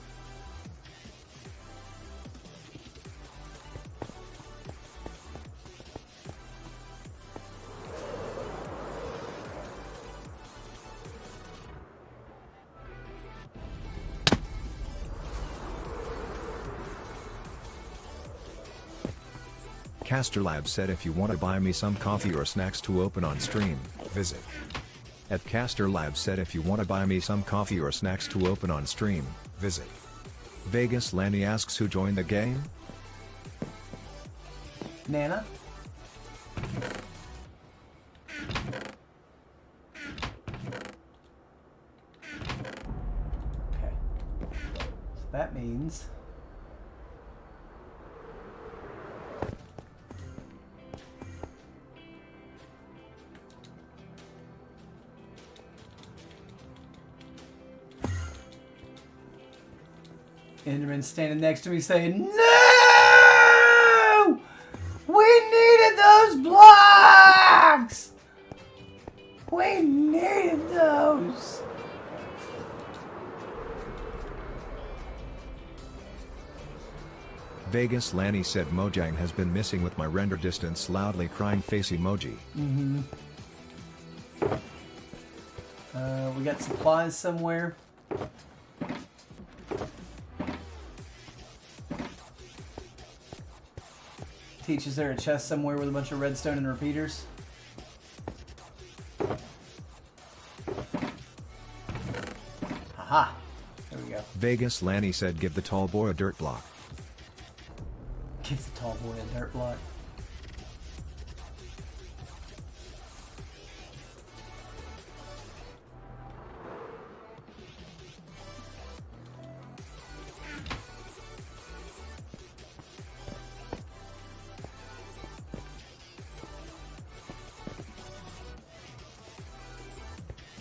Caster Lab said if you want to buy me some coffee or snacks to open on stream, visit At Caster Labs said if you want to buy me some coffee or snacks to open on stream, visit. Vegas Lanny asks who joined the game? Nana? Okay. So that means... Enderman standing next to me saying, "No! We needed those blocks! We needed those!" Vegas Lanny said Mojang has been missing with my render distance loudly crying face emoji. We got supplies somewhere. Teach, is there a chest somewhere with a bunch of redstone and repeaters? Haha. There we go. Vegas Lanny said give the tall boy a dirt block. Give the tall boy a dirt block.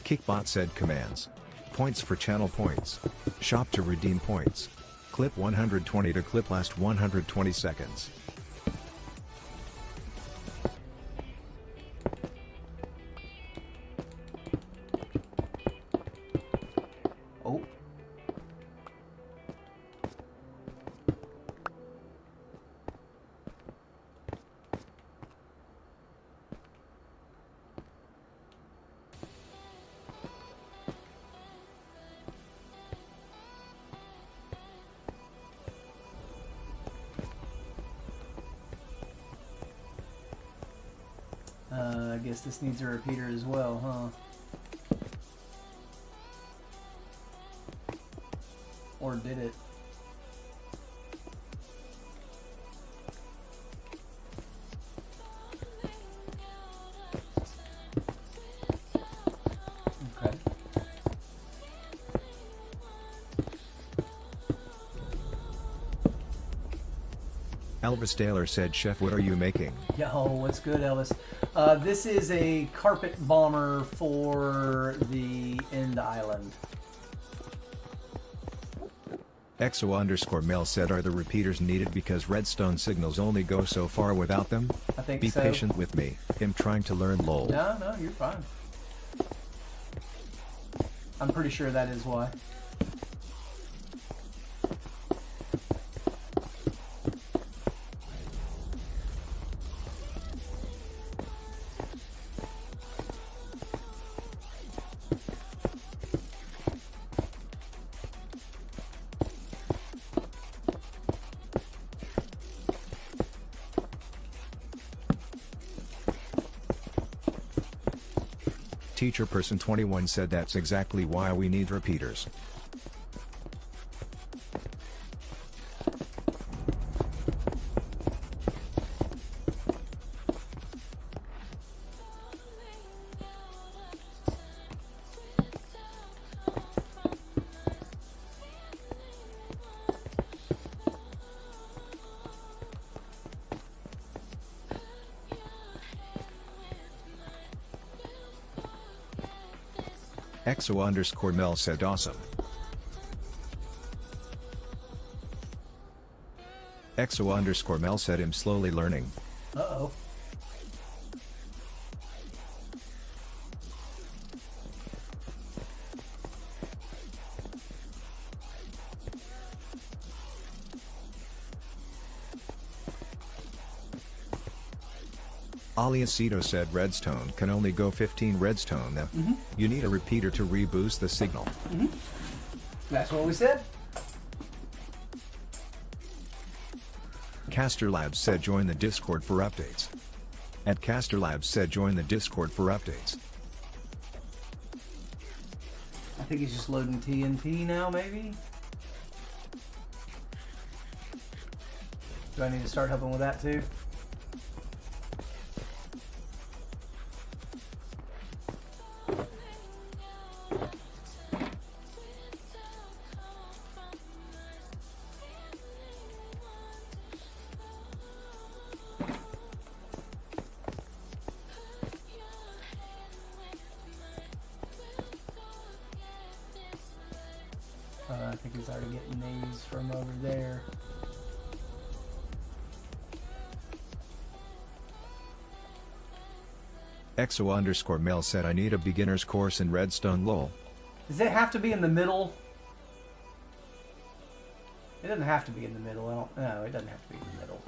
Kickbot said commands. Points for channel points. Shop to redeem points. Clip 120 to clip last 120 seconds. Oh. I guess this needs a repeater as well, huh? Or did it? Okay. Elvis Taylor said, Chef, what are you making? Yo, what's good, Elvis? This is a carpet bomber for the end island. EXO_Mel said, are the repeaters needed because redstone signals only go so far without them? I think Be so. patient with me. I'm trying to learn lol. No, you're fine. I'm pretty sure that is why. Teacher person 21 said that's exactly why we need repeaters. EXO_Mel said awesome. EXO_Mel said I'm slowly learning. Uh-oh. Aliasito said redstone can only go 15 redstone now. You need a repeater to reboost the signal. That's what we said. Caster Labs said join the Discord for updates. At Caster Labs said join the Discord for updates. think he's just loading TNT now, maybe? Do I need to start helping with that too? I think he's already getting these from over there. EXO_Mel said I need a beginner's course in Redstone lol. Does it have to be in the middle? It doesn't have to be in the middle. No, it doesn't have to be in the middle.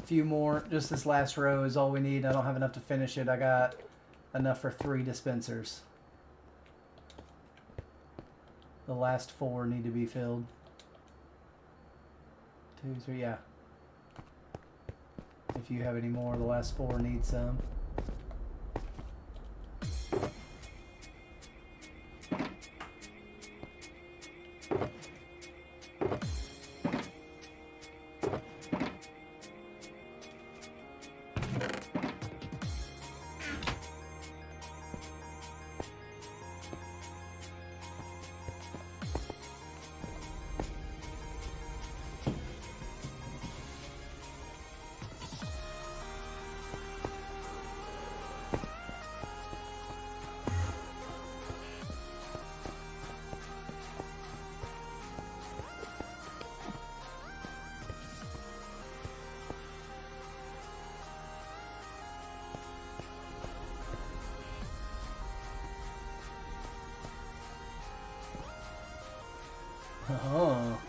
Few more. Just this last row is all we need. I don't have enough to finish it. I got enough for 3 dispensers. The last 4 need to be filled. 2, 3, yeah. If you have any more, the last 4 need some. Oh.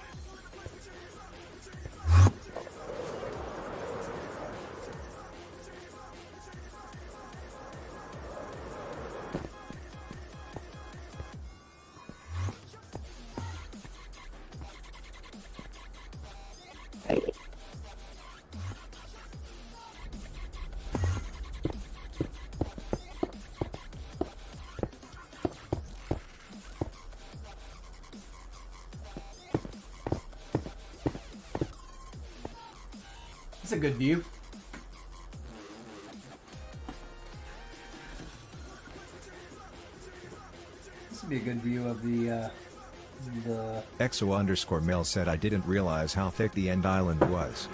It's a good view. This would be a good view of the EXO_Mel said I didn't realize how thick the end island was.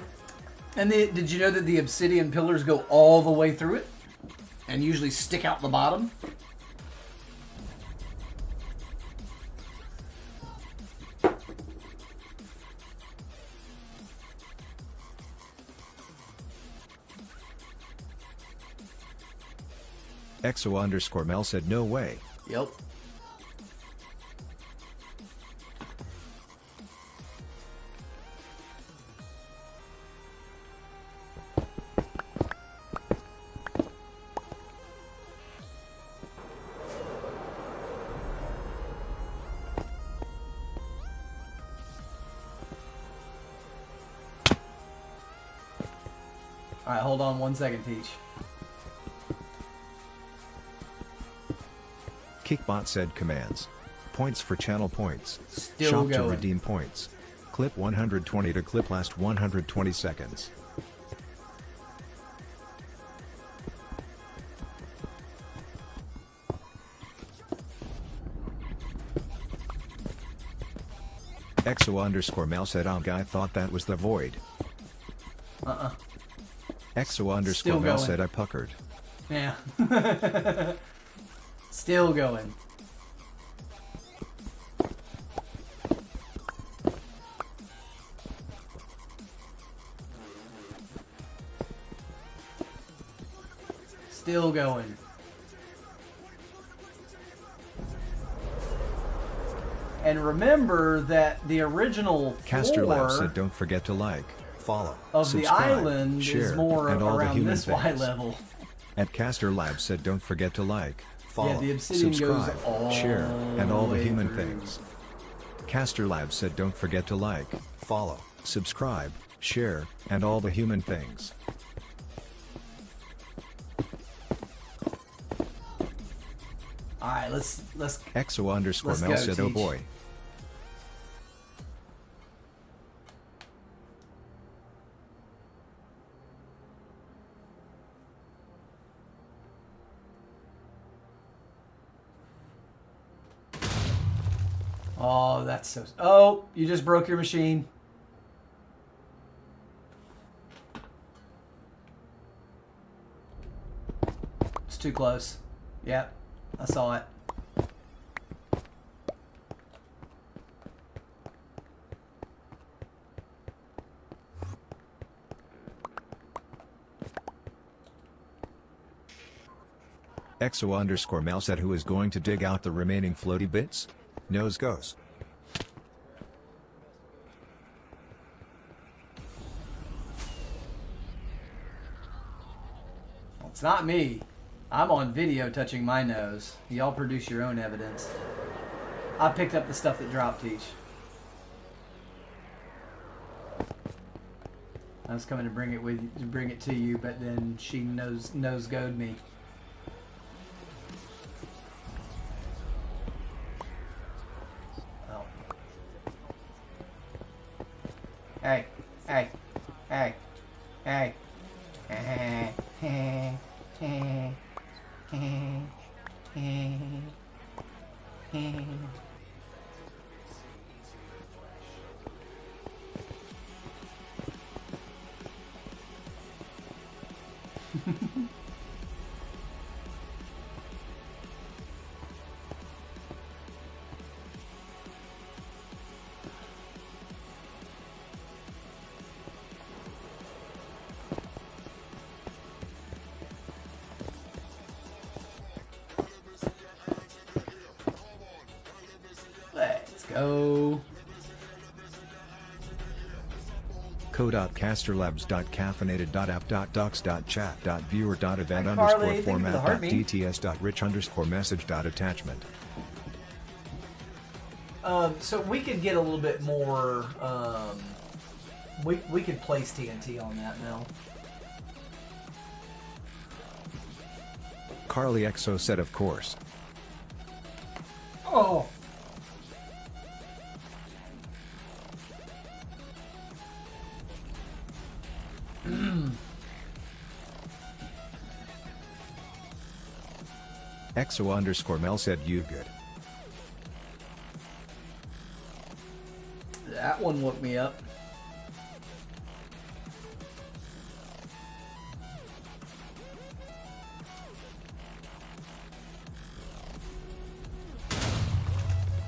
And did you know that the obsidian pillars go all the way through it? And usually stick out the bottom? EXO_Mel said no way. Yep. Alright, hold on 1 second, Teach. Kickbot said commands. Points for channel points. Still Shop going. to redeem points. Clip 120 to clip last 120 seconds. EXO_Mel said guy thought that was the void. EXO_Mel said I puckered. Yeah. Still going. Still going. And remember that the original Caster Lab floor said don't forget to like, follow, of subscribe, the island share, is more and all the around human this Y things. level. At Caster Labs said don't forget to like, follow, the obsidian goes subscribe, all share, and all the the way human through. things. Caster Labs said don't forget to like, follow, subscribe, share, and all the human things. Alright, let's EXO_Mel Let's go, said oh Teach. boy. Oh, that's so... Oh, you just broke your machine. It's too close. Yep, I saw it. EXO_Mel said who is going to dig out the remaining floaty bits? Nose goes. Well, it's not me. I'm on video touching my nose. Y'all produce your own evidence. I picked up the stuff that dropped, Teach. I was coming to bring it to you, but then she nose-goed me. Oh. Hey, hey, hey, hey. Let's go. co.casterlabs.caffeinated.app.docs.chat.viewer.event_format.dts.rich_message.attachment. So we could get a little bit more. We could place TNT on that now. Carly EXO said of course. Oh. EXO_Mel said you good. That one woke me up.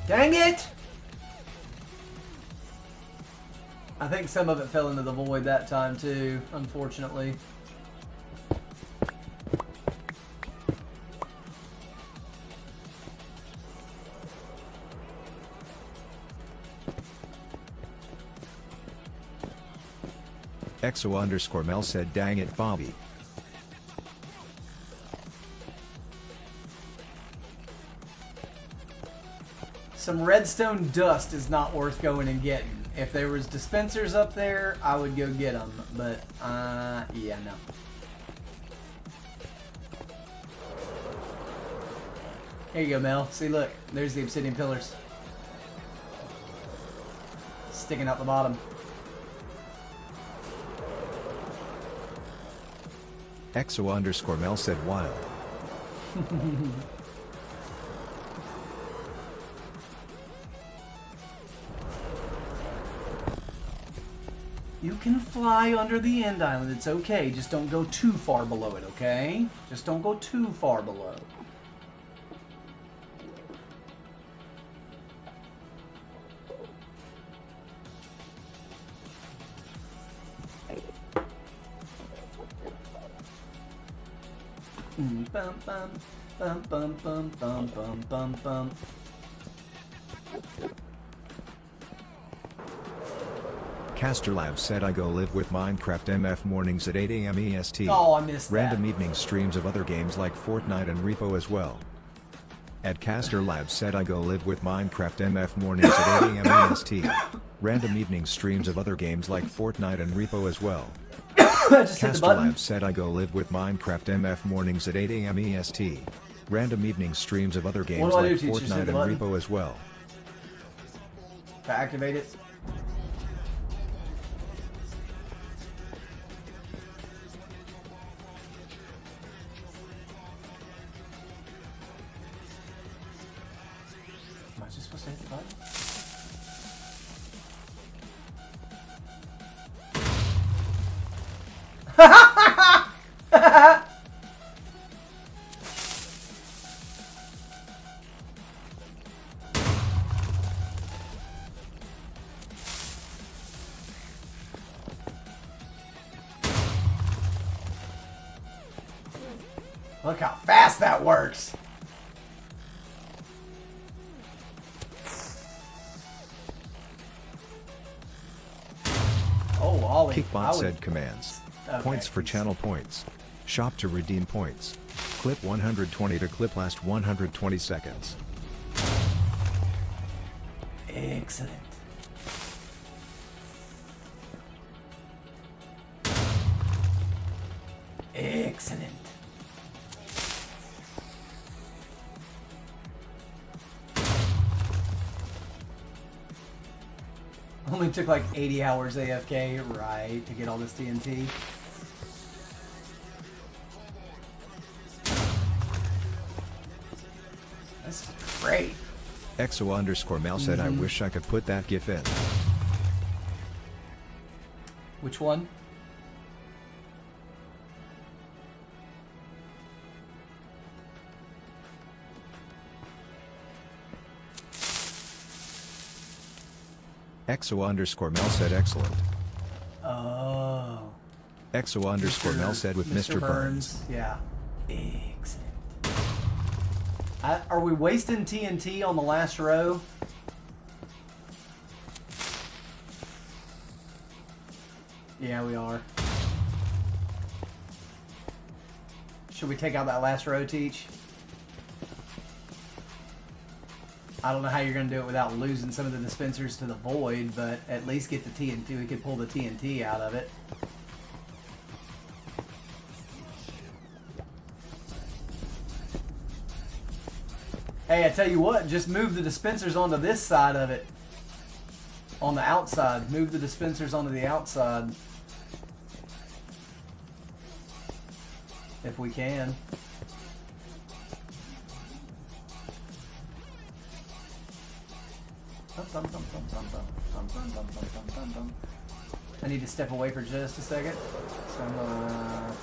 Dang it! I think some of it fell into the void that time too, unfortunately. EXO_Mel said dang it Bobby. Some redstone dust is not worth going and getting. If there was dispensers up there, I would go get them. But, yeah, no. Here you go, Mel. See, look. There's the obsidian pillars. Sticking out the bottom. EXO_Mel said wild. You can fly under the end island. It's okay. Just don't go too far below it, okay? Just don't go too far below. Bum bum bum bum bum bum bum bum bum. Caster Labs said I go live with Minecraft MF mornings at 8 AM EST. Oh, I missed Random that. evening streams of other games like Fortnite and Repo as well. Ed Caster Labs said I go live with Minecraft MF mornings at 8 AM EST. Random evening streams of other games like Fortnite and Repo as well. Just hit the Caster button. Labs said I go live with Minecraft MF mornings at 8 AM EST. Random evening streams of other games do I do, like teach? Just hit Fortnite the and button? Repo as well. To activate it. Am I just supposed to hit the button? Look how fast that works. Oh, Ollie. Kickbot said commands. Okay. Points for channel points. Shop to redeem points. Clip 120 to clip last 120 seconds. Excellent. Excellent. Only took like 80 hours AFK, right, to get all this TNT. This is great. EXO_Mel said I wish I could put that GIF in. Which one? EXO_Mel said excellent. Oh. EXO_Mel said with Mr. Burns. Yeah. Excellent. Are we wasting TNT on the last row? Yeah, we are. Should we take out that last row, Teach? I don't know how you're going to do it without losing some of the dispensers to the void, but at least get the TNT. We could pull the TNT out of it. Hey, I tell you what, just move the dispensers onto this side of it. On the outside. Move the dispensers onto the outside. If we can. I need to step away for just a second. So I'm gonna...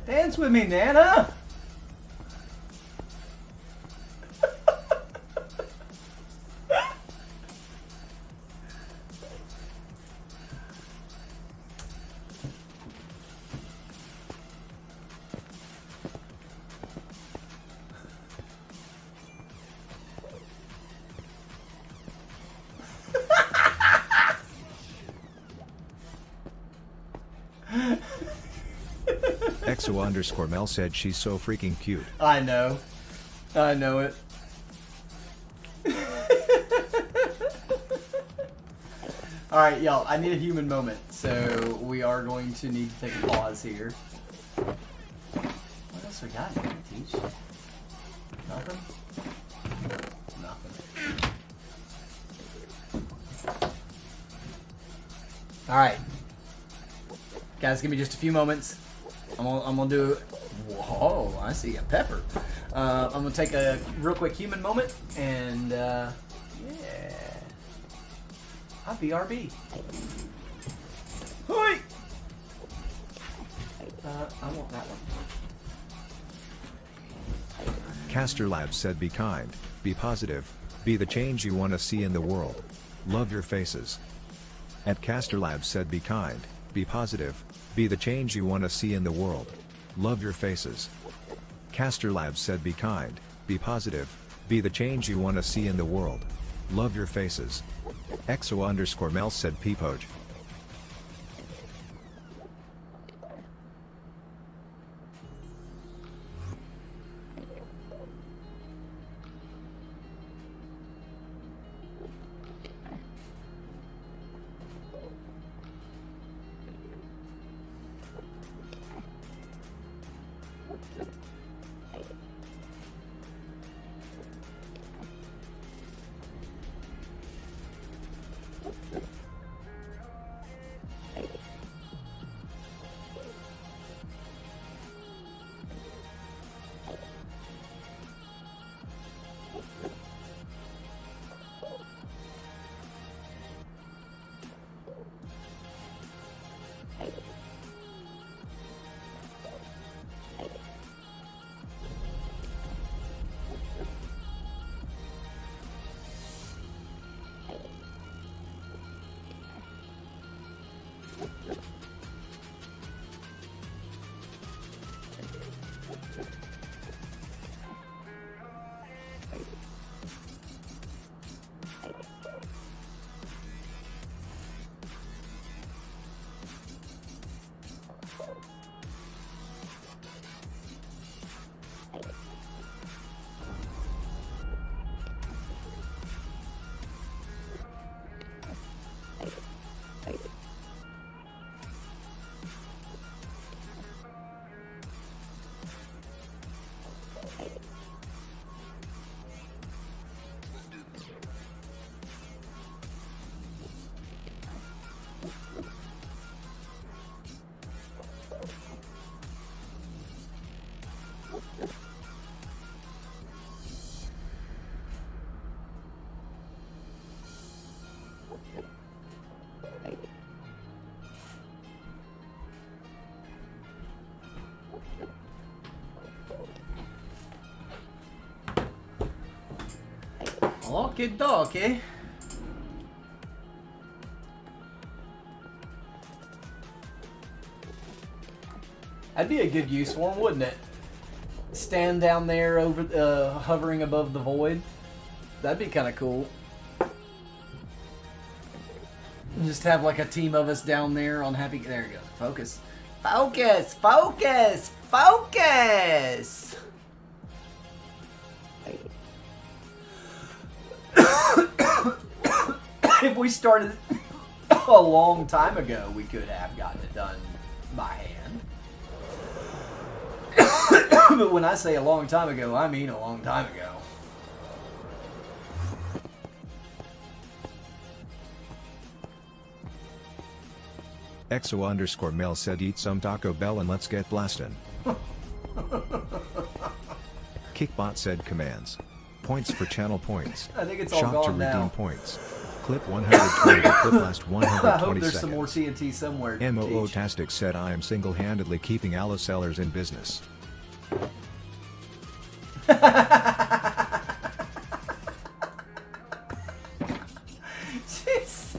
Dance with me, Nana! EXO_Mel said she's so freaking cute. I know. I know it. Alright, y'all, I need a human moment, so we are going to need to take a pause here. What else we got here, Teach? Nothing? Nothing. Alright. Guys, give me just a few moments. I'm gonna do. Whoa! I see a pepper. I'm gonna take a real quick human moment and yeah. Hi, BRB. Hoi! I want that one. Caster Labs said be kind, be positive, be the change you want to see in the world. Love your faces. At Caster Labs said be kind, be positive, be the change you want to see in the world. Love your faces. Caster Labs said be kind, be positive, be the change you want to see in the world. Love your faces. EXO_Mel said peepoj. Okie dokie. That'd be a good use for him, wouldn't it? Stand down there over, hovering above the void. That'd be kind of cool. Just have like a team of us down there on happy. There you go. Focus. Focus. Focus. Focus. If we started a long time ago, we could have gotten it done by hand. But when I say a long time ago, I mean a long time ago. EXO_Mel said eat some Taco Bell and let's get blastin'. Kickbot said commands. Points for channel points. I think it's all Shop gone to redeem now. Points. Clip 120 to clip last 120 I hope there's seconds. some more TNT somewhere. MOO-tastic said I am single-handedly keeping Alice Sellers in business. Jeez.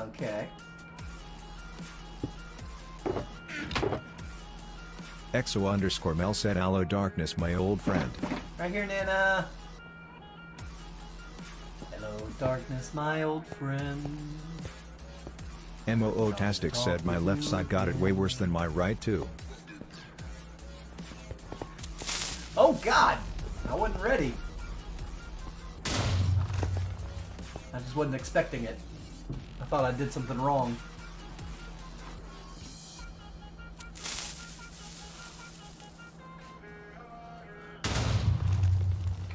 Okay. EXO_Mel said Allo Darkness my old friend. Right here, Nana. Hello, darkness, my old friend. MOO-tastic said my left side got it way worse than my right too. Oh God, I wasn't ready. I just wasn't expecting it. I thought I did something wrong.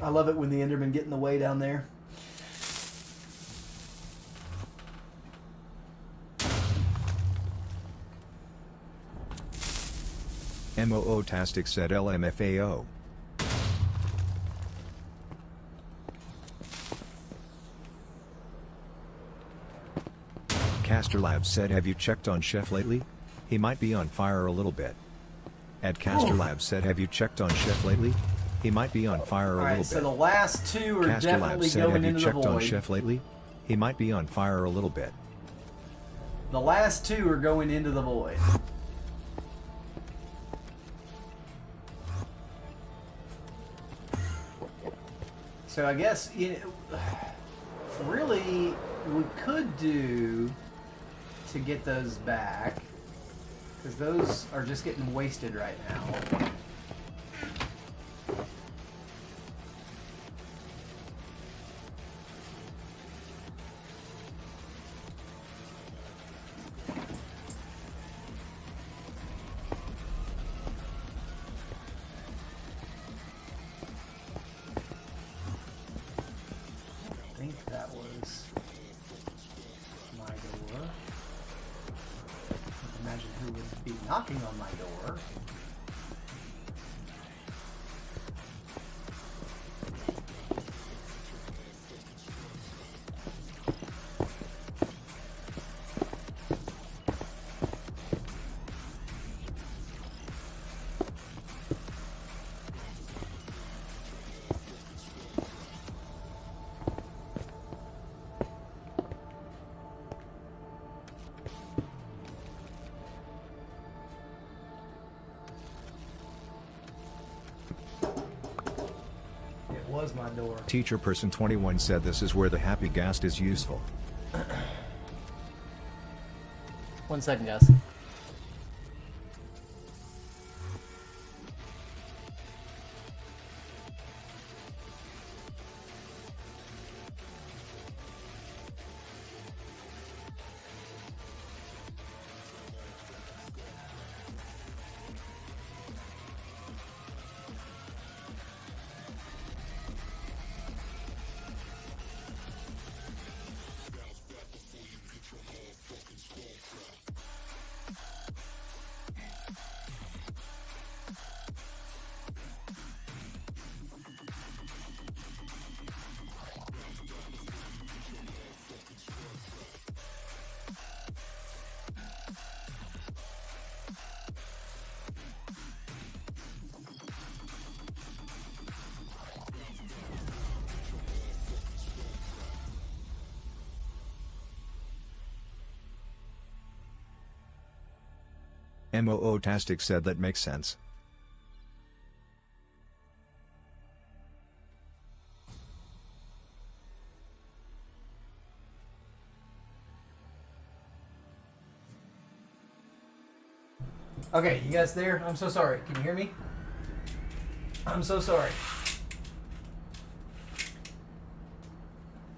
I love it when the Endermen get in the way down there. MOO-tastic said LMFAO. Caster Labs said, have you checked on Chef lately? He might be on fire a little bit. Ed Caster Labs said, have you checked on Chef lately? He might be on fire a little bit. So the last two are Caster definitely Labs said, going have you into the checked on void. Chef lately? He might be on fire a little bit. The last two are going into the void. So I guess, really, we could do to get those back, because those are just getting wasted right now. I think that was my door. Imagine who would be knocking on my door. Was my door. Teacher Person 21 said, this is where the happy ghast is useful. 1 second, guys. Moo-tastic said, that makes sense. Okay, you guys there? I'm so sorry. Can you hear me? I'm so sorry.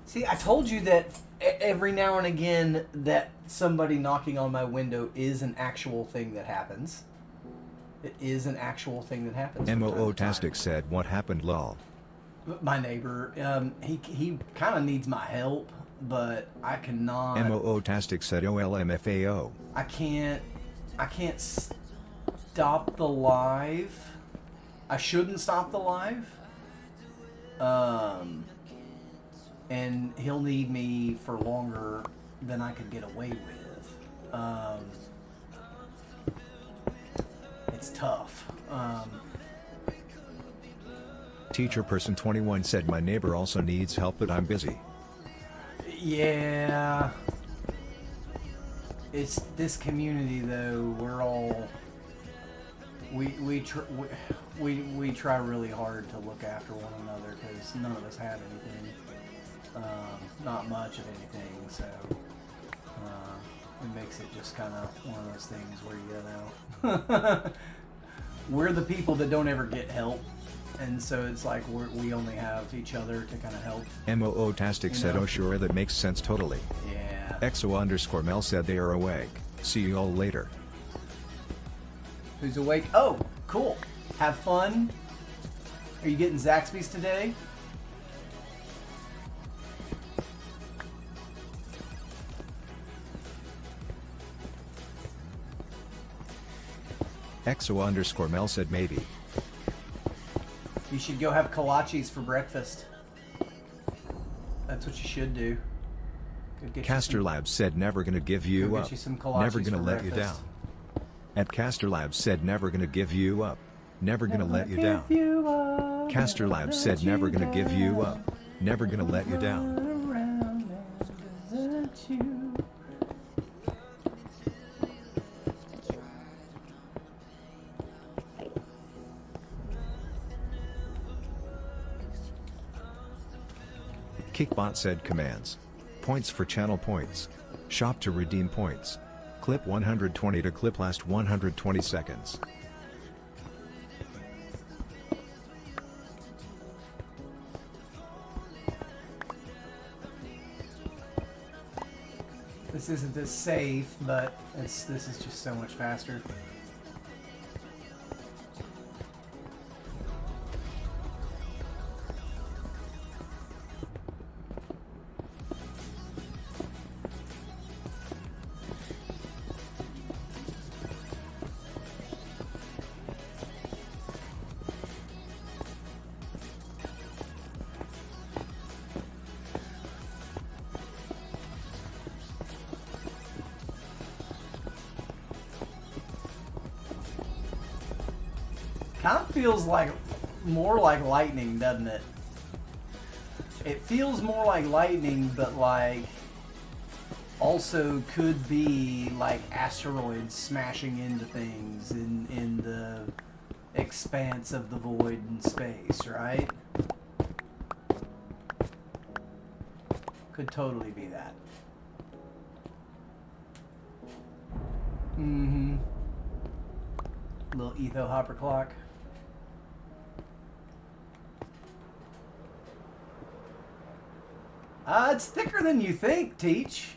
See, I told you that every now and again that somebody knocking on my window is an actual thing that happens. It is an actual thing that happens. Moo-tastic said, what happened, lol? My neighbor, he kind of needs my help, but I cannot. Moo-tastic said, OLMFAO. I can't stop the live. I shouldn't stop the live. And he'll need me for longer than I could get away with. It's tough. Teacher Person 21 said, my neighbor also needs help, but I'm busy. Yeah. It's this community though. We're all we try really hard to look after one another because none of us have anything. Not much of anything, so it makes it just kind of one of those things where you know we're the people that don't ever get help, and so it's like we only have each other to kind of help. Moo-tastic said, oh sure, that makes sense totally. Yeah. Exo_Mel said, they are awake. See you all later. Who's awake? Oh, cool. Have fun. Are you getting Zaxby's today? Exo_Mel said, maybe. You should go have kolaches for breakfast. That's what you should do. Go get you Caster some- Labs said never gonna give you Go get up. you some kolaches Never gonna for let you breakfast. down. At Caster Labs said never gonna give you up. Never gonna let you down. Caster Labs said never gonna give you up. Never gonna let you down. Kickbot said commands. Points for channel points. Shop to redeem points. Clip 120 to clip last 120 seconds. This isn't as safe, but this is just so much faster. Kind of feels like more like lightning, doesn't it? It feels more like lightning, but like also could be like asteroids smashing into things in the expanse of the void in space, right? Could totally be that. Mm-hmm. Little etho hopper clock. It's thicker than you think, Teach.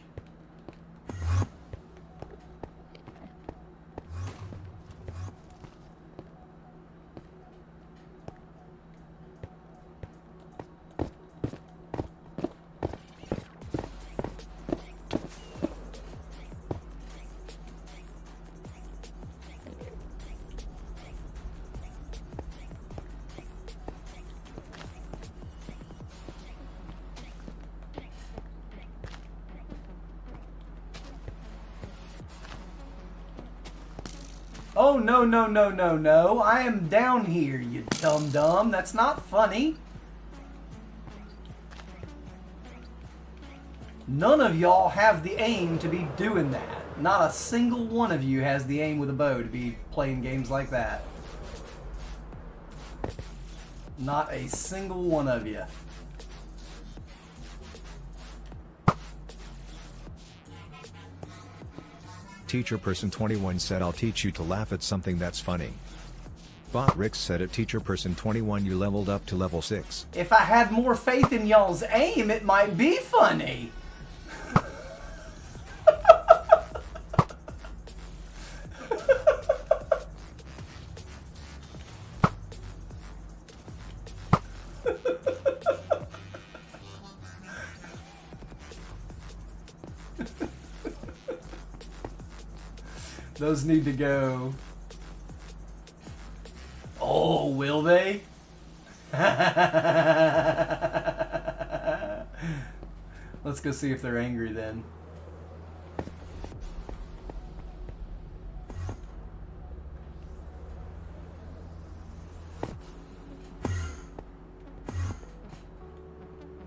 Oh, no, no, no, no, no. I am down here, you dum-dum. That's not funny. None of y'all have the aim to be doing that. Not a single one of you has the aim with a bow to be playing games like that. Not a single one of you. Teacher Person 21 said I'll teach you to laugh at something that's funny. Bot Rick said at Teacher Person 21 you leveled up to level 6. If I had more faith in y'all's aim, it might be funny. Those need to go. Oh, will they? Let's go see if they're angry then.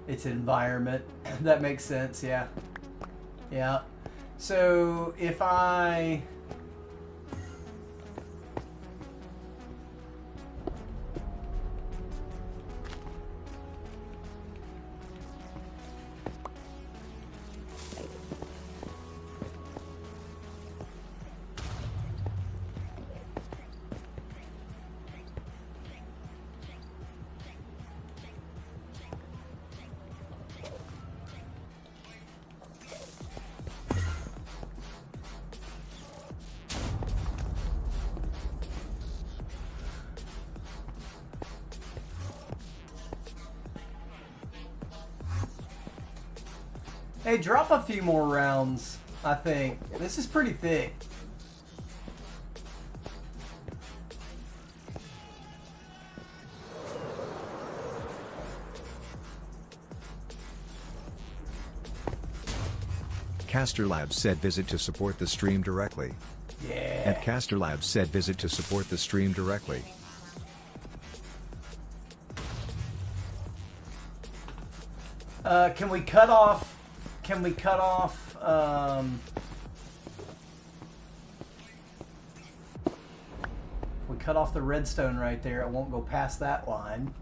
It's environment. That makes sense, yeah. Yeah. So if I... Hey, drop a few more rounds, I think. This is pretty thick. Caster Labs said visit to support the stream directly. Yeah. And Caster Labs said visit to support the stream directly. Can we cut off, if we cut off the redstone right there, it won't go past that line.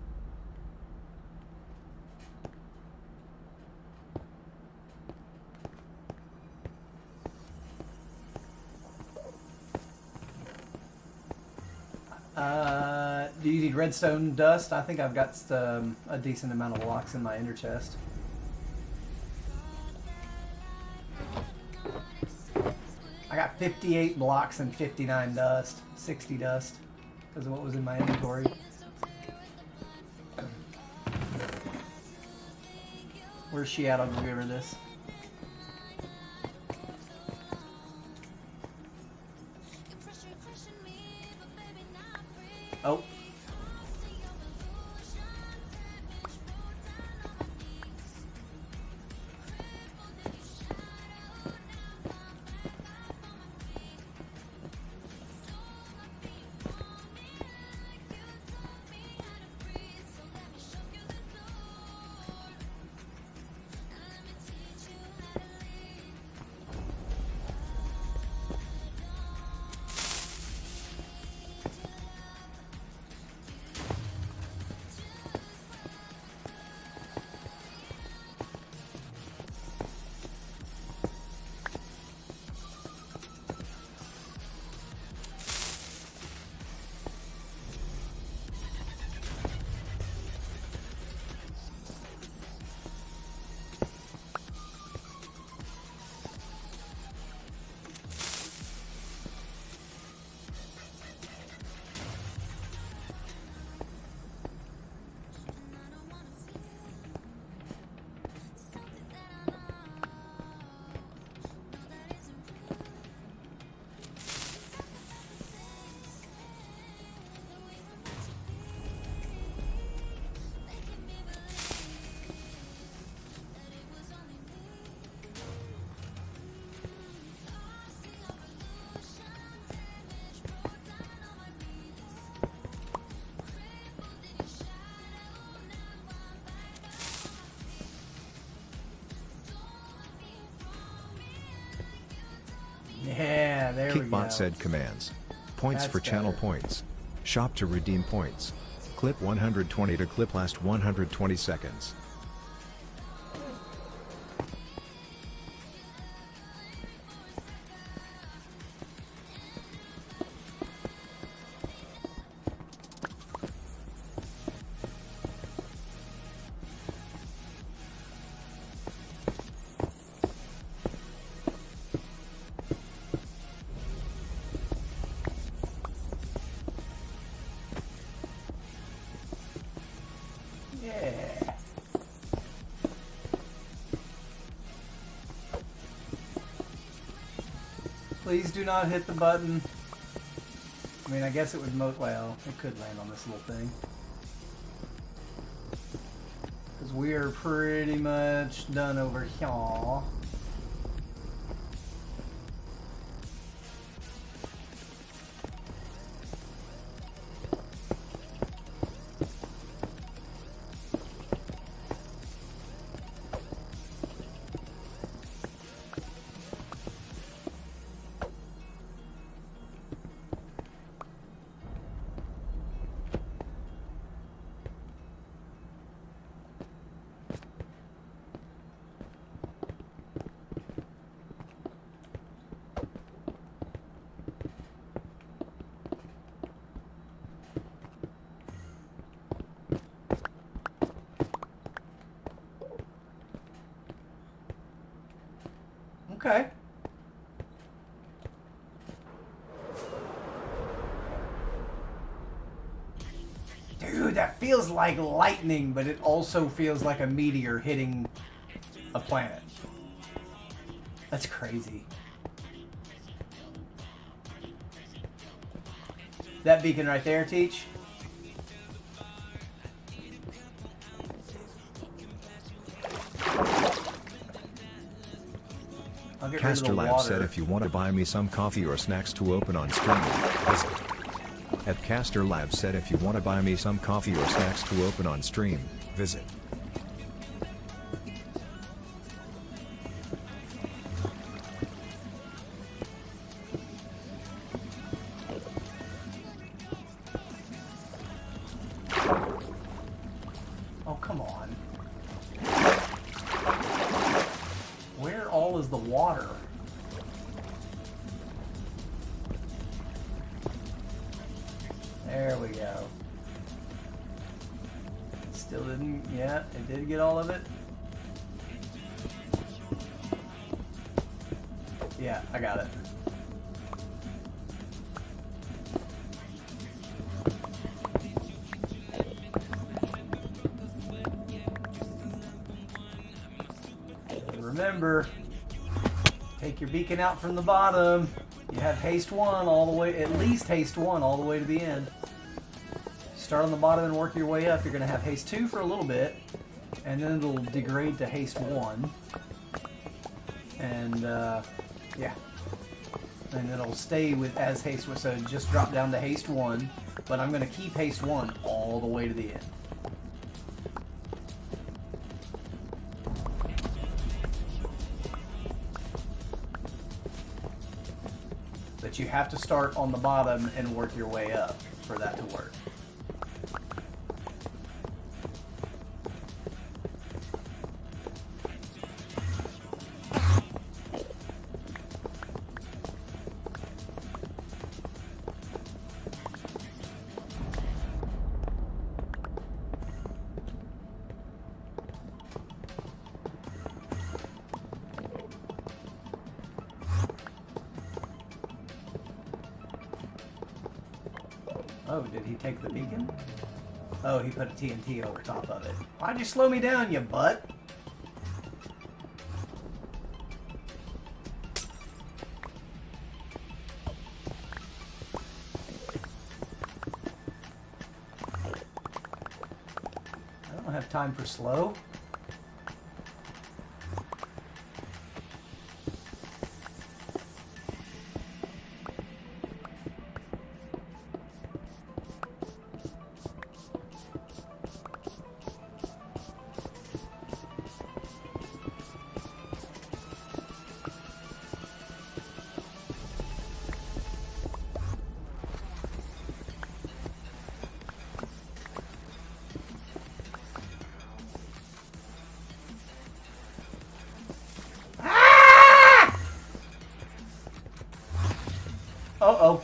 Do you need redstone dust? I think I've got a decent amount of blocks in my ender chest. I got 58 blocks and 59 dust, 60 dust, because of what was in my inventory. Where's she at? I'll give her this. Oh. Yeah, there we go. Kickbot said commands. Points That's for channel better. points. Shop to redeem points. Clip 120 to clip last 120 seconds. Yeah. Please do not hit the button. I mean, I guess it would well, it could land on this little thing. Because we are pretty much done over here. Okay. Dude, that feels like lightning, but it also feels like a meteor hitting a planet. That's crazy. That beacon right there, Teach? I'll get Caster rid of the Lab water. said if you want to buy me some coffee or snacks to open on stream, visit. At Caster Lab said if you want to buy me some coffee or snacks to open on stream, visit. Oh, come on. Where all is the water? There we go. Still didn't, yeah, it did get all of it. Yeah, I got it. Remember, take your beacon out from the bottom. You have haste 1 all the way, at least haste 1 all the way to the end. Start on the bottom and work your way up. You're going to have haste 2 for a little bit, and then it'll degrade to haste 1. And, yeah. And it'll stay with as haste 1, so just drop down to haste 1. But I'm going to keep haste 1 all the way to the end. But you have to start on the bottom and work your way up for that to work. Oh, did he take the beacon? Oh, he put a TNT over top of it. Why'd you slow me down, you butt? I don't have time for slow. Uh-oh.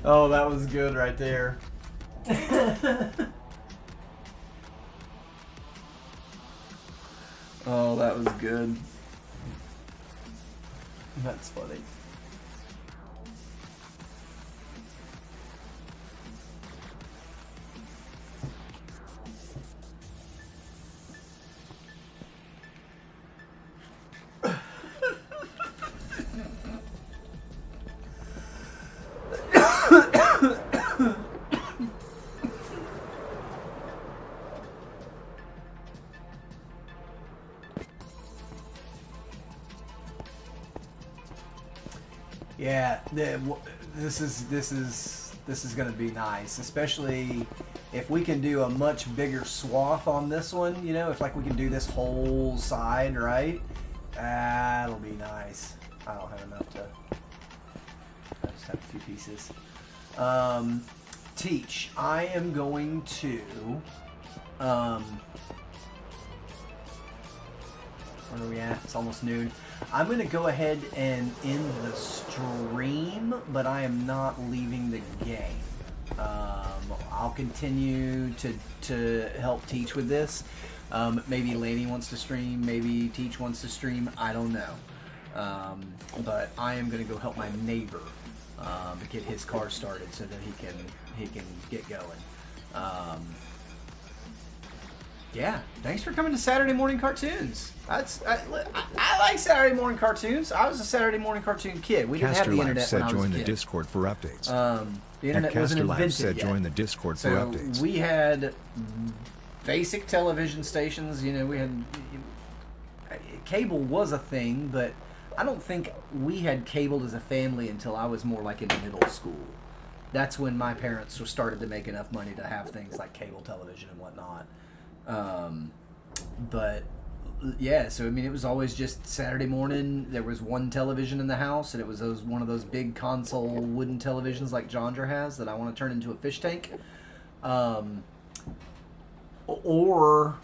Oh, that was good right there. Oh, that was good. That's funny. Yeah, this is going to be nice, especially if we can do a much bigger swath on this one. You know, if like we can do this whole side, right? That'll be nice. I don't have enough to. I just have a few pieces. Teach. I am going to. Where are we at? It's almost noon. I'm going to go ahead and end the stream, but I am not leaving the game. I'll continue to help Teach with this. Maybe Laney wants to stream, maybe Teach wants to stream, I don't know. But I am going to go help my neighbor get his car started so that he can get going. Yeah, thanks for coming to Saturday morning cartoons. I like Saturday morning cartoons. I was a Saturday morning cartoon kid. We didn't have the internet when I was a kid. Join the Discord for updates. The internet wasn't invented said yet. join the Discord for updates. We had basic television stations. You know, we had cable was a thing, but I don't think we had cable as a family until I was more like in middle school. That's when my parents started to make enough money to have things like cable television and whatnot. But yeah, so I mean, it was always just Saturday morning. There was one television in the house, and it was one of those big console wooden televisions like Jondra has that I want to turn into a fish tank, or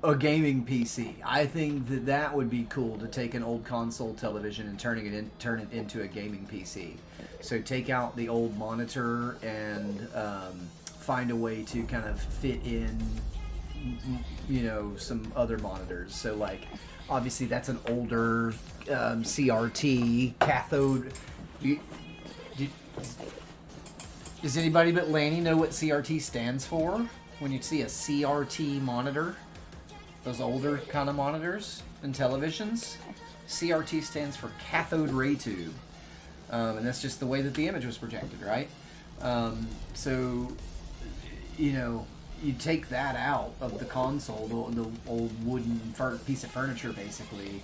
a gaming PC. I think that would be cool to take an old console television and turn it into a gaming PC. So take out the old monitor and find a way to kind of fit in, you know, some other monitors. So like, obviously that's an older CRT cathode. Does anybody but Lanny know what CRT stands for? When you see a CRT monitor, those older kind of monitors and televisions, CRT stands for cathode ray tube. And that's just the way that the image was projected, right? So, you know, you take that out of the console, the old wooden piece of furniture, basically,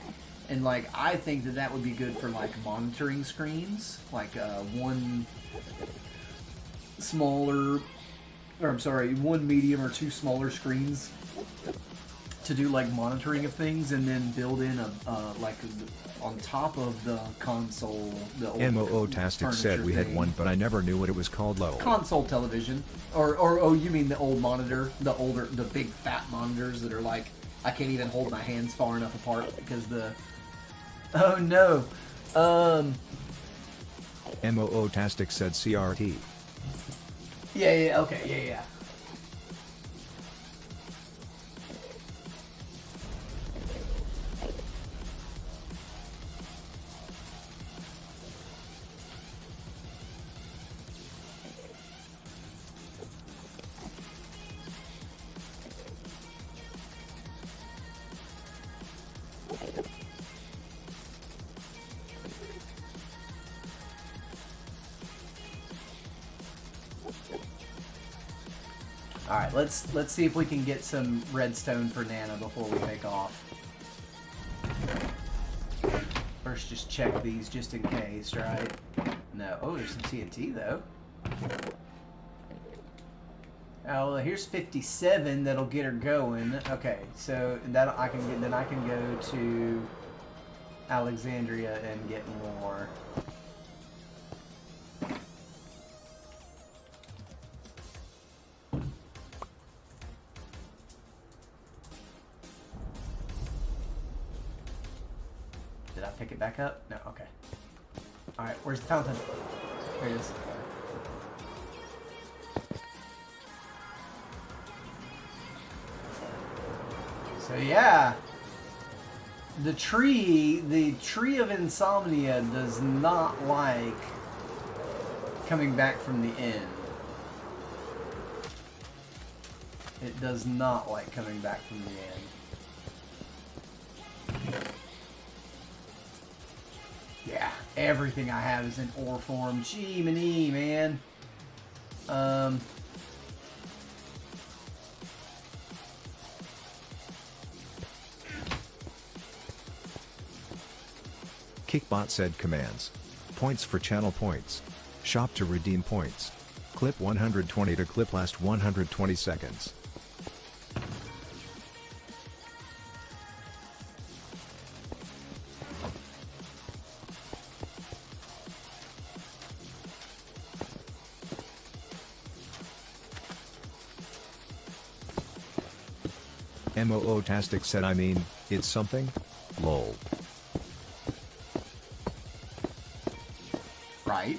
and like I think that would be good for like monitoring screens, like one medium or two smaller screens to do like monitoring of things, and then build in like on top of the console. The old MOO-tastic said we had one, but I never knew what it was called. Low console television, or oh, you mean the old monitor, the big fat monitors that are like I can't even hold my hands far enough apart because the. Oh no. MOO-tastic said CRT. Yeah. Okay. Yeah. All right, let's see if we can get some redstone for Nana before we take off. First, just check these just in case, right? No. Oh, there's some TNT though. Oh, well, here's 57. That'll get her going. Okay, so that I can get. Then I can go to Alexandria and get more. Did I pick it back up? No, okay. Alright, where's the fountain? There it is. So yeah, the tree of insomnia does not like coming back from the end. It does not like coming back from the end. Yeah, everything I have is in ore form. Gee, many, man. Kickbot said commands. Points for channel points. Shop to redeem points. Clip 120 to clip last 120 seconds. MOO-tastic said I mean, it's something? Lol. Right.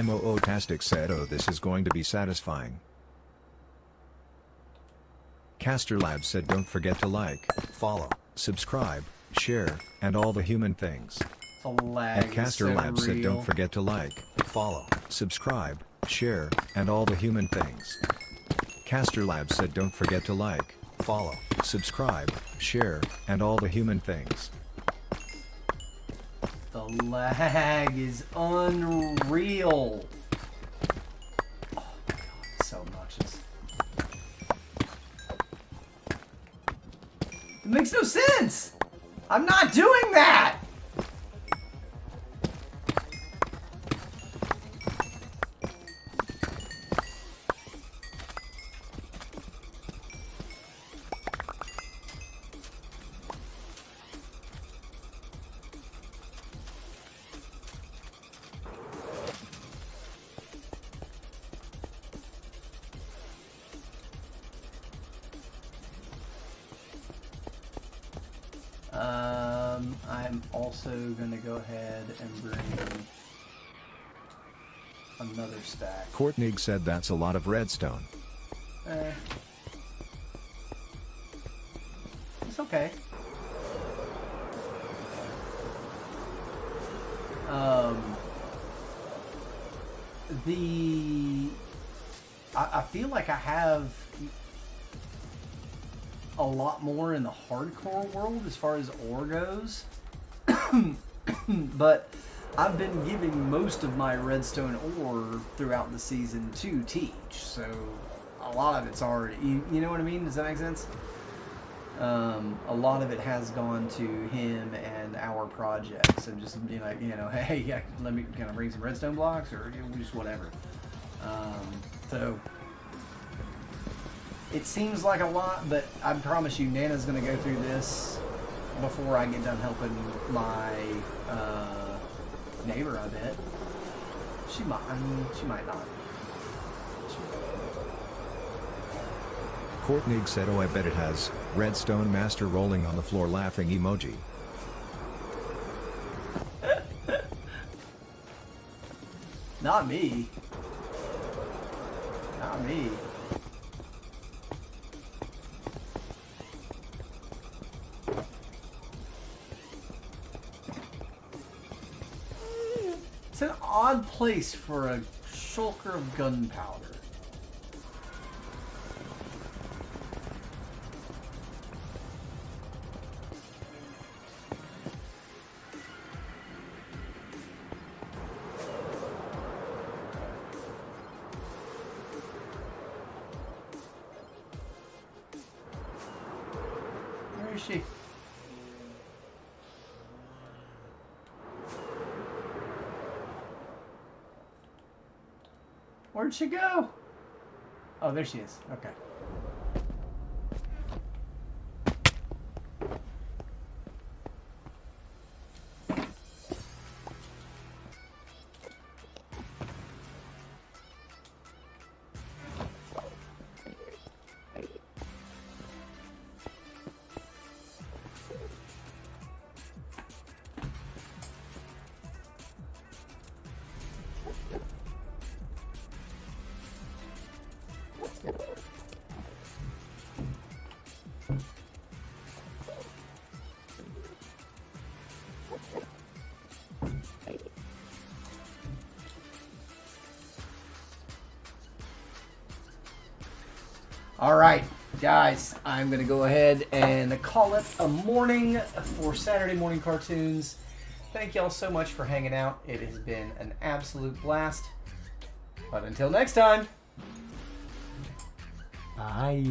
Mootastic said, oh, this is going to be satisfying. Caster Labs said, don't forget to like, follow, subscribe, share, and all the human things. The lag And Caster is so Labs said, real. don't forget to like, follow, subscribe, share, and all the human things. Caster Labs said, don't forget to like, follow, subscribe, share, and all the human things. The lag is unreal. Oh my god, it's so obnoxious. It makes no sense! I'm not doing that! I'm also going to go ahead and bring another stack. Courtney said, that's a lot of redstone. It's okay. I feel like I have a lot more in the hardcore world as far as ore goes. But I've been giving most of my redstone ore throughout the season to Teach, so a lot of it's already, you know what I mean? Does that make sense? A lot of it has gone to him and our projects, and just being like, you know, hey, yeah, let me kind of bring some redstone blocks, or just whatever. So it seems like a lot, but I promise you, Nana's going to go through this before I get done helping my neighbor, I bet. She might, I mean, she might not. Courtney said, oh, I bet it has. Redstone Master rolling on the floor laughing emoji. Not me. Not me. It's an odd place for a shulker of gunpowder. Where is she? Where'd she go? Oh, there she is. Okay. All right, guys, I'm going to go ahead and call it a morning for Saturday morning cartoons. Thank y'all so much for hanging out. It has been an absolute blast. But until next time, bye.